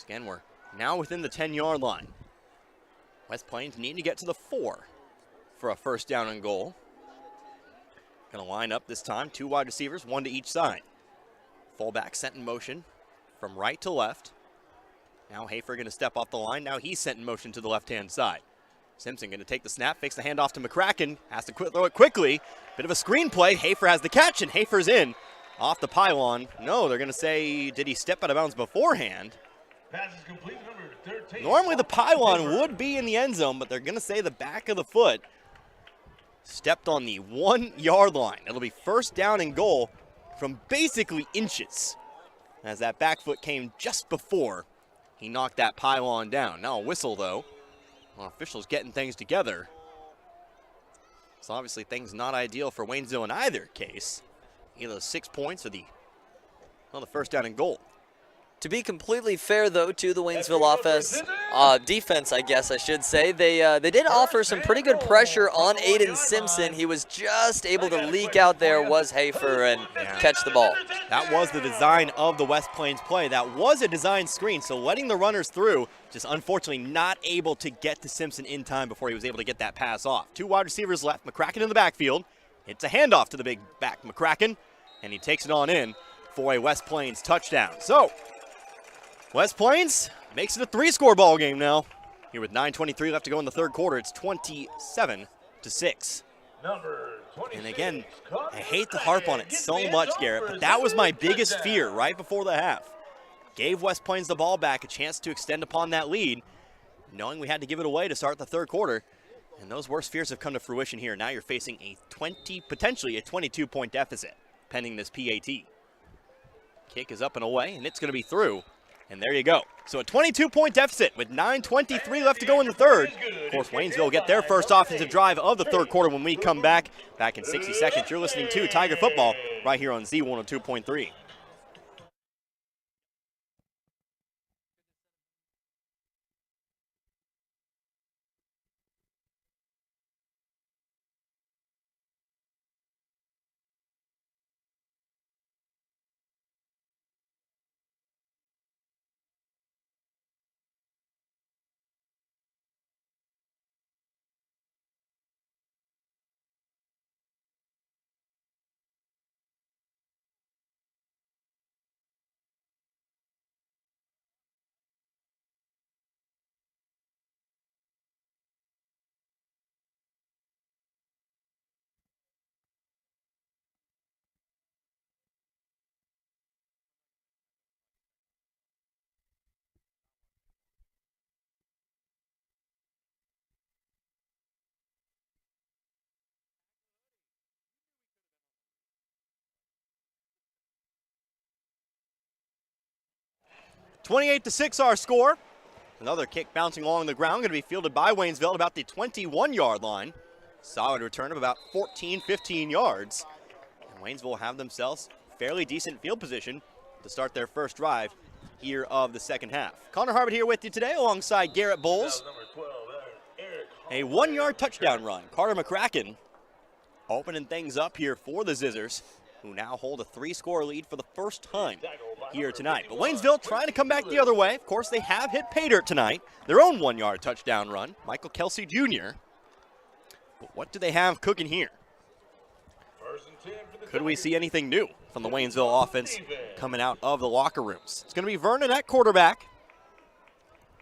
Again, we're now within the 10-yard line. West Plains need to get to the 4 for a first down and goal. Going to line up this time. 2 wide receivers, 1 to each side. Fullback sent in motion from right to left. Now Hafer going to step off the line. Now he's sent in motion to the left-hand side. Simpson going to take the snap, fakes the handoff to McCracken. Has to throw it quickly. Bit of a screen play. Hafer has the catch, and Hafer's in off the pylon. No, they're going to say, did he step out of bounds beforehand? Pass is complete, number 13. Normally the pylon would be in the end zone, but they're going to say the back of the foot stepped on the 1-yard line. It'll be first down and goal from basically inches, as that back foot came just before he knocked that pylon down. Now a whistle, though. Well, officials getting things together. So obviously things not ideal for Waynesville in either case. Either the 6 points or the first down and goal. To be completely fair, though, to the Waynesville defense, I guess I should say, they did offer some pretty good pressure on Aiden Simpson. He was just able to leak out there, was Hafer, and catch the ball. That was the design of the West Plains play. That was a design screen, so letting the runners through, just unfortunately not able to get to Simpson in time before he was able to get that pass off. 2 wide receivers left, McCracken in the backfield. It's a handoff to the big back McCracken, and he takes it on in for a West Plains touchdown. So, West Plains makes it a 3-score ball game now. Here with 9:23 left to go in the third quarter, it's 27-6. Number 26. And again, I hate to harp on it so much, Garrett, but that was my biggest fear right before the half. Gave West Plains the ball back, a chance to extend upon that lead, knowing we had to give it away to start the third quarter. And those worst fears have come to fruition here. Now you're facing a potentially a 22-point deficit, pending this PAT. Kick is up and away, and it's going to be through. And there you go. So a 22-point deficit with 9:23 left to go in the third. Of course, Waynesville will get their first offensive drive of the third quarter when we come back. Back in 60 seconds, you're listening to Tiger Football right here on Z102.3. (28-6) our score. Another kick bouncing along the ground, going to be fielded by Waynesville at about the 21-yard line. Solid return of about 14, 15 yards. And Waynesville will have themselves fairly decent field position to start their first drive here of the second half. Connor Harbert here with you today alongside Garrett Bowles. A 1-yard touchdown run. Carter McCracken opening things up here for the Zizzers, who now hold a 3-score lead for the first time here tonight. But Waynesville trying to come back the other way. Of course, they have hit pay dirt tonight. Their own 1-yard touchdown run. Michael Kelsey Jr. But what do they have cooking here? Could we see anything new from the Waynesville offense coming out of the locker rooms? It's going to be Vernon at quarterback.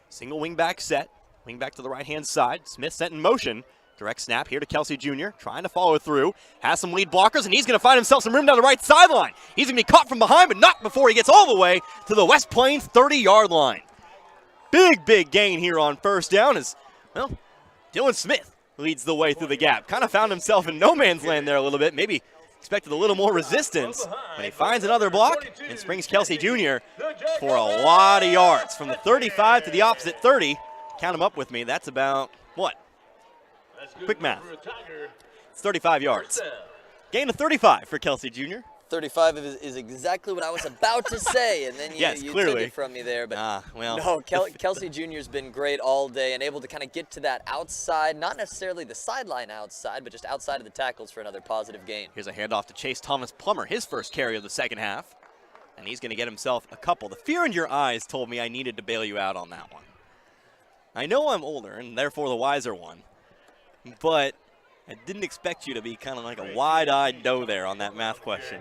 Single wingback set. Wingback to the right-hand side. Smith set in motion. Direct snap here to Kelsey Jr. Trying to follow through. Has some lead blockers, and he's going to find himself some room down the right sideline. He's going to be caught from behind, but not before he gets all the way to the West Plains 30-yard line. Big gain here on first down as, well, Dylan Smith leads the way through the gap. Kind of found himself in no man's land there a little bit. Maybe expected a little more resistance. But he finds another block and springs Kelsey Jr. for a lot of yards. From the 35 to the opposite 30. Count them up with me. That's about, what? Quick math. It's 35 yards. Gain of 35 for Kelsey Jr. 35 is exactly what I was about to say, and then you took it from me there. But no, Kelsey Jr.'s been great all day and able to kind of get to that outside, not necessarily the sideline outside, but just outside of the tackles for another positive gain. Here's a handoff to Chase Thomas Plummer, his first carry of the second half. And he's going to get himself a couple. The fear in your eyes told me I needed to bail you out on that one. I know I'm older and therefore the wiser one, but I didn't expect you to be kind of like a wide-eyed no there on that math question.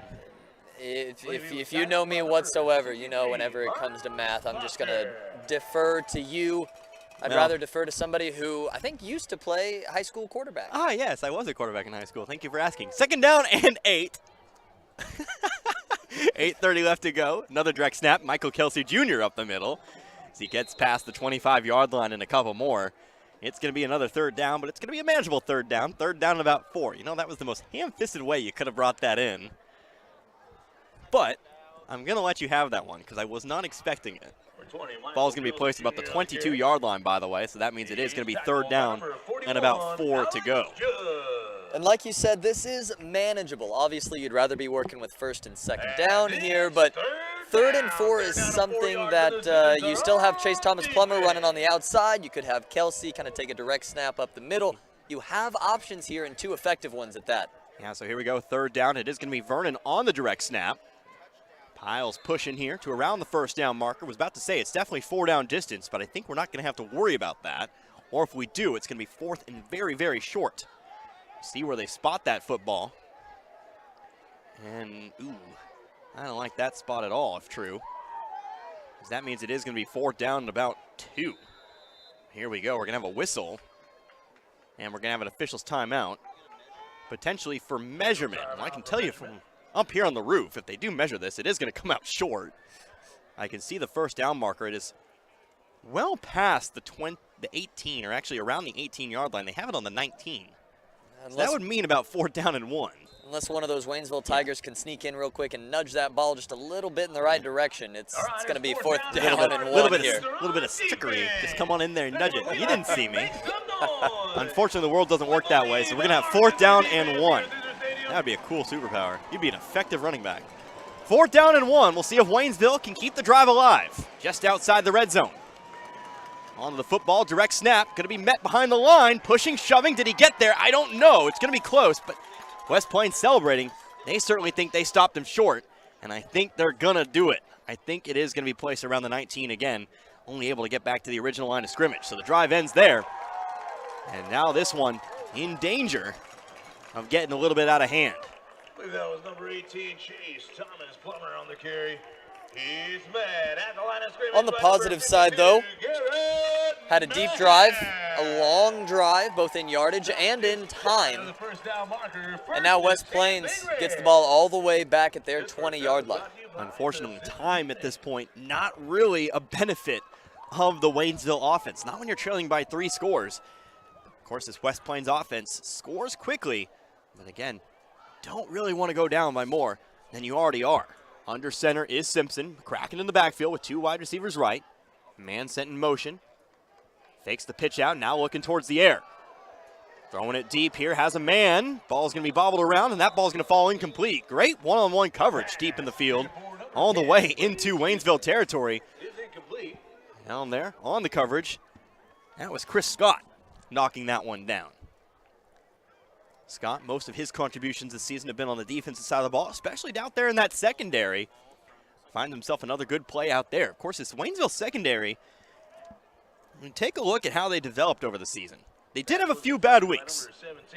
If you know me whatsoever, you know whenever it comes to math, I'm just going to defer to you. I'd rather defer to somebody who I think used to play high school quarterback. Ah, yes, I was a quarterback in high school. Thank you for asking. Second down and 8. 8:30 left to go. Another direct snap. Michael Kelsey Jr. up the middle as he gets past the 25-yard line and a couple more. It's going to be another third down, but it's going to be a manageable third down. Third down and about 4. You know, that was the most ham-fisted way you could have brought that in. But I'm going to let you have that one because I was not expecting it. Ball's going to be placed about the 22-yard line, by the way, so that means it is going to be third down and about 4 to go. And like you said, this is manageable. Obviously, you'd rather be working with first and second down here, but third and 4 is something that you still have Chase Thomas Plummer running on the outside. You could have Kelsey kind of take a direct snap up the middle. You have options here and 2 effective ones at that. Yeah, so here we go, third down. It is going to be Vernon on the direct snap. Piles pushing here to around the first down marker. Was about to say it's definitely 4 down distance, but I think we're not going to have to worry about that. Or if we do, it's going to be 4th and very, very short. See where they spot that football. And, ooh, I don't like that spot at all, if true. Because that means it is going to be 4th down and about 2. Here we go. We're going to have a whistle. And we're going to have an official's timeout. potentially for measurement. And I can tell you from up here on the roof, if they do measure this, it is going to come out short. I can see the first down marker. It is well past the 18, or actually around the 18-yard line. They have it on the 19. So that would mean about 4th down and 1. Unless one of those Waynesville Tigers can sneak in real quick and nudge that ball just a little bit in the right direction, it's going to be 4th down and 1 here. A little bit of stickery. Just come on in there and nudge it. You didn't see me. Unfortunately, the world doesn't work that way, so we're going to have 4th down and 1. That would be a cool superpower. You'd be an effective running back. 4th down and 1. We'll see if Waynesville can keep the drive alive. Just outside the red zone. On the football, direct snap. Going to be met behind the line. Pushing, shoving. Did he get there? I don't know. It's going to be close, but West Plains celebrating. They certainly think they stopped him short, and I think they're going to do it. I think it is going to be placed around the 19 again, only able to get back to the original line of scrimmage. So the drive ends there, and now this one in danger of getting a little bit out of hand. I believe that was number 18, Chase Thomas Plummer on the carry. He's met at the line of scrimmage. On the positive side, though, had a deep drive, a long drive, both in yardage and in time. And now West Plains gets the ball all the way back at their 20-yard line. Unfortunately, time at this point, not really a benefit of the Waynesville offense. Not when you're trailing by 3 scores. Of course, this West Plains offense scores quickly, but again, don't really want to go down by more than you already are. Under center is Simpson, cracking in the backfield with 2 wide receivers right. Man sent in motion. Fakes the pitch out, now looking towards the air. Throwing it deep here, has a man. Ball's going to be bobbled around, and that ball's going to fall incomplete. Great one-on-one coverage deep in the field, all the way into Waynesville territory. Down there on the coverage, that was Chris Scott knocking that one down. Scott, most of his contributions this season have been on the defensive side of the ball, especially out there in that secondary. Finds himself another good play out there. Of course, this Waynesville secondary, take a look at how they developed over the season. They did have a few bad weeks.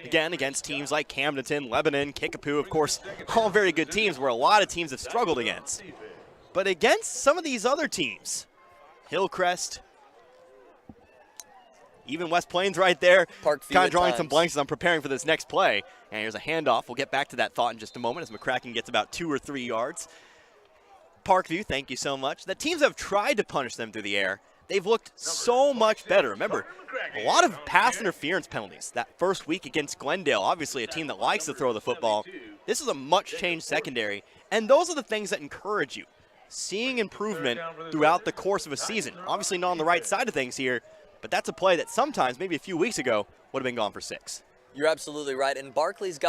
Again, against teams like Camdenton, Lebanon, Kickapoo, of course, all very good teams where a lot of teams have struggled against. But against some of these other teams, Hillcrest, even West Plains right there, kind of drawing some blanks as I'm preparing for this next play. And here's a handoff. We'll get back to that thought in just a moment as McCracken gets about 2 or 3 yards. Parkview, thank you so much. The teams have tried to punish them through the air. They've looked so much better. Remember, a lot of pass interference penalties that first week against Glendale, obviously a team that likes to throw the football. This is a much-changed secondary, and those are the things that encourage you. Seeing improvement throughout the course of a season. Obviously not on the right side of things here, but that's a play that sometimes, maybe a few weeks ago, would have been gone for 6. You're absolutely right, and Barkley's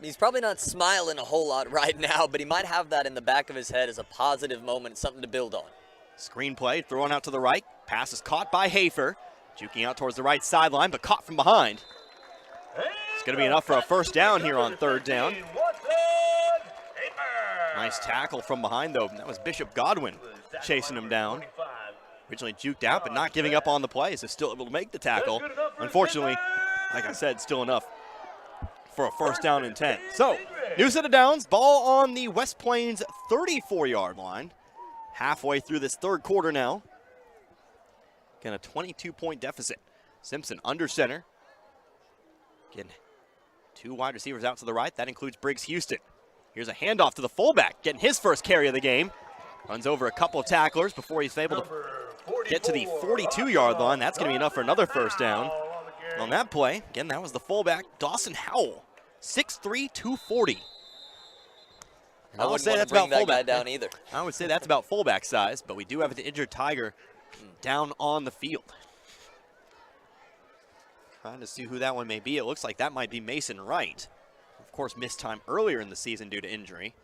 he's probably not smiling a whole lot right now, but he might have that in the back of his head as a positive moment, something to build on. Screen play, throwing out to the right. Pass is caught by Hafer. Juking out towards the right sideline, but caught from behind. It's going to be enough for a first down here on 3rd down. Nice tackle from behind, though. That was Bishop Godwin chasing him down. Originally juked out, but not giving up on the play, so still able to make the tackle. Unfortunately, like I said, still enough for a first down and 10. So, new set of downs. Ball on the West Plains 34-yard line. Halfway through this 3rd quarter now. Again, a 22-point deficit. Simpson under center. Again, 2 wide receivers out to the right. That includes Briggs Houston. Here's a handoff to the fullback, getting his first carry of the game. Runs over a couple of tacklers before he's able to get to the 42-yard line. That's going to be enough for another first down. On that play, again, that was the fullback, Dawson Howell, 6'3", 240. I wouldn't want to bring that guy down either. I would say that's about fullback size, but we do have an injured Tiger down on the field. Trying to see who that one may be. It looks like that might be Mason Wright. Of course, missed time earlier in the season due to injury.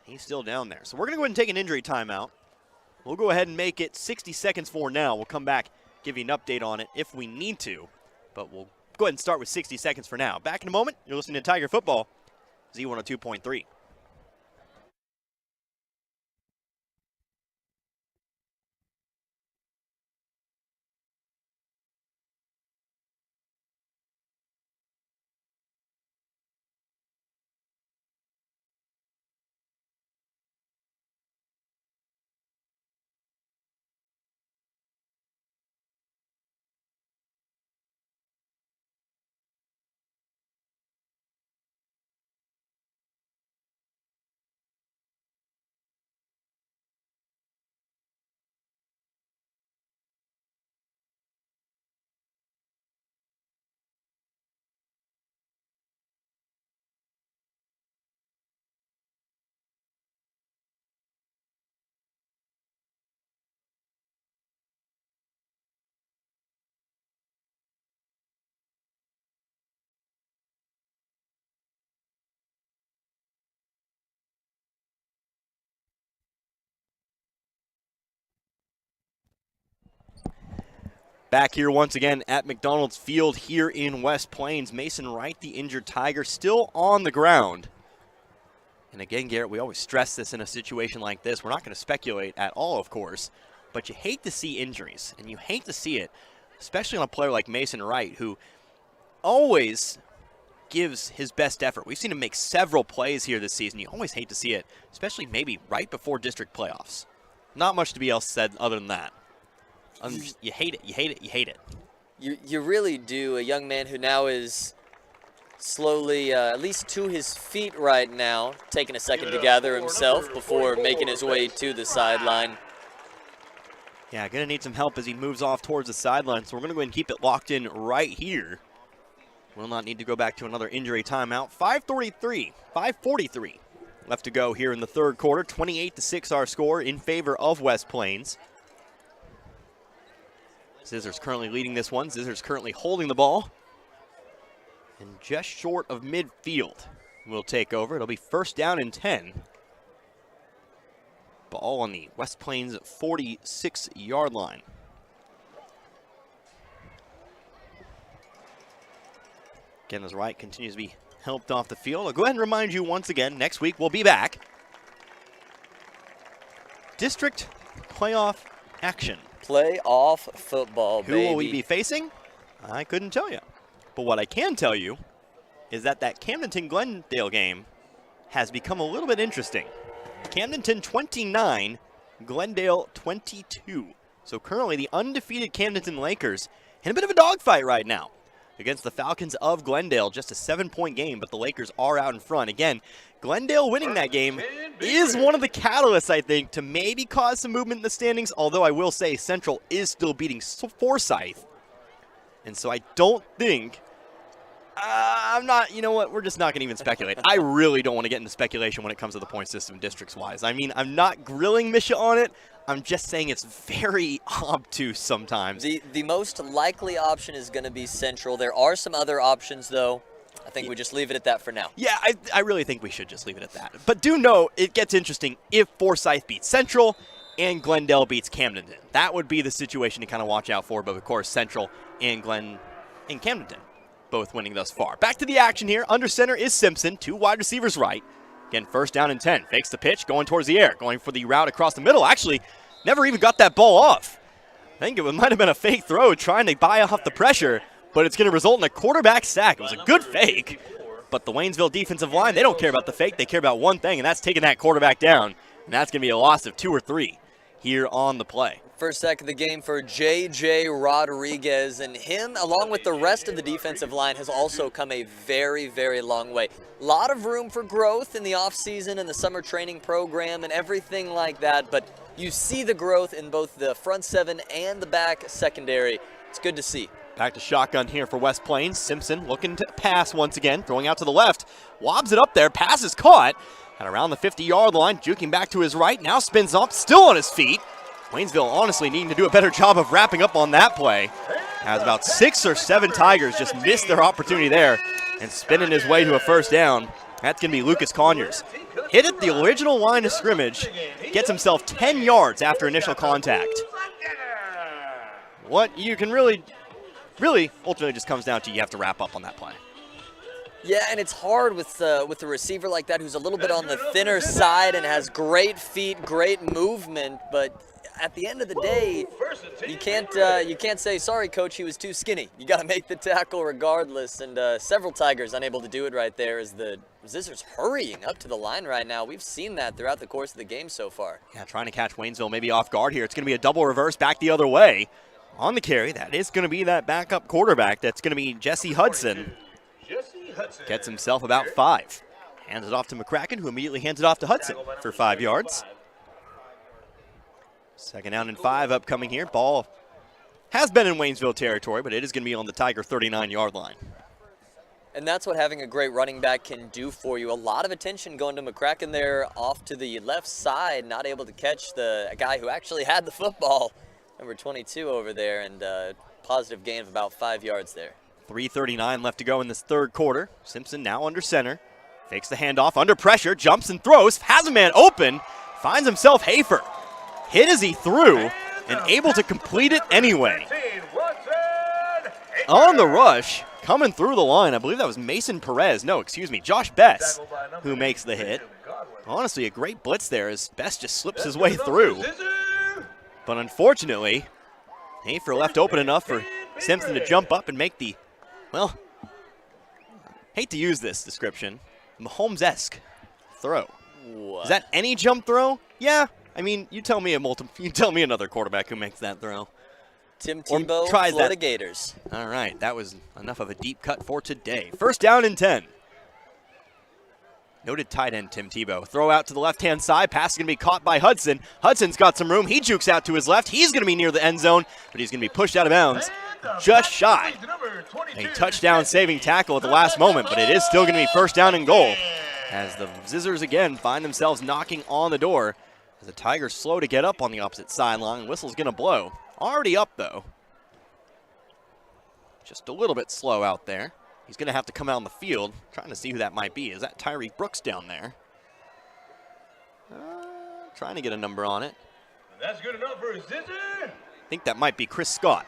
He's still down there. So we're going to go ahead and take an injury timeout. We'll go ahead and make it 60 seconds for now. We'll come back, give you an update on it if we need to. But we'll go ahead and start with 60 seconds for now. Back in a moment. You're listening to Tiger Football, Z102.3. Back here once again at McDonald's Field here in West Plains. Mason Wright, the injured Tiger, still on the ground. And again, Garrett, we always stress this in a situation like this. We're not going to speculate at all, of course, but you hate to see injuries, and you hate to see it, especially on a player like Mason Wright, who always gives his best effort. We've seen him make several plays here this season. You always hate to see it, especially maybe right before district playoffs. Not much to be else said other than that. You hate it, you hate it, you hate it. You really do. A young man who now is slowly, at least to his feet right now, taking a second to gather himself before making his way to the sideline. Yeah, going to need some help as he moves off towards the sideline, so we're going to go ahead and keep it locked in right here. Will not need to go back to another injury timeout. 5:43 left to go here in the third quarter. 28-6 our score in favor of West Plains. Scissors currently leading this one. Scissors currently holding the ball. And just short of midfield will take over. It'll be first down and 10. Ball on the West Plains 46-yard line. Again, as Wright continues to be helped off the field. I'll go ahead and remind you once again, next week we'll be back. District playoff action. Playoff football, Who baby. will we be facing? I couldn't tell you. But what I can tell you is that Camdenton-Glendale game has become a little bit interesting. Camdenton 29, Glendale 22. So currently the undefeated Camdenton Lakers in a bit of a dogfight right now against the Falcons of Glendale. Just a 7-point game, but the Lakers are out in front. Again, Glendale winning that game is one of the catalysts, I think, to maybe cause some movement in the standings, although I will say Central is still beating Forsyth. And so I don't think, you know what, we're just not going to even speculate. I really don't want to get into speculation when it comes to the point system districts-wise. I mean, I'm not grilling Misha on it. I'm just saying it's very obtuse sometimes. The most likely option is going to be Central. There are some other options, though. I think we just leave it at that for now. Yeah, I really think we should just leave it at that. But do know it gets interesting if Forsyth beats Central and Glendale beats Camdenton. That would be the situation to kind of watch out for. But, of course, Central and Camdenton both winning thus far. Back to the action here. Under center is Simpson. 2 wide receivers right. Again, first down and 10. Fakes the pitch, going towards the air. Going for the route across the middle. Actually, never even got that ball off. I think it might have been a fake throw trying to buy off the pressure, but it's going to result in a quarterback sack. It was a good fake, but the Waynesville defensive line, they don't care about the fake. They care about one thing, and that's taking that quarterback down. And that's going to be a loss of 2 or 3 here on the play. First sack of the game for J.J. Rodriguez, and him, along with the rest of the defensive line, has also come a very, very long way. A lot of room for growth in the offseason and the summer training program and everything like that, but you see the growth in both the front seven and the back secondary. It's good to see. Back to shotgun here for West Plains. Simpson looking to pass once again, throwing out to the left. Lobs it up there. Pass is caught. And around the 50-yard line, juking back to his right. Now spins up, still on his feet. Waynesville honestly needing to do a better job of wrapping up on that play. As about 6 or 7 Tigers just missed their opportunity there. And spinning his way to a first down. That's going to be Lucas Conyers. Hit at the original line of scrimmage. Gets himself 10 yards after initial contact. What you can really ultimately just comes down to you have to wrap up on that play. Yeah, and it's hard with a receiver like that who's a little bit on the thinner side and has great feet, great movement, but at the end of the day, you can't say, sorry, coach, he was too skinny. You got to make the tackle regardless, and several Tigers unable to do it right there as the Scissors hurrying up to the line right now. We've seen that throughout the course of the game so far. Yeah, trying to catch Waynesville maybe off guard here. It's going to be a double reverse back the other way. On the carry, that is going to be that backup quarterback. That's going to be Jesse Hudson. Gets himself about 5. Hands it off to McCracken, who immediately hands it off to Hudson for 5 yards. Second down and 5 upcoming here. Ball has been in Waynesville territory, but it is going to be on the Tiger 39-yard line. And that's what having a great running back can do for you. A lot of attention going to McCracken there off to the left side, not able to catch a guy who actually had the football. Number 22 over there, and positive gain of about 5 yards there. 3:39 left to go in this third quarter. Simpson now under center. Fakes the handoff, under pressure, jumps and throws, has a man open, finds himself Hafer. Hit as he threw, and able to complete it anyway. on the rush, coming through the line. I believe that was Mason Perez. No, excuse me, Josh Bess, who makes the hit. Honestly, a great blitz there as Bess just slips his way through. But unfortunately, Hafer left open enough for Simpson to jump up and make the, well, hate to use this description, Mahomes-esque throw. What? Is that any jump throw? Yeah. I mean, you tell me another quarterback who makes that throw. Tim Or Tebow, tries Florida that. Gators. All right, that was enough of a deep cut for today. First down and 10. Noted tight end Tim Tebow. Throw out to the left-hand side. Pass is going to be caught by Hudson. Hudson's got some room. He jukes out to his left. He's going to be near the end zone, but he's going to be pushed out of bounds just shy. A touchdown-saving tackle at the last moment, but it is still going to be first down and goal as the Zizzers again find themselves knocking on the door as the Tigers slow to get up on the opposite sideline. Whistle's going to blow. Already up, though. Just a little bit slow out there. He's going to have to come out on the field, trying to see who that might be. Is that Tyree Brooks down there? Trying to get a number on it. That's good enough for a scissor. I think that might be Chris Scott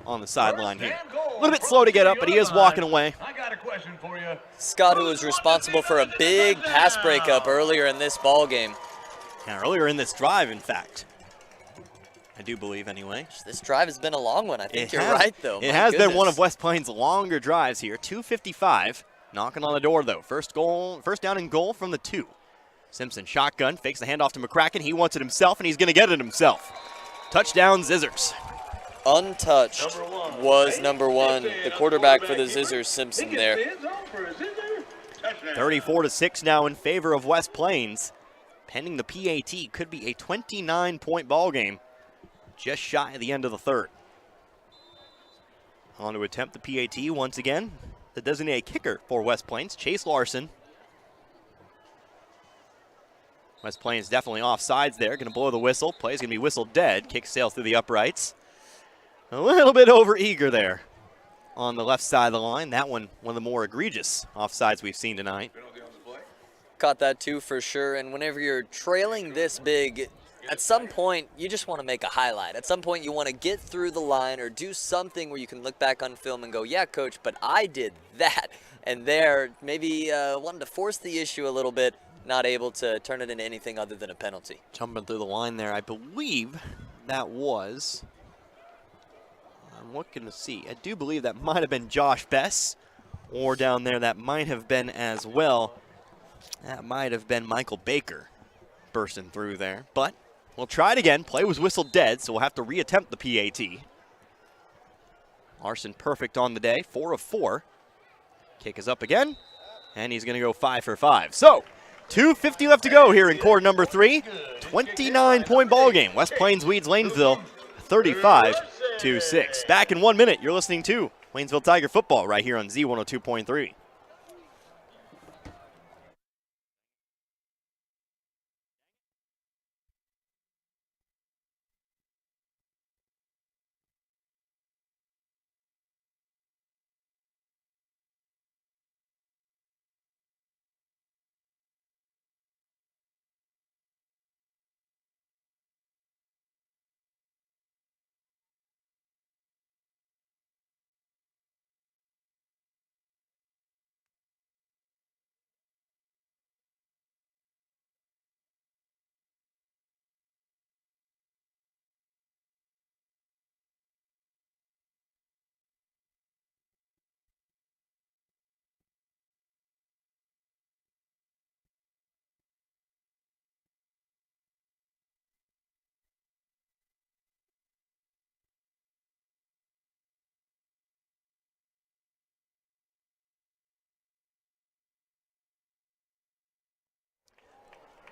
on the sideline here. A little bit slow to get up, but he is walking away. I got a question for you. Scott, who was responsible for a big pass breakup earlier in this ball game. Yeah, earlier in this drive, in fact. I do believe, anyway. This drive has been a long one. I think you're has- right, though. It My has been one goodness. of West Plains' longer drives here. 2:55. Knocking on the door, though. First down and goal from the 2. Simpson shotgun, fakes the handoff to McCracken. He wants it himself, and he's going to get it himself. Touchdown, Zizzers. Untouched was number 1, the quarterback for the Zizzers, Simpson there. 34-6 now in favor of West Plains. Pending the PAT, could be a 29-point ball game. Just shy of the end of the third. On to attempt the PAT once again. The designated kicker for West Plains, Chase Larson. West Plains definitely offsides there. Going to blow the whistle. Play's going to be whistled dead. Kick sails through the uprights. A little bit over-eager there on the left side of the line. That one of the more egregious offsides we've seen tonight. Caught that too for sure. And whenever you're trailing this big, at some point you just want to make a highlight. At some point you want to get through the line or do something where you can look back on film and go, yeah, coach, but I did that. And there, maybe wanting to force the issue a little bit, not able to turn it into anything other than a penalty. Jumping through the line there, I believe that was, I'm looking to see, I do believe that might have been Josh Bess, or down there that might have been as well, that might have been Michael Baker bursting through there. But we'll try it again. Play was whistled dead, so we'll have to reattempt the PAT. Larson perfect on the day, 4 of 4. Kick is up again, and he's going to go 5 for 5. So, 2:50 left to go here in quarter number 3. 29-point ball game. West Plains leads Waynesville 35-6. Back in 1 minute. You're listening to Waynesville Tiger football right here on Z102.3.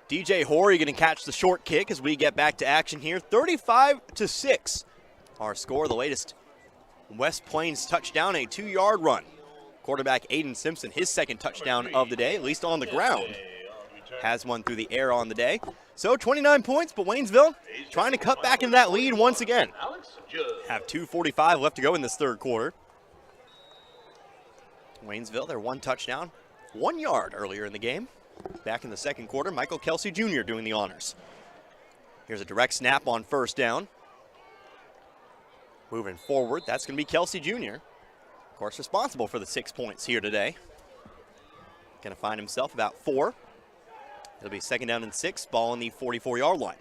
DJ Horry going to catch the short kick as we get back to action here. 35-6. Our score, the latest West Plains touchdown, a 2-yard run. Quarterback Aiden Simpson, his second touchdown of the day, at least on the ground. Has one through the air on the day. So 29 points, but Waynesville trying to cut back into that lead once again. Have 2:45 left to go in this third quarter. Waynesville, their one touchdown, 1 yard earlier in the game. Back in the second quarter, Michael Kelsey Jr. doing the honors. Here's a direct snap on first down. Moving forward, that's going to be Kelsey Jr. Of course, responsible for the 6 points here today. Going to find himself about 4. It'll be 2nd down and 6, ball on the 44-yard line.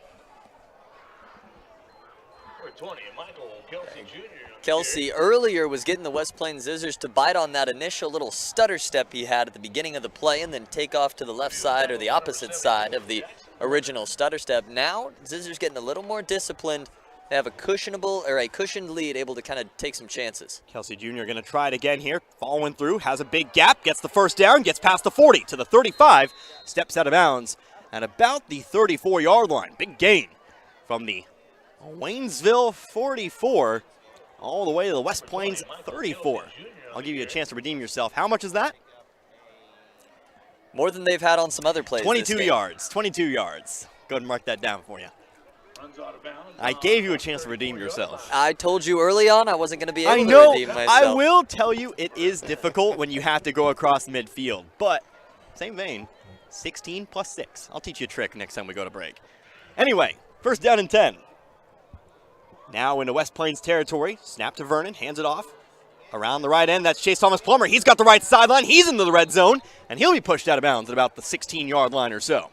Number 20, Michael Kelsey Jr. Kelsey earlier was getting the West Plains Zizzers to bite on that initial little stutter step he had at the beginning of the play and then take off to the left side or the opposite side of the original stutter step. Now, Zizzers getting a little more disciplined. They have a cushioned lead, able to kind of take some chances. Kelsey Jr. going to try it again here, following through, has a big gap, gets the first down, gets past the 40 to the 35, steps out of bounds at about the 34-yard line. Big gain from the Waynesville 44 all the way to the West Plains 34. I'll give you a chance to redeem yourself. How much is that? More than they've had on some other plays. 22 yards, 22 yards. Go ahead and mark that down for you. I gave you a chance to redeem yourself. I told you early on I wasn't going to be able I know, to redeem myself. I will tell you it is difficult when you have to go across midfield. But, same vein, 16 plus 6. I'll teach you a trick next time we go to break. Anyway, 1st down and 10. Now into West Plains territory. Snap to Vernon, hands it off. Around the right end, that's Chase Thomas Plummer. He's got the right sideline. He's into the red zone, and he'll be pushed out of bounds at about the 16-yard line or so.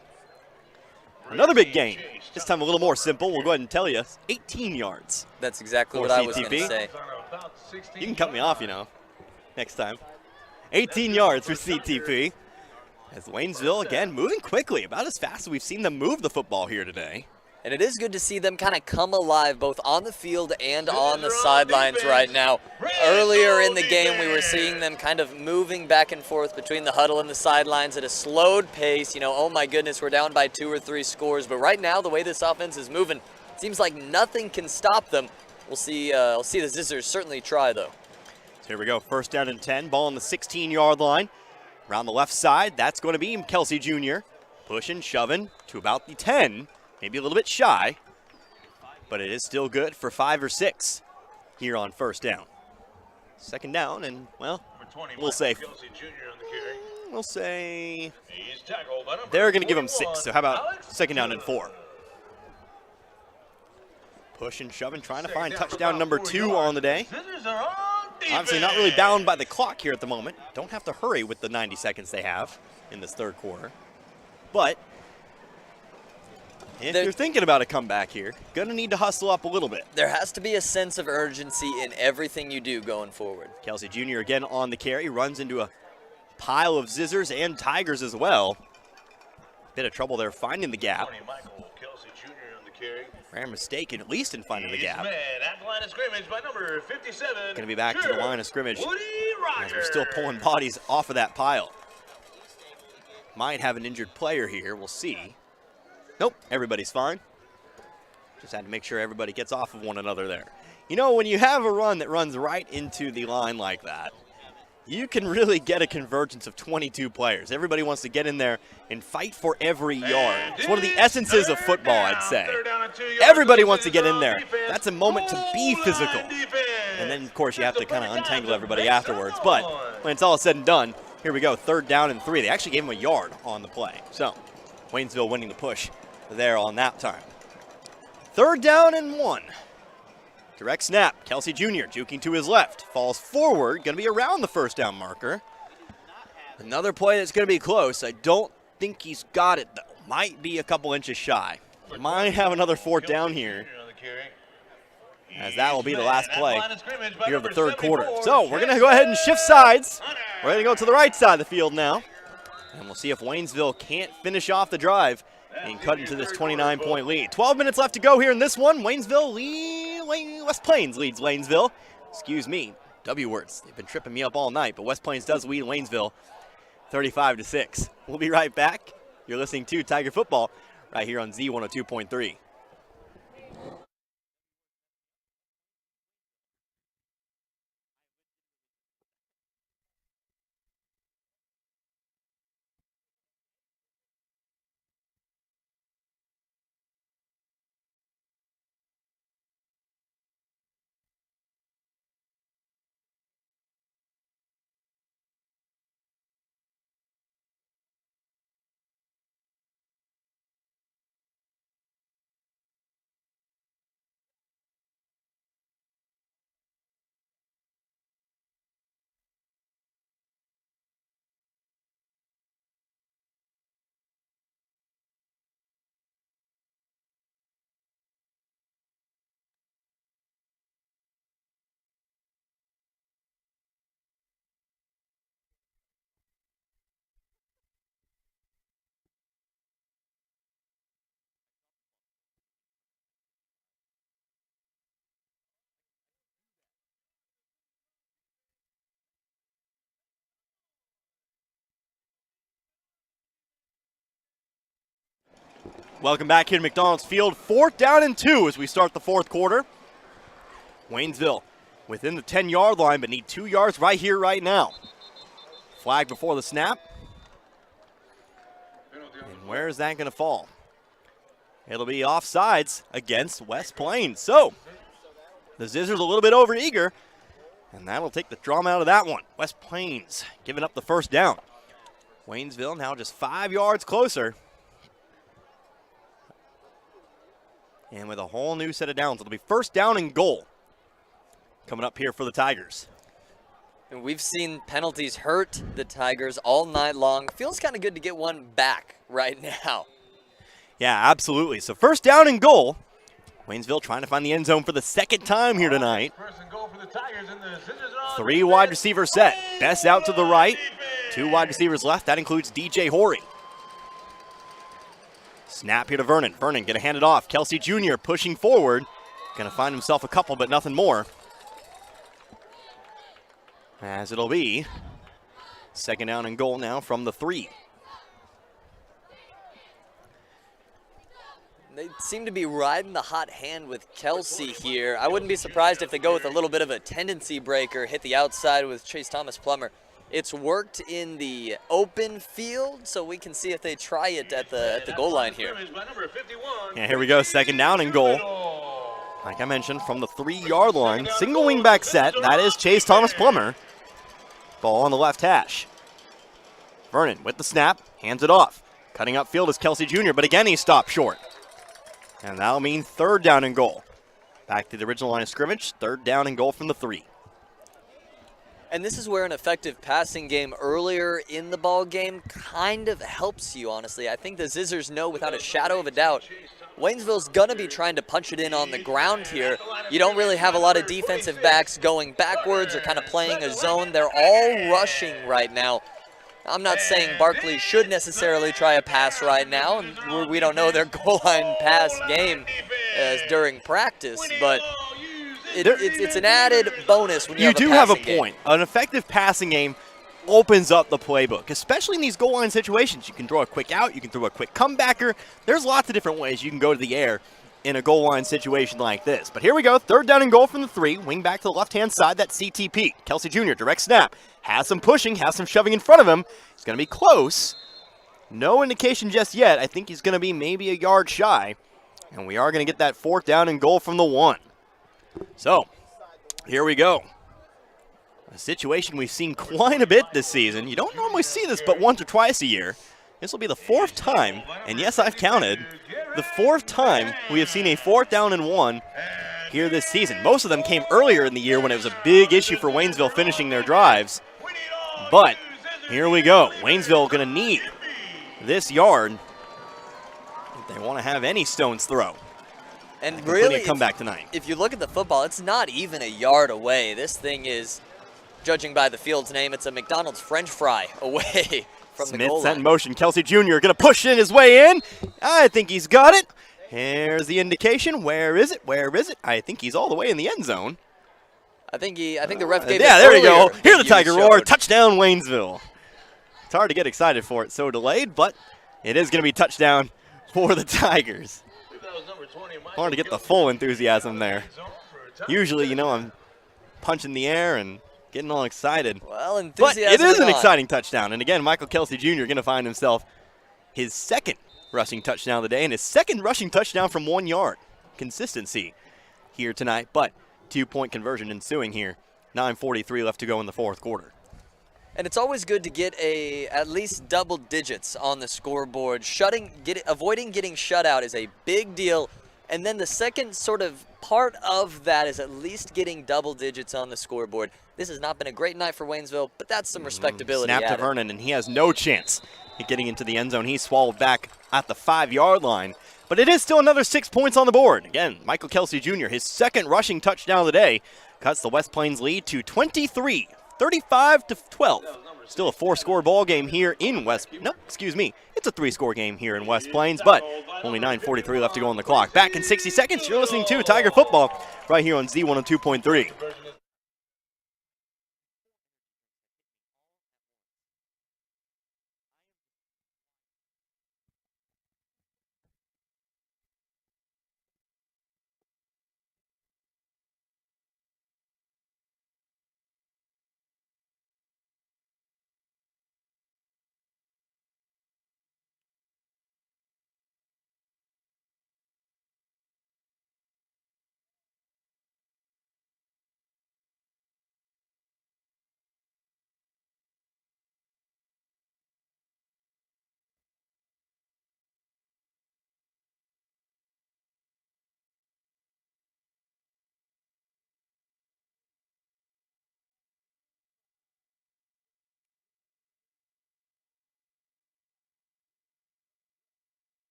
Another big gain. This time a little more simple. We'll go ahead and tell you, 18 yards. That's exactly For what I was going to CTP. say. You can cut me off, next time. 18 yards for CTP. As Waynesville, again, moving quickly, about as fast as we've seen them move the football here today. And it is good to see them kind of come alive both on the field and on the sidelines right now. Earlier in the game, we were seeing them kind of moving back and forth between the huddle and the sidelines at a slowed pace. Oh my goodness, we're down by 2 or 3 scores. But right now, the way this offense is moving, it seems like nothing can stop them. We'll see the Zizzers certainly try, though. So here we go, 1st down and 10, ball on the 16-yard line. Around the left side, that's going to be Kelsey Jr. Pushing, shoving to about the 10. Maybe a little bit shy, but it is still good for 5 or 6 here on 1st down. 2nd down, and, well, we'll say they're going to give him 6, so how about 2nd down and 4? Pushing, shoving, trying to find touchdown number 2 on the day. Obviously not really bound by the clock here at the moment. Don't have to hurry with the 90 seconds they have in this 3rd quarter. But if you're thinking about a comeback here, going to need to hustle up a little bit. There has to be a sense of urgency in everything you do going forward. Kelsey Jr. again on the carry, runs into a pile of Zizzers and Tigers as well. Bit of trouble there finding the gap. Rare mistake, at least in finding the gap. Going to be back to the line of scrimmage as we're still pulling bodies off of that pile. Might have an injured player here, we'll see. Nope, everybody's fine. Just had to make sure everybody gets off of one another there. When you have a run that runs right into the line like that, you can really get a convergence of 22 players. Everybody wants to get in there and fight for every yard. It's one of the essences of football, I'd say. Everybody wants to get in there. That's a moment to be physical. And then, of course, you have to kind of untangle everybody afterwards. But when it's all said and done, here we go, 3rd down and 3. They actually gave him a yard on the play. So, Waynesville winning the push there on that time. 3rd down and 1. Direct snap, Kelsey Jr. juking to his left, falls forward, going to be around the 1st down marker. Another play that's going to be close. I don't think he's got it, though. Might be a couple inches shy. Might have another 4th down here, as that will be the last play here of the 3rd quarter. So we're going to go ahead and shift sides. We're going to go to the right side of the field now, and we'll see if Waynesville can't finish off the drive and cut into this 29-point lead. 12 minutes left to go here in this one. West Plains leads Waynesville. Excuse me, W words. They've been tripping me up all night, but West Plains does lead Waynesville 35-6. We'll be right back. You're listening to Tiger Football right here on Z102.3. Welcome back here to McDonald's Field. 4th down and 2 as we start the fourth quarter. Waynesville within the 10-yard line, but need 2 yards right here, right now. Flag before the snap. And where is that going to fall? It'll be offsides against West Plains. So the Zizzers a little bit overeager, and that'll take the drama out of that one. West Plains giving up the first down. Waynesville now just 5 yards closer. And with a whole new set of downs, it'll be first down and goal coming up here for the Tigers. And we've seen penalties hurt the Tigers all night long. Feels kind of good to get one back right now. Yeah, absolutely. So first down and goal. Waynesville trying to find the end zone for the second time here tonight. First and goal for the Tigers, and the Scissors are on 3 wide receiver set. Best out to the right. 2 wide receivers left. That includes DJ Horry. Snap here to Vernon. Vernon going to hand it off. Kelsey Jr. pushing forward. Going to find himself a couple, but nothing more. As it'll be second down and goal now from the 3. They seem to be riding the hot hand with Kelsey here. I wouldn't be surprised if they go with a little bit of a tendency breaker, hit the outside with Chase Thomas Plummer. It's worked in the open field, so we can see if they try it at the goal line here. Yeah, here we go, second down and goal. Like I mentioned, from the 3-yard line, single wingback set. That is Chase Thomas Plummer. Ball on the left hash. Vernon with the snap, hands it off. Cutting upfield is Kelsey Jr., but again he stopped short. And that'll mean third down and goal. Back to the original line of scrimmage, third down and goal from the 3. And this is where an effective passing game earlier in the ball game kind of helps you, honestly. I think the Zizzers know without a shadow of a doubt Waynesville's going to be trying to punch it in on the ground here. You don't really have a lot of defensive backs going backwards or kind of playing a zone. They're all rushing right now. I'm not saying Barkley should necessarily try a pass right now. We don't know their goal line pass game during practice, but it's an added bonus when you have a passing game. You do have a point. An effective passing game opens up the playbook, especially in these goal line situations. You can throw a quick out, you can throw a quick comebacker. There's lots of different ways you can go to the air in a goal line situation like this. But here we go, third down and goal from the 3. Wing back to the left-hand side, that's CTP. Kelsey Jr., direct snap. Has some pushing, has some shoving in front of him. He's going to be close. No indication just yet. I think he's going to be maybe a yard shy. And we are going to get that fourth down and goal from the 1. So, here we go. A situation we've seen quite a bit this season. You don't normally see this but once or twice a year. This will be the 4th time, and yes, I've counted, the 4th time we have seen a 4th down and 1 here this season. Most of them came earlier in the year when it was a big issue for Waynesville finishing their drives. But here we go. Waynesville going to need this yard if they want to have any stone's throw. And really, come back tonight. If you look at the football, it's not even a yard away. This thing is, judging by the field's name, it's a McDonald's French fry away from the goal line. Smith set in motion. Kelsey Jr. going to push in his way in. I think he's got it. Here's the indication. Where is it? Where is it? I think he's all the way in the end zone. I think the ref gave it Yeah, there you go. earlier Hear the than Tiger you roar. showed. Touchdown, Waynesville. It's hard to get excited for it, so delayed, but it is going to be touchdown for the Tigers. Hard to get the full enthusiasm there. Usually, you know, I'm punching the air and getting all excited. Well, But enthusiasm it is an or not. exciting touchdown. And again, Michael Kelsey Jr. going to find himself his 2nd rushing touchdown of the day and his 2nd rushing touchdown from 1 yard. Consistency here tonight, but 2-point conversion ensuing here. 9:43 left to go in the 4th quarter. And it's always good to get at least double digits on the scoreboard. Avoiding getting shut out is a big deal. And then the second sort of part of that is at least getting double digits on the scoreboard. This has not been a great night for Waynesville, but that's some respectability. Snap to added. Vernon, and he has no chance at getting into the end zone. He's swallowed back at the 5-yard line. But it is still another 6 points on the board. Again, Michael Kelsey Jr., his 2nd rushing touchdown of the day, cuts the West Plains lead to 23, 35-12. Still a 4-score ball game here in It's a 3-score game here in West Plains, but only 9:43 left to go on the clock. Back in 60 seconds, you're listening to Tiger Football right here on Z102.3.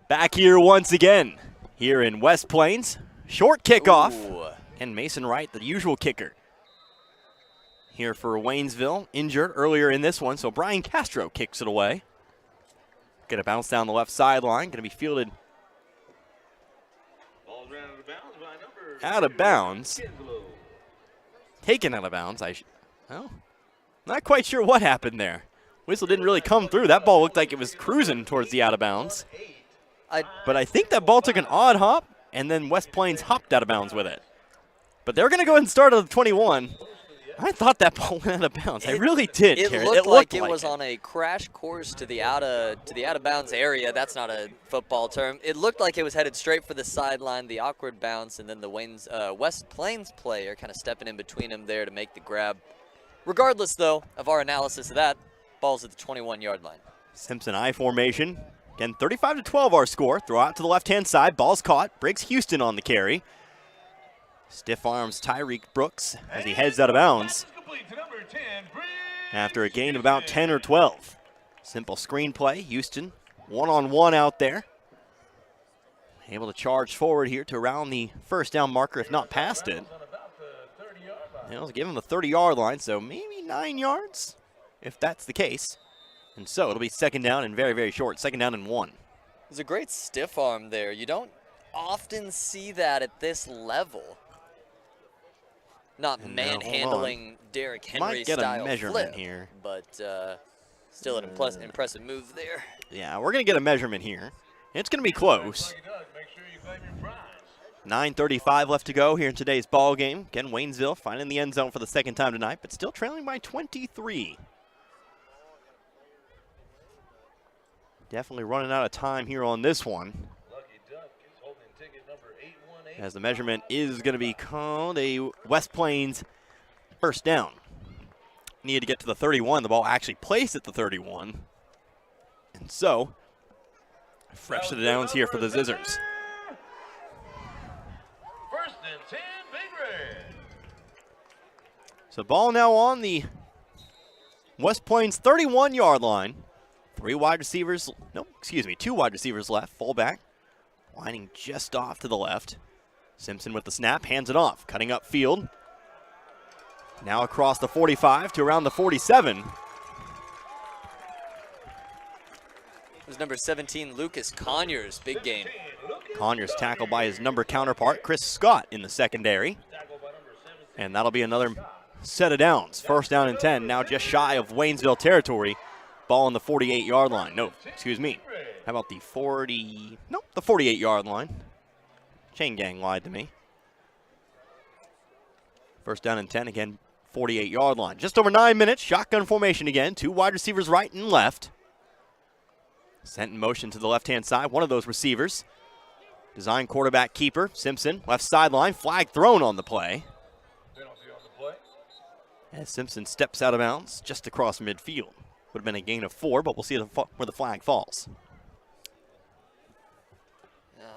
Back here once again, here in West Plains. Short kickoff. Ooh. And Mason Wright, the usual kicker. Here for Waynesville, injured earlier in this one, so Brian Castro kicks it away. Going to bounce down the left sideline, going to be fielded out of bounds. Taken out of bounds. Well, not quite sure what happened there. Whistle didn't really come through. That ball looked like it was cruising towards the out of bounds. But I think that ball took an odd hop, and then West Plains hopped out of bounds with it. But they're going to go ahead and start at the 21. I thought that ball went out of bounds. I really did. It looked like it was on a crash course to the out of bounds area. That's not a football term. It looked like it was headed straight for the sideline, the awkward bounce, and then the West Plains player kind of stepping in between them there to make the grab. Regardless, though, of our analysis of that, ball's at the 21-yard line. Simpson I formation. Again, 35-12 our score. Throw out to the left-hand side. Ball's caught. Breaks Houston on the carry. Stiff arms Tyreek Brooks as he heads out of bounds after a gain of about 10 or 12. Simple screenplay. Houston one-on-one out there. Able to charge forward here to around the first down marker, if not past it. They'll give him the 30-yard line, so maybe 9 yards, if that's the case. And so it'll be second down and very, very short. Second down and 1. There's a great stiff arm there. You don't often see that at this level. Not manhandling Derrick Henry Might get style a measurement flip, here. but still an impressive move there. Yeah, we're going to get a measurement here. It's going to be close. 9:35 left to go here in today's ball game. Again, Waynesville finding the end zone for the second time tonight, but still trailing by 23. Definitely running out of time here on this one, as the measurement is going to be called a West Plains first down. Needed to get to the 31. The ball actually placed at the 31. And so, fresh to the downs here for the Zizzers. First and 10, Big Red. So ball now on the West Plains 31-yard line. Two wide receivers left. Fullback lining just off to the left. Simpson with the snap, hands it off, cutting up field. Now across the 45 to around the 47. It was number 17, Lucas Conyers, big game. Conyers tackled by his number counterpart, Chris Scott, in the secondary. And that'll be another set of downs. First down and 10, now just shy of Waynesville territory. Ball on the 48-yard line. No, excuse me. How about the 48-yard line. Chain gang lied to me. First down and 10, again, 48-yard line. Just over 9 minutes, shotgun formation again. Two wide receivers right and left. Sent in motion to the left-hand side. One of those receivers. Design quarterback keeper, Simpson. Left sideline, flag thrown on the play. As Simpson steps out of bounds just across midfield. Would have been a gain of 4, but we'll see where the flag falls.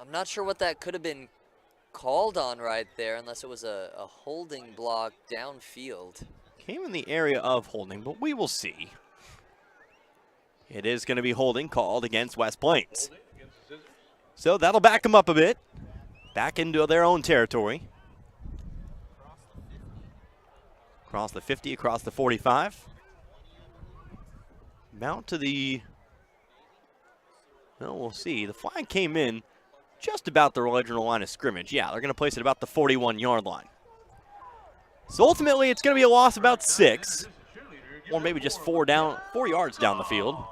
I'm not sure what that could have been called on right there, unless it was a holding block downfield. Came in the area of holding, but we will see. It is going to be holding called against West Plains. So that'll back them up a bit. Back into their own territory. Across the 50, across the 45. Mount to the, well, we'll see. The flag came in just about the original line of scrimmage. Yeah, they're going to place it about the 41-yard line. So ultimately, it's going to be a loss about 6, or maybe just 4 yards down the field.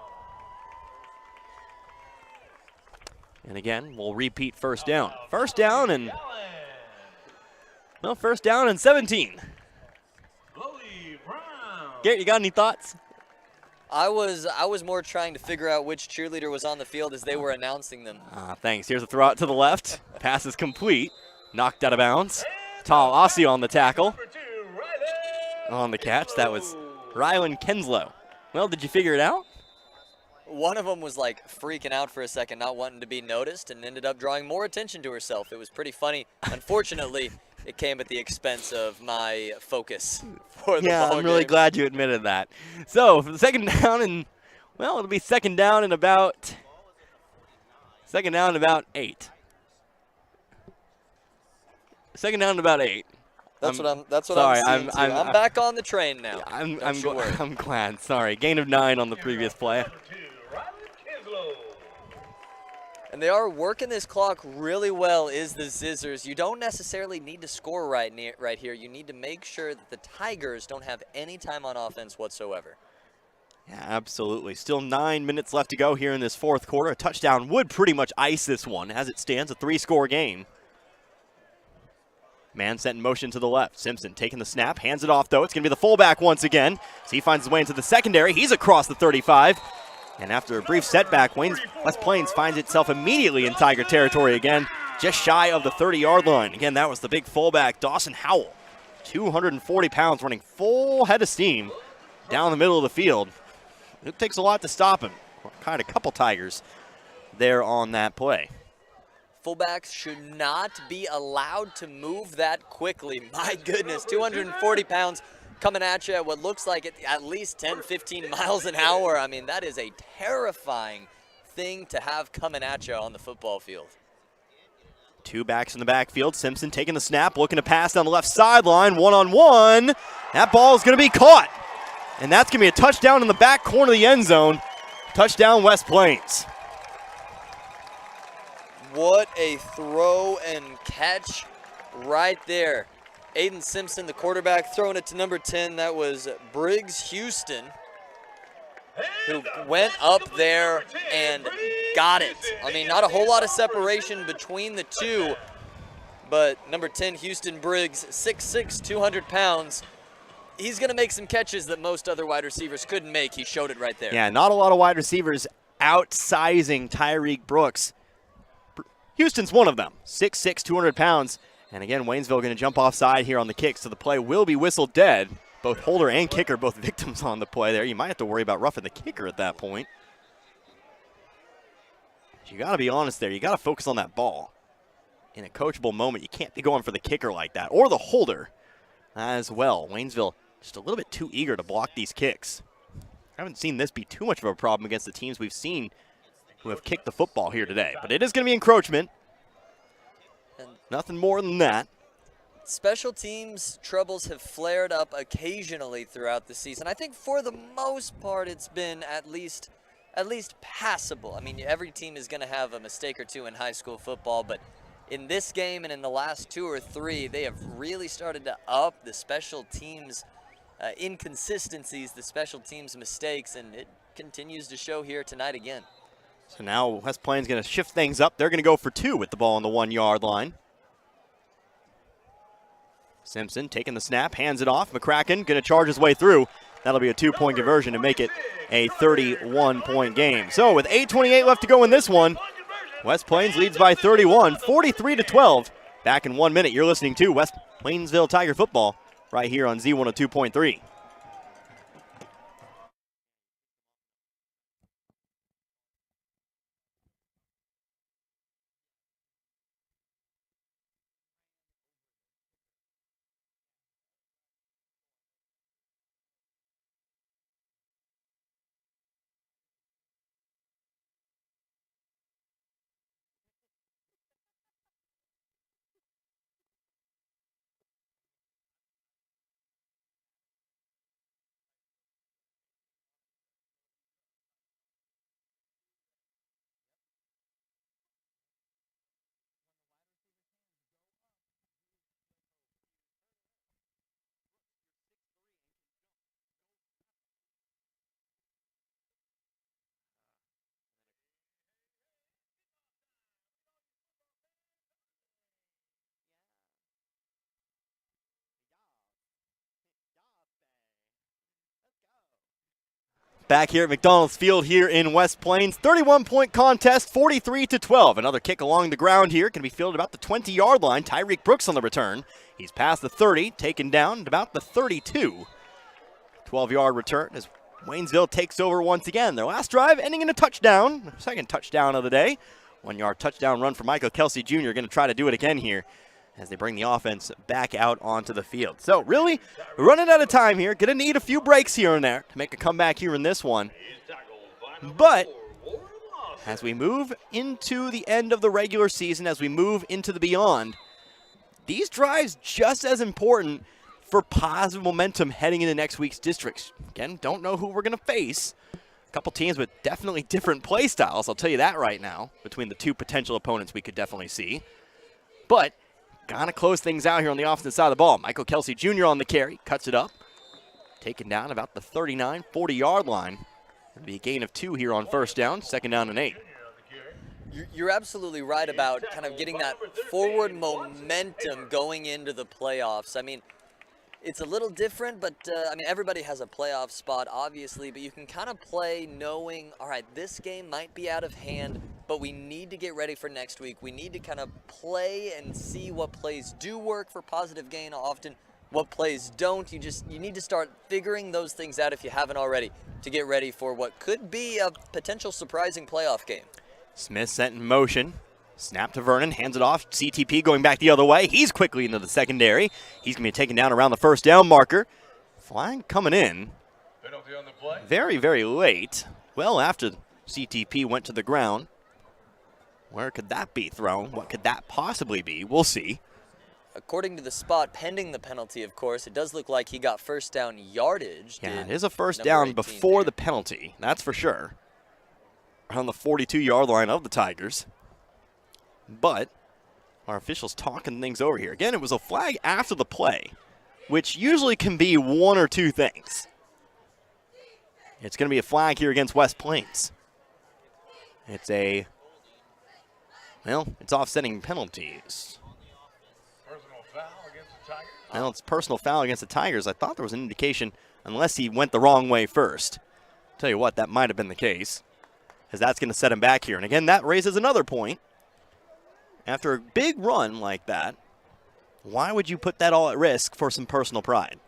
And again, we'll repeat first down. First down and 17. Garrett, you got any thoughts? I was more trying to figure out which cheerleader was on the field as they were announcing them. Thanks. Here's a throw out to the left. Pass is complete. Knocked out of bounds. Tall Aussie on the tackle. On the catch, that was Rylan Kenslow. Well, did you figure it out? One of them was like freaking out for a second, not wanting to be noticed, and ended up drawing more attention to herself. It was pretty funny. Unfortunately, it came at the expense of my focus for the ball I'm really game. glad you admitted that. So for the second down, and well, it'll be second down and about Second down about 8. Second down about 8. That's what I'm sorry, seeing too. I'm back on the train now. I'm glad. Sorry. Gain of 9 on the previous play. And they are working this clock really well, is the Zizzers. You don't necessarily need to score right here. You need to make sure that the Tigers don't have any time on offense whatsoever. Yeah, absolutely. Still 9 minutes left to go here in this fourth quarter. A touchdown would pretty much ice this one. As it stands, a 3-score game. Man set in motion to the left. Simpson taking the snap, hands it off, though. It's going to be the fullback once again. As he finds his way into the secondary, he's across the 35. And after a brief setback, West Plains finds itself immediately in Tiger territory again, just shy of the 30-yard line. Again, that was the big fullback, Dawson Howell. 240 pounds, running full head of steam down the middle of the field. It takes a lot to stop him. Kind of a couple Tigers there on that play. Fullbacks should not be allowed to move that quickly. My goodness, 240 pounds coming at you at what looks like at least 10, 15 miles an hour. I mean, that is a terrifying thing to have coming at you on the football field. Two backs in the backfield. Simpson taking the snap, looking to pass down the left sideline, one-on-one. That ball is going to be caught. And that's going to be a touchdown in the back corner of the end zone. Touchdown, West Plains. What a throw and catch right there. Aiden Simpson, the quarterback, throwing it to number 10. That was Briggs Houston, who went up there and got it. I mean, not a whole lot of separation between the two, but number 10, Houston Briggs, 6'6", 200 pounds. He's going to make some catches that most other wide receivers couldn't make. He showed it right there. Yeah, not a lot of wide receivers outsizing Tyreek Brooks. Houston's one of them, 6'6", 200 pounds. And again, Waynesville going to jump offside here on the kick, so the play will be whistled dead. Both holder and kicker, both victims on the play there. You might have to worry about roughing the kicker at that point. You got to be honest there. You got to focus on that ball. In a coachable moment, you can't be going for the kicker like that, or the holder as well. Waynesville just a little bit too eager to block these kicks. I haven't seen this be too much of a problem against the teams we've seen who have kicked the football here today. But it is going to be encroachment. And nothing more than that. Special teams troubles have flared up occasionally throughout the season. I think for the most part it's been at least passable. I mean, every team is going to have a mistake or two in high school football, but in this game and in the last 2 or 3, they have really started to up the special teams inconsistencies, the special teams mistakes, and it continues to show here tonight again. So now West Plains going to shift things up. They're going to go for 2 with the ball on the 1-yard line. Simpson taking the snap, hands it off. McCracken going to charge his way through. That'll be a 2-point conversion to make it a 31-point game. So with 8:28 left to go in this one, West Plains leads by 31, 43-12. Back in 1 minute, you're listening to West Plainsville Tiger football right here on Z102.3. Back here at McDonald's Field here in West Plains. 31-point contest, 43-12. Another kick along the ground here. Can be fielded about the 20-yard line. Tyreek Brooks on the return. He's past the 30, taken down at about the 32. 12-yard return as Waynesville takes over once again. Their last drive ending in a touchdown. Second touchdown of the day. 1-yard touchdown run for Michael Kelsey Jr. Going to try to do it again here as they bring the offense back out onto the field. So really, we're running out of time here. Going to need a few breaks here and there to make a comeback here in this one. But As we move into the end of the regular season, as we move into the beyond, these drives just as important for positive momentum heading into next week's districts. Again, don't know who we're going to face. A couple teams with definitely different play styles, I'll tell you that right now, between the two potential opponents we could definitely see. But gonna close things out here on the offensive side of the ball. Michael Kelsey Jr. on the carry, cuts it up, taken down about the 39, 40-yard line. It'll be a gain of 2 here on first down, second down and 8. You're absolutely right about kind of getting that forward momentum going into the playoffs. I mean, it's a little different, but I mean, everybody has a playoff spot, obviously, but you can kind of play knowing, all right, this game might be out of hand, but we need to get ready for next week. We need to kind of play and see what plays do work for positive gain often, what plays don't. You need to start figuring those things out if you haven't already to get ready for what could be a potential surprising playoff game. Smith sent in motion. Snap to Vernon, hands it off. CTP going back the other way. He's quickly into the secondary. He's going to be taken down around the first down marker. Flag coming in Penalty on the play. very, very late. Well after CTP went to the ground. Where could that be thrown? What could that possibly be? We'll see. According to the spot, pending the penalty, of course, it does look like he got first down yardage. Yeah, Did it is a first number down 18 before there. the penalty. That's for sure. Around the 42-yard line of the Tigers. But our officials talking things over here. Again, it was a flag after the play, which usually can be one or two things. It's going to be a flag here against West Plains. It's offsetting penalties. Personal foul against the Tigers. Well, it's personal foul against the Tigers. I thought there was an indication, unless he went the wrong way first. Tell you what, that might have been the case, as that's going to set him back here. And again, that raises another point. After a big run like that, why would you put that all at risk for some personal pride?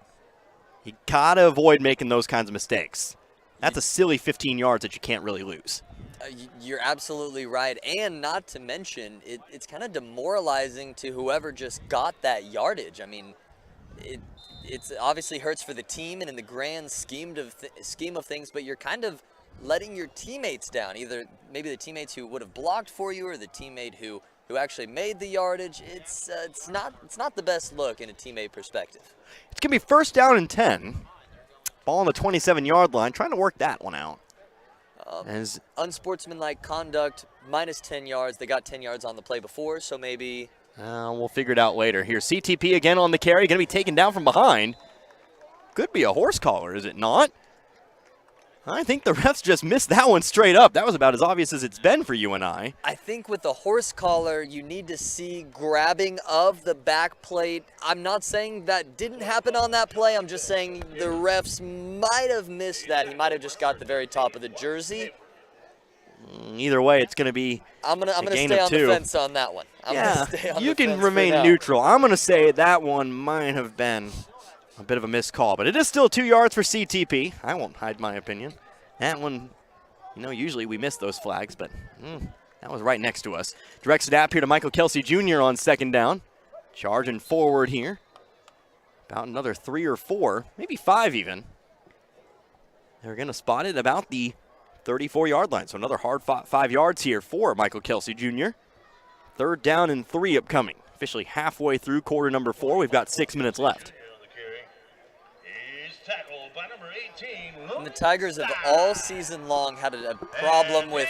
You gotta avoid making those kinds of mistakes. That's a silly 15 yards that you can't really lose. You're absolutely right, and not to mention, it's kind of demoralizing to whoever just got that yardage. I mean, it's obviously hurts for the team and in the grand scheme of things, but you're kind of letting your teammates down, either maybe the teammates who would have blocked for you or the teammate who actually made the yardage. It's not the best look in a teammate perspective. It's going to be first down and 10. Ball on the 27-yard line, trying to work that one out. As unsportsmanlike conduct, minus 10 yards. They got 10 yards on the play before, so maybe. we'll figure it out later. Here, CTP again on the carry, going to be taken down from behind. Could be a horse collar, is it not? I think the refs just missed that one straight up. That was about as obvious as it's been for you and I. I think with the horse collar, you need to see grabbing of the back plate. I'm not saying that didn't happen on that play. I'm just saying the refs might have missed that. He might have just got the very top of the jersey. Either way, it's going to be I'm gonna gain stay of on 2. the fence on that one. You can remain neutral. I'm going to say that one might have been a bit of a missed call, but it is still 2 yards for CTP. I won't hide my opinion. That one, usually we miss those flags, but that was right next to us. Direct snap here to Michael Kelsey Jr. on second down. Charging forward here. About another 3 or 4, maybe 5 even. They're going to spot it about the 34-yard line, so another hard 5 yards here for Michael Kelsey Jr. Third down and 3 upcoming. Officially halfway through quarter number 4. We've got 6 minutes left. Tackled by number 18. And the Tigers have all season long had a problem with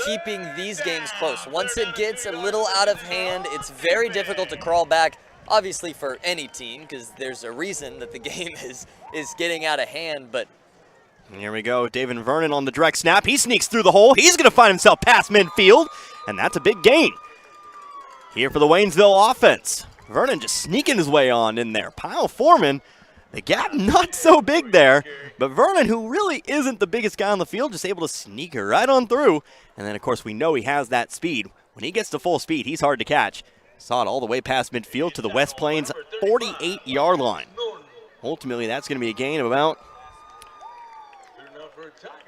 keeping these games close. Once it gets a little out of hand, it's very difficult to crawl back, obviously for any team, because there's a reason that the game is getting out of hand. But and here we go, David Vernon on the direct snap. He sneaks through the hole. He's going to find himself past midfield, and that's a big gain. Here for the Waynesville offense. Vernon just sneaking his way on in there. Kyle Foreman, the gap not so big there, but Vernon, who really isn't the biggest guy on the field, just able to sneak her right on through. And then, of course, we know he has that speed. When he gets to full speed, he's hard to catch. Saw it all the way past midfield to the West Plains 48-yard line. Ultimately, that's going to be a gain of about,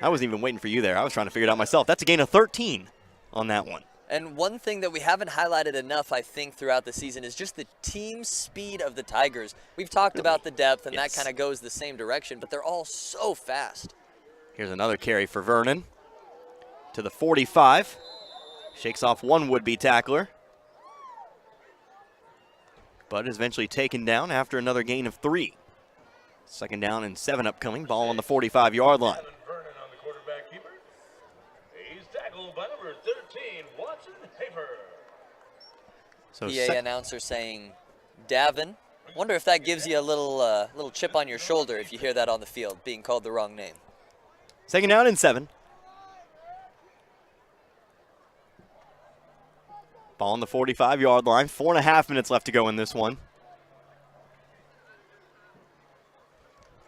I wasn't even waiting for you there. I was trying to figure it out myself. That's a gain of 13 on that one. And one thing that we haven't highlighted enough, I think, throughout the season is just the team speed of the Tigers. We've talked about the depth, and that kind of goes the same direction, but they're all so fast. Here's another carry for Vernon. to the 45. Shakes off one would-be tackler, but is eventually taken down after another gain of 3. 2nd down and 7 upcoming. Ball on the 45-yard line. Vernon on the quarterback keeper. He's tackled by number 13, Watson Hafer. So PA announcer saying, Davin. Wonder if that gives you a little chip on your shoulder if you hear that on the field, being called the wrong name. 2nd down and 7. Ball on the 45-yard line. 4.5 minutes left to go in this one.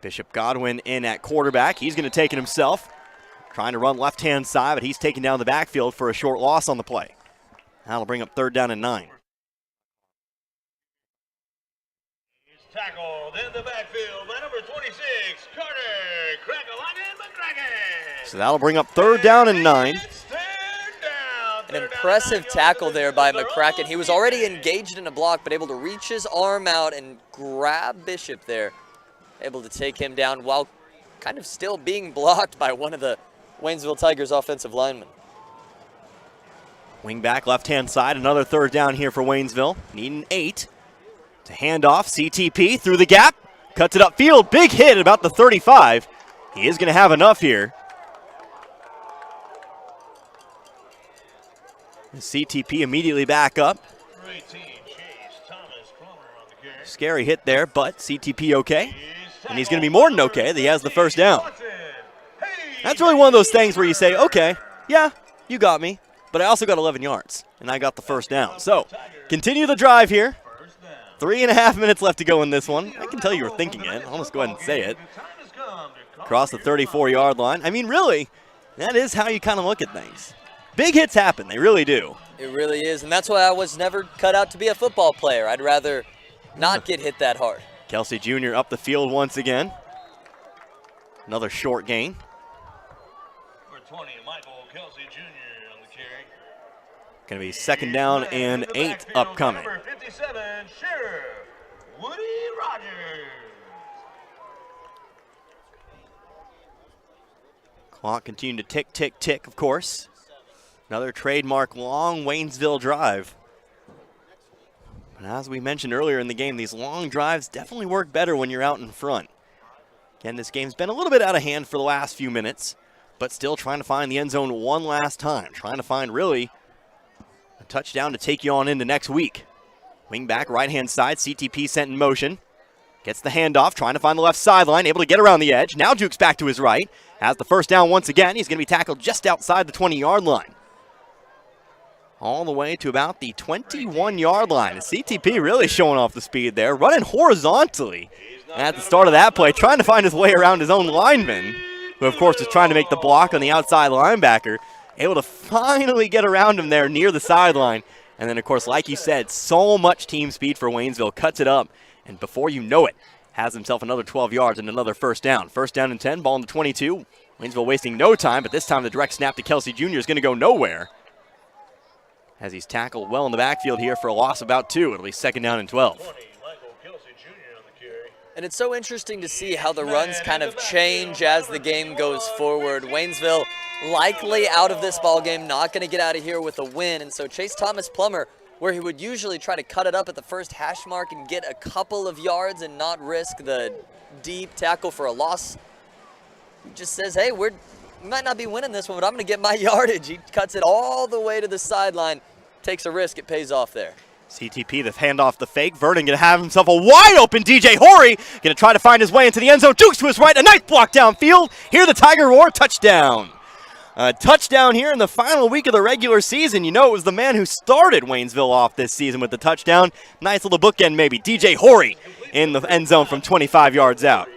Bishop Godwin in at quarterback. He's going to take it himself. Trying to run left-hand side, but he's taken down the backfield for a short loss on the play. That'll bring up 3rd down and 9. He's tackled in the backfield by number 26, Carter Crackalagan McCracken. So that'll bring up 3rd down and 9. An impressive tackle there by McCracken. He was already engaged in a block, but able to reach his arm out and grab Bishop there. Able to take him down while kind of still being blocked by one of the Waynesville Tigers offensive linemen. Wing back left-hand side, another 3rd down here for Waynesville. Needing 8. To hand off, CTP through the gap. Cuts it upfield, big hit about the 35. He is going to have enough here. The CTP immediately back up. Scary hit there, but CTP okay. And he's going to be more than okay that he has the 1st down. That's really one of those things where you say, okay, yeah, you got me, but I also got 11 yards, and I got the 1st down. So, continue the drive here. 3.5 minutes left to go in this one. I can tell you were thinking it. I'll just go ahead and say it. Across the 34-yard line. I mean, really, that is how you kind of look at things. Big hits happen. They really do. It really is, and that's why I was never cut out to be a football player. I'd rather not get hit that hard. Kelsey Jr. up the field once again. Another short gain. Number 20, Michael Kelsey Jr. on the carry. Going to be 2nd down and 8 upcoming. Number 57, Sheriff Woody Rogers. Clock continuing to tick, tick, tick, of course. Another trademark long Waynesville drive. And as we mentioned earlier in the game, these long drives definitely work better when you're out in front. Again, this game's been a little bit out of hand for the last few minutes, but still trying to find the end zone one last time. Trying to find, really, a touchdown to take you on into next week. Wing back, right-hand side, CTP sent in motion. Gets the handoff, trying to find the left sideline, able to get around the edge. Now Duke's back to his right. Has the 1st down once again. He's going to be tackled just outside the 20-yard line. All the way to about the 21-yard line. CTP really showing off the speed there, running horizontally at the start of that play, trying to find his way around his own lineman, who of course is trying to make the block on the outside linebacker. Able to finally get around him there near the sideline. And then, of course, like you said, so much team speed for Waynesville. Cuts it up, and before you know it, has himself another 12 yards and another 1st down. 1st down and 10, ball on the 22. Waynesville wasting no time, but this time the direct snap to Kelsey Jr. is going to go nowhere, as he's tackled well in the backfield here for a loss of about 2. It'll be 2nd down and 12. And it's so interesting to see how the runs kind of change as the game goes forward. Waynesville likely out of this ball game, not going to get out of here with a win. And so Chase Thomas Plummer, where he would usually try to cut it up at the 1st hash mark and get a couple of yards and not risk the deep tackle for a loss, he just says, hey, we might not be winning this one, but I'm going to get my yardage. He cuts it all the way to the sideline, takes a risk, it pays off there. CTP, the handoff, the fake. Vernon going to have himself a wide open DJ Horry. Going to try to find his way into the end zone. Dukes to his right, a nice block downfield. Hear the Tiger roar, touchdown. A touchdown here in the final week of the regular season. You know, it was the man who started Waynesville off this season with the touchdown. Nice little bookend maybe. DJ Horry in the end zone from 25 yards out.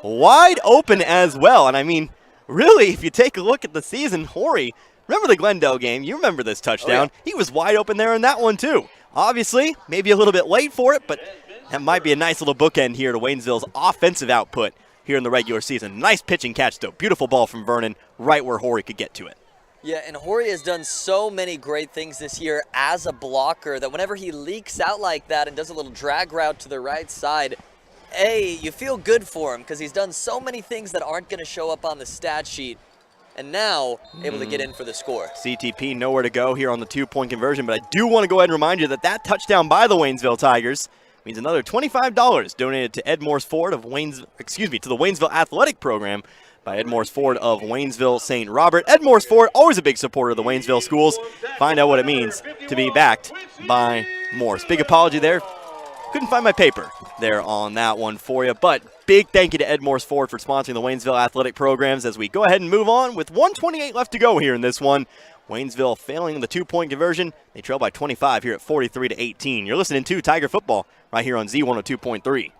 Wide open as well. And I mean, really, if you take a look at the season, Horry, remember the Glendale game? You remember this touchdown. Oh, yeah. He was wide open there in that one too. Obviously, maybe a little bit late for it, but that might be a nice little bookend here to Waynesville's offensive output here in the regular season. Nice pitch and catch, though. Beautiful ball from Vernon, right where Horry could get to it. Yeah, and Horry has done so many great things this year as a blocker that whenever he leaks out like that and does a little drag route to the right side, you feel good for him because he's done so many things that aren't going to show up on the stat sheet. and now able to get in for the score. CTP nowhere to go here on the 2-point conversion, but I do want to go ahead and remind you that that touchdown by the Waynesville Tigers means another $25 donated to Ed Morse Ford of to the Waynesville Athletic Program by Ed Morse Ford of Waynesville St. Robert. Ed Morse Ford, always a big supporter of the Waynesville schools. Find out what it means to be backed by Morse. Big apology there. Couldn't find my paper there on that one for you, but big thank you to Ed Morse Ford for sponsoring the Waynesville Athletic Programs as we go ahead and move on with 1:28 left to go here in this one. Waynesville failing the 2-point conversion. They trail by 25 here at 43-18. You're listening to Tiger Football right here on Z102.3.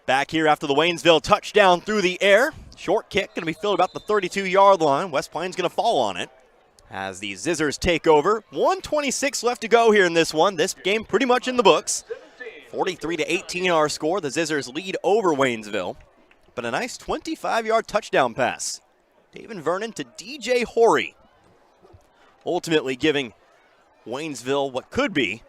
Back here after the Waynesville touchdown through the air. Short kick going to be filled about the 32-yard line. West Plains going to fall on it as the Zizzers take over. 1:26 left to go here in this one. This game pretty much in the books. 43-18 our score. The Zizzers lead over Waynesville. But a nice 25-yard touchdown pass. David Vernon to DJ Horry. Ultimately giving Waynesville what could be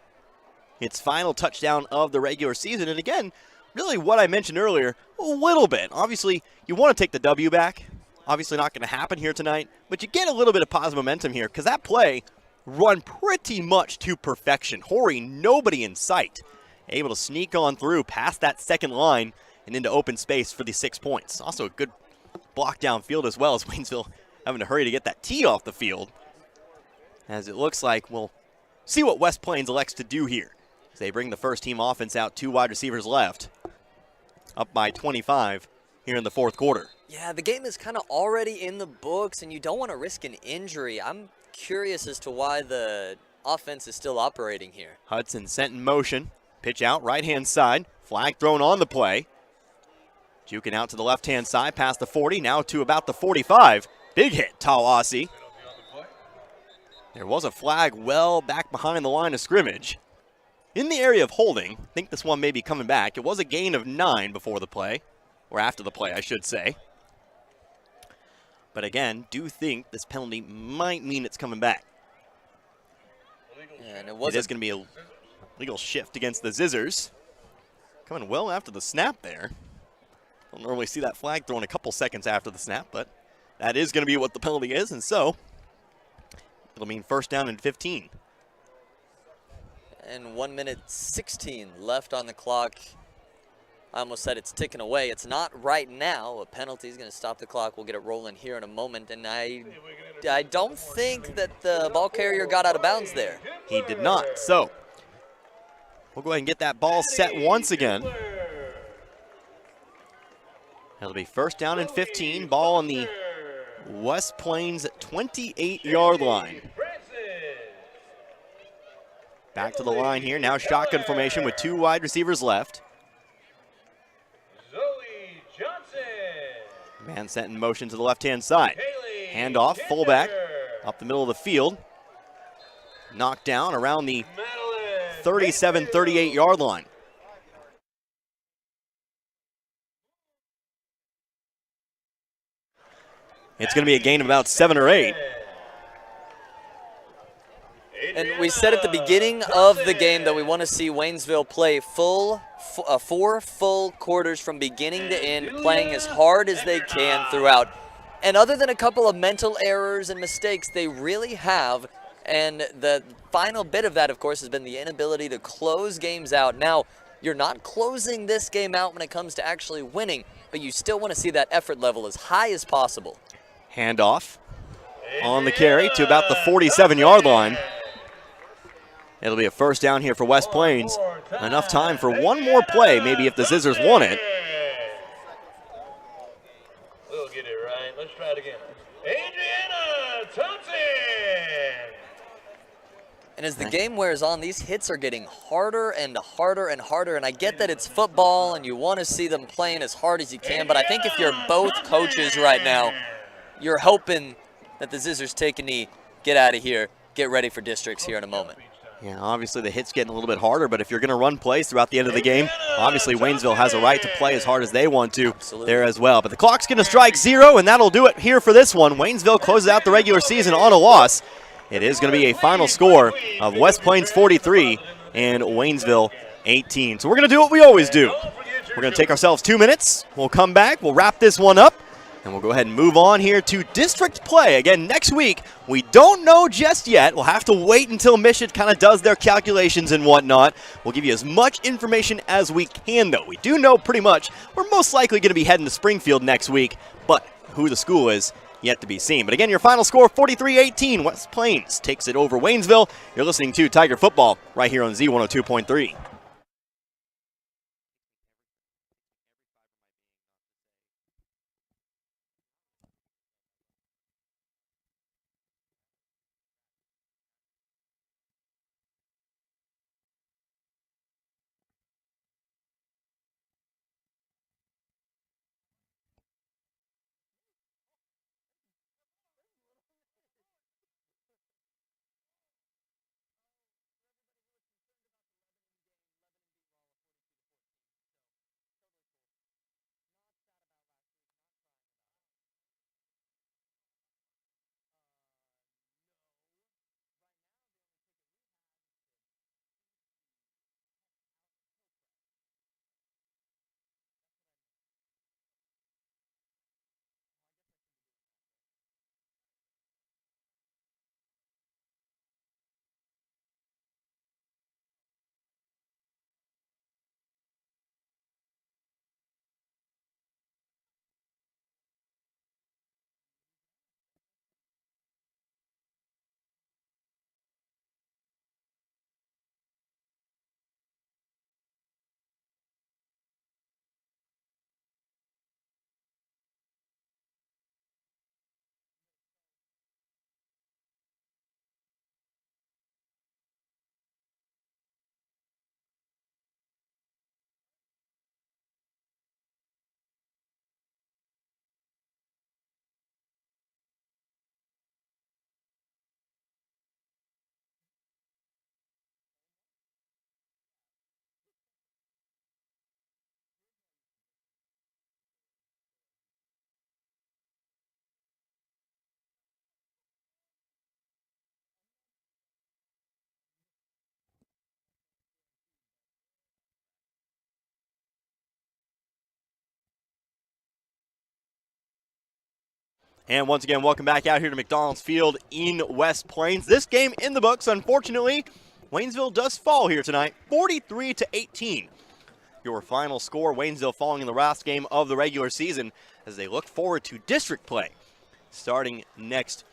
its final touchdown of the regular season. And again, really what I mentioned earlier, a little bit. Obviously, you want to take the W back. Obviously not going to happen here tonight, but you get a little bit of positive momentum here because that play run pretty much to perfection. Horry, nobody in sight, able to sneak on through past that second line and into open space for the 6 points. Also a good block downfield as well as Waynesville having to hurry to get that tee off the field. As it looks like we'll see what West Plains elects to do here. As they bring the first team offense out, 2 wide receivers left. Up by 25 here in the fourth quarter. Yeah, the game is kind of already in the books, and you don't want to risk an injury. I'm curious as to why the offense is still operating here. Hudson sent in motion. Pitch out, right-hand side. Flag thrown on the play. Juking out to the left-hand side, past the 40, now to about the 45. Big hit, Tawasi. There was a flag well back behind the line of scrimmage. In the area of holding, I think this one may be coming back. It was a gain of 9 before the play, or after the play, I should say. But again, do think this penalty might mean it's coming back. Yeah, and it is going to be a legal shift against the Zizzers. Coming well after the snap there. Don't normally see that flag thrown a couple seconds after the snap, but that is going to be what the penalty is, and so it'll mean first down and 15. And 1:16 left on the clock. I almost said it's ticking away. It's not right now. A penalty is going to stop the clock. We'll get it rolling here in a moment. And I don't think that the ball carrier got out of bounds there. He did not. So we'll go ahead and get that ball set once again. It'll be first down and 15. Ball on the West Plains 28-yard line. Back to the line here. Now shotgun formation with 2 wide receivers left. Man sent in motion to the left-hand side. Handoff, fullback, up the middle of the field. Knocked down around the 37, 38-yard line. It's going to be a gain of about 7 or 8. And we said at the beginning of the game that we want to see Waynesville play 4 full quarters from beginning to end, playing as hard as they can throughout. And other than a couple of mental errors and mistakes, they really have. And the final bit of that, of course, has been the inability to close games out. Now, you're not closing this game out when it comes to actually winning, but you still want to see that effort level as high as possible. Handoff on the carry to about the 47-yard line. It'll be a first down here for West Plains. Enough time for one more play, maybe if the Scissors want it. We'll get it right. Let's try it again. Adriana Thompson. And as the game wears on, these hits are getting harder and harder and harder. And I get that it's football and you want to see them playing as hard as you can, but I think if you're both coaches right now, you're hoping that the Scissors take a knee, get out of here, get ready for districts here in a moment. Yeah, obviously the hit's getting a little bit harder, but if you're going to run plays throughout the end of the game, obviously Waynesville has a right to play as hard as they want to there as well. But the clock's going to strike 0, and that'll do it here for this one. Waynesville closes out the regular season on a loss. It is going to be a final score of West Plains 43 and Waynesville 18. So we're going to do what we always do. We're going to take ourselves 2 minutes. We'll come back. We'll wrap this one up. And we'll go ahead and move on here to district play. Again, next week, we don't know just yet. We'll have to wait until Mission kind of does their calculations and whatnot. We'll give you as much information as we can, though. We do know pretty much we're most likely going to be heading to Springfield next week, but who the school is, yet to be seen. But again, your final score, 43-18. West Plains takes it over Waynesville. You're listening to Tiger Football right here on Z102.3. And once again, welcome back out here to McDonald's Field in West Plains. This game in the books, unfortunately, Waynesville does fall here tonight, 43-18. Your final score, Waynesville falling in the last game of the regular season as they look forward to district play starting next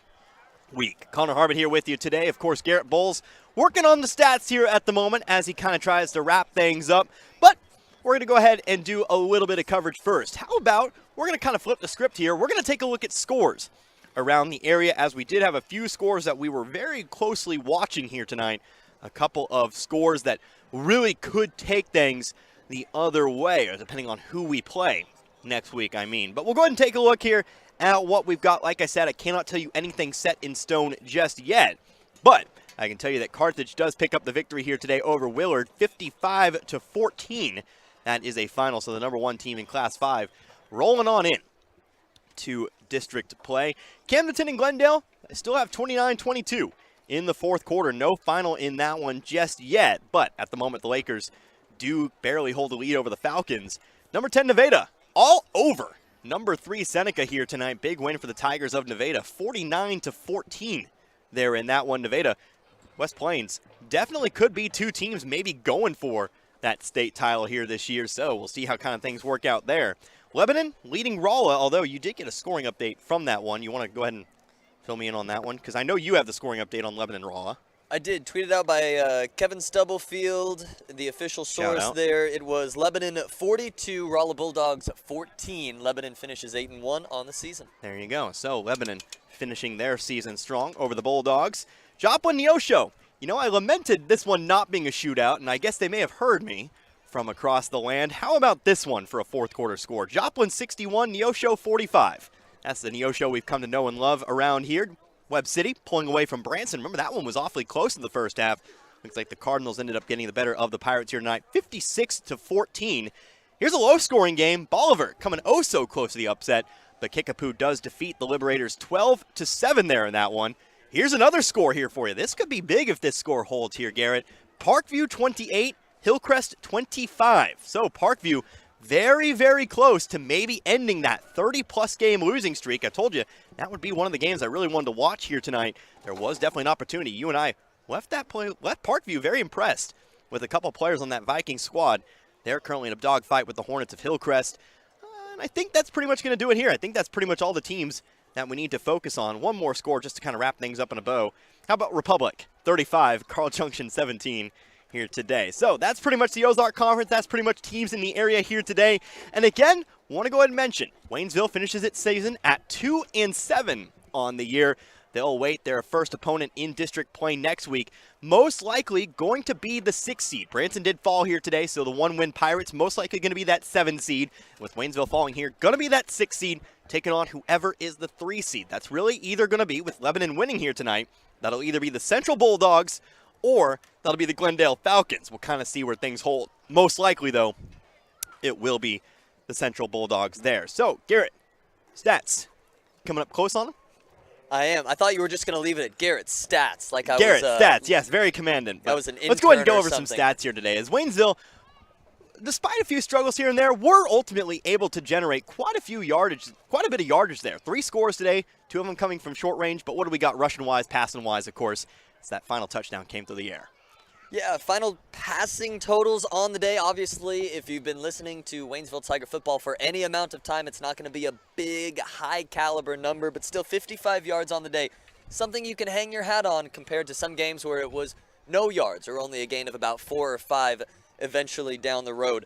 week. Connor Harbin here with you today. Of course, Garrett Bowles working on the stats here at the moment as he kind of tries to wrap things up. But we're going to go ahead and do a little bit of coverage first. How about we're going to kind of flip the script here. We're going to take a look at scores around the area as we did have a few scores that we were very closely watching here tonight. A couple of scores that really could take things the other way, or depending on who we play next week, I mean. But we'll go ahead and take a look here at what we've got. Like I said, I cannot tell you anything set in stone just yet, but I can tell you that Carthage does pick up the victory here today over Willard, 55-14. That is a final, so the number one team in Class 5 rolling on in to district play. Camdenton and Glendale still have 29-22 in the fourth quarter. No final in that one just yet, but at the moment the Lakers do barely hold the lead over the Falcons. Number 10, Nevada, all over number 3, Seneca here tonight. Big win for the Tigers of Nevada, 49-14 there in that one. Nevada, West Plains definitely could be two teams maybe going for that state title here this year, so we'll see how kind of things work out there. Lebanon leading Rolla, although you did get a scoring update from that one. You want to go ahead and fill me in on that one? Because I know you have the scoring update on Lebanon Rolla. I did. Tweeted out by Kevin Stubblefield, the official source there. It was Lebanon 42, Rolla Bulldogs 14. Lebanon finishes 8-1 on the season. There you go. So Lebanon finishing their season strong over the Bulldogs. Joplin Neosho. You know, I lamented this one not being a shootout, and I guess they may have heard me from across the land. How about this one for a fourth quarter score? Joplin 61, Neosho 45. That's the Neosho we've come to know and love around here. Webb City pulling away from Branson. Remember, that one was awfully close in the first half. Looks like the Cardinals ended up getting the better of the Pirates here tonight, 56-14. Here's a low-scoring game. Bolivar coming oh so close to the upset, but Kickapoo does defeat the Liberators 12-7 there in that one. Here's another score here for you. This could be big if this score holds here, Garrett. Parkview 28, Hillcrest 25. So Parkview very, very close to maybe ending that 30-plus game losing streak. I told you that would be one of the games I really wanted to watch here tonight. There was definitely an opportunity. You and I left Parkview very impressed with a couple players on that Viking squad. They're currently in a dogfight with the Hornets of Hillcrest. And I think that's pretty much going to do it here. I think that's pretty much all the teams that we need to focus on. One more score just to kind of wrap things up in a bow. How about Republic 35, Carl Junction 17 here today. So that's pretty much the Ozark Conference. That's pretty much teams in the area here today. And again, want to go ahead and mention, Waynesville finishes its season at 2-7 on the year. They'll await their first opponent in district play next week. Most likely going to be the 6 seed. Branson did fall here today, so the 1-win Pirates most likely going to be that 7 seed. With Waynesville falling here, going to be that 6 seed, taking on whoever is the 3 seed. That's really either going to be, with Lebanon winning here tonight, that'll either be the Central Bulldogs or that'll be the Glendale Falcons. We'll kind of see where things hold. Most likely, though, it will be the Central Bulldogs there. So, Garrett, stats. Coming up close on them? I am. I thought you were just going to leave it at Garrett's stats. Like I Garrett, was, stats, yes, very commanding. I was an let's go ahead and go intern or over some something. stats here today. As Waynesville, despite a few struggles here and there, were ultimately able to generate quite a bit of yardage there. 3 scores today, 2 of them coming from short range. But what do we got rushing-wise, passing-wise, of course? It's that final touchdown came through the air. Yeah, final passing totals on the day. Obviously, if you've been listening to Waynesville Tiger football for any amount of time, it's not going to be a big, high-caliber number, but still 55 yards on the day. Something you can hang your hat on compared to some games where it was no yards or only a gain of about 4 or 5 eventually down the road.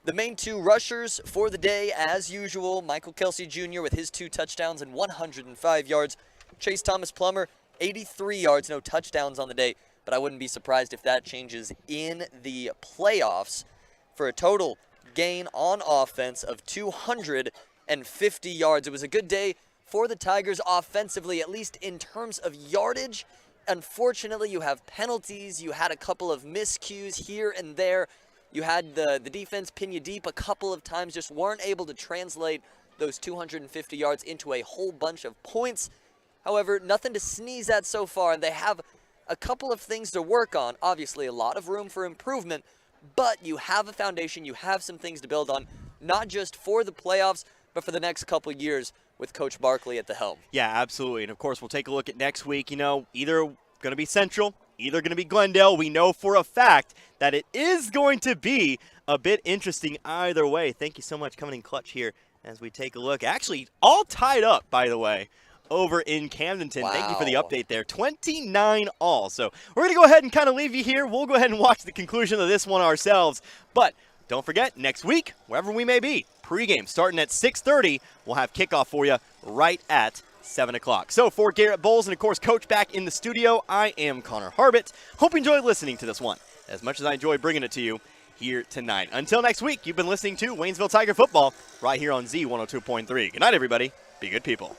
The main 2 rushers for the day, as usual, Michael Kelsey Jr. with his 2 touchdowns and 105 yards. Chase Thomas Plummer, 83 yards, no touchdowns on the day. But I wouldn't be surprised if that changes in the playoffs for a total gain on offense of 250 yards. It was a good day for the Tigers offensively, at least in terms of yardage. Unfortunately, you have penalties. You had a couple of miscues here and there. You had the defense pin you deep a couple of times, just weren't able to translate those 250 yards into a whole bunch of points. However, nothing to sneeze at so far, and they have a couple of things to work on. Obviously, a lot of room for improvement, but you have a foundation, you have some things to build on, not just for the playoffs, but for the next couple years with Coach Barkley at the helm. Yeah, absolutely. And, of course, we'll take a look at next week. You know, either going to be Central, either going to be Glendale. We know for a fact that it is going to be a bit interesting either way. Thank you so much coming in clutch here as we take a look. Actually, all tied up, by the way, over in Camdenton. Wow. Thank you for the update there. 29 all. So we're going to go ahead and kind of leave you here. We'll go ahead and watch the conclusion of this one ourselves. But don't forget, next week, wherever we may be, pregame starting at 6:30. We'll have kickoff for you right at 7 o'clock. So for Garrett Bowles and, of course, Coach back in the studio, I am Connor Harbit. Hope you enjoyed listening to this one as much as I enjoyed bringing it to you here tonight. Until next week, you've been listening to Waynesville Tiger Football right here on Z102.3. Good night, everybody. Be good people.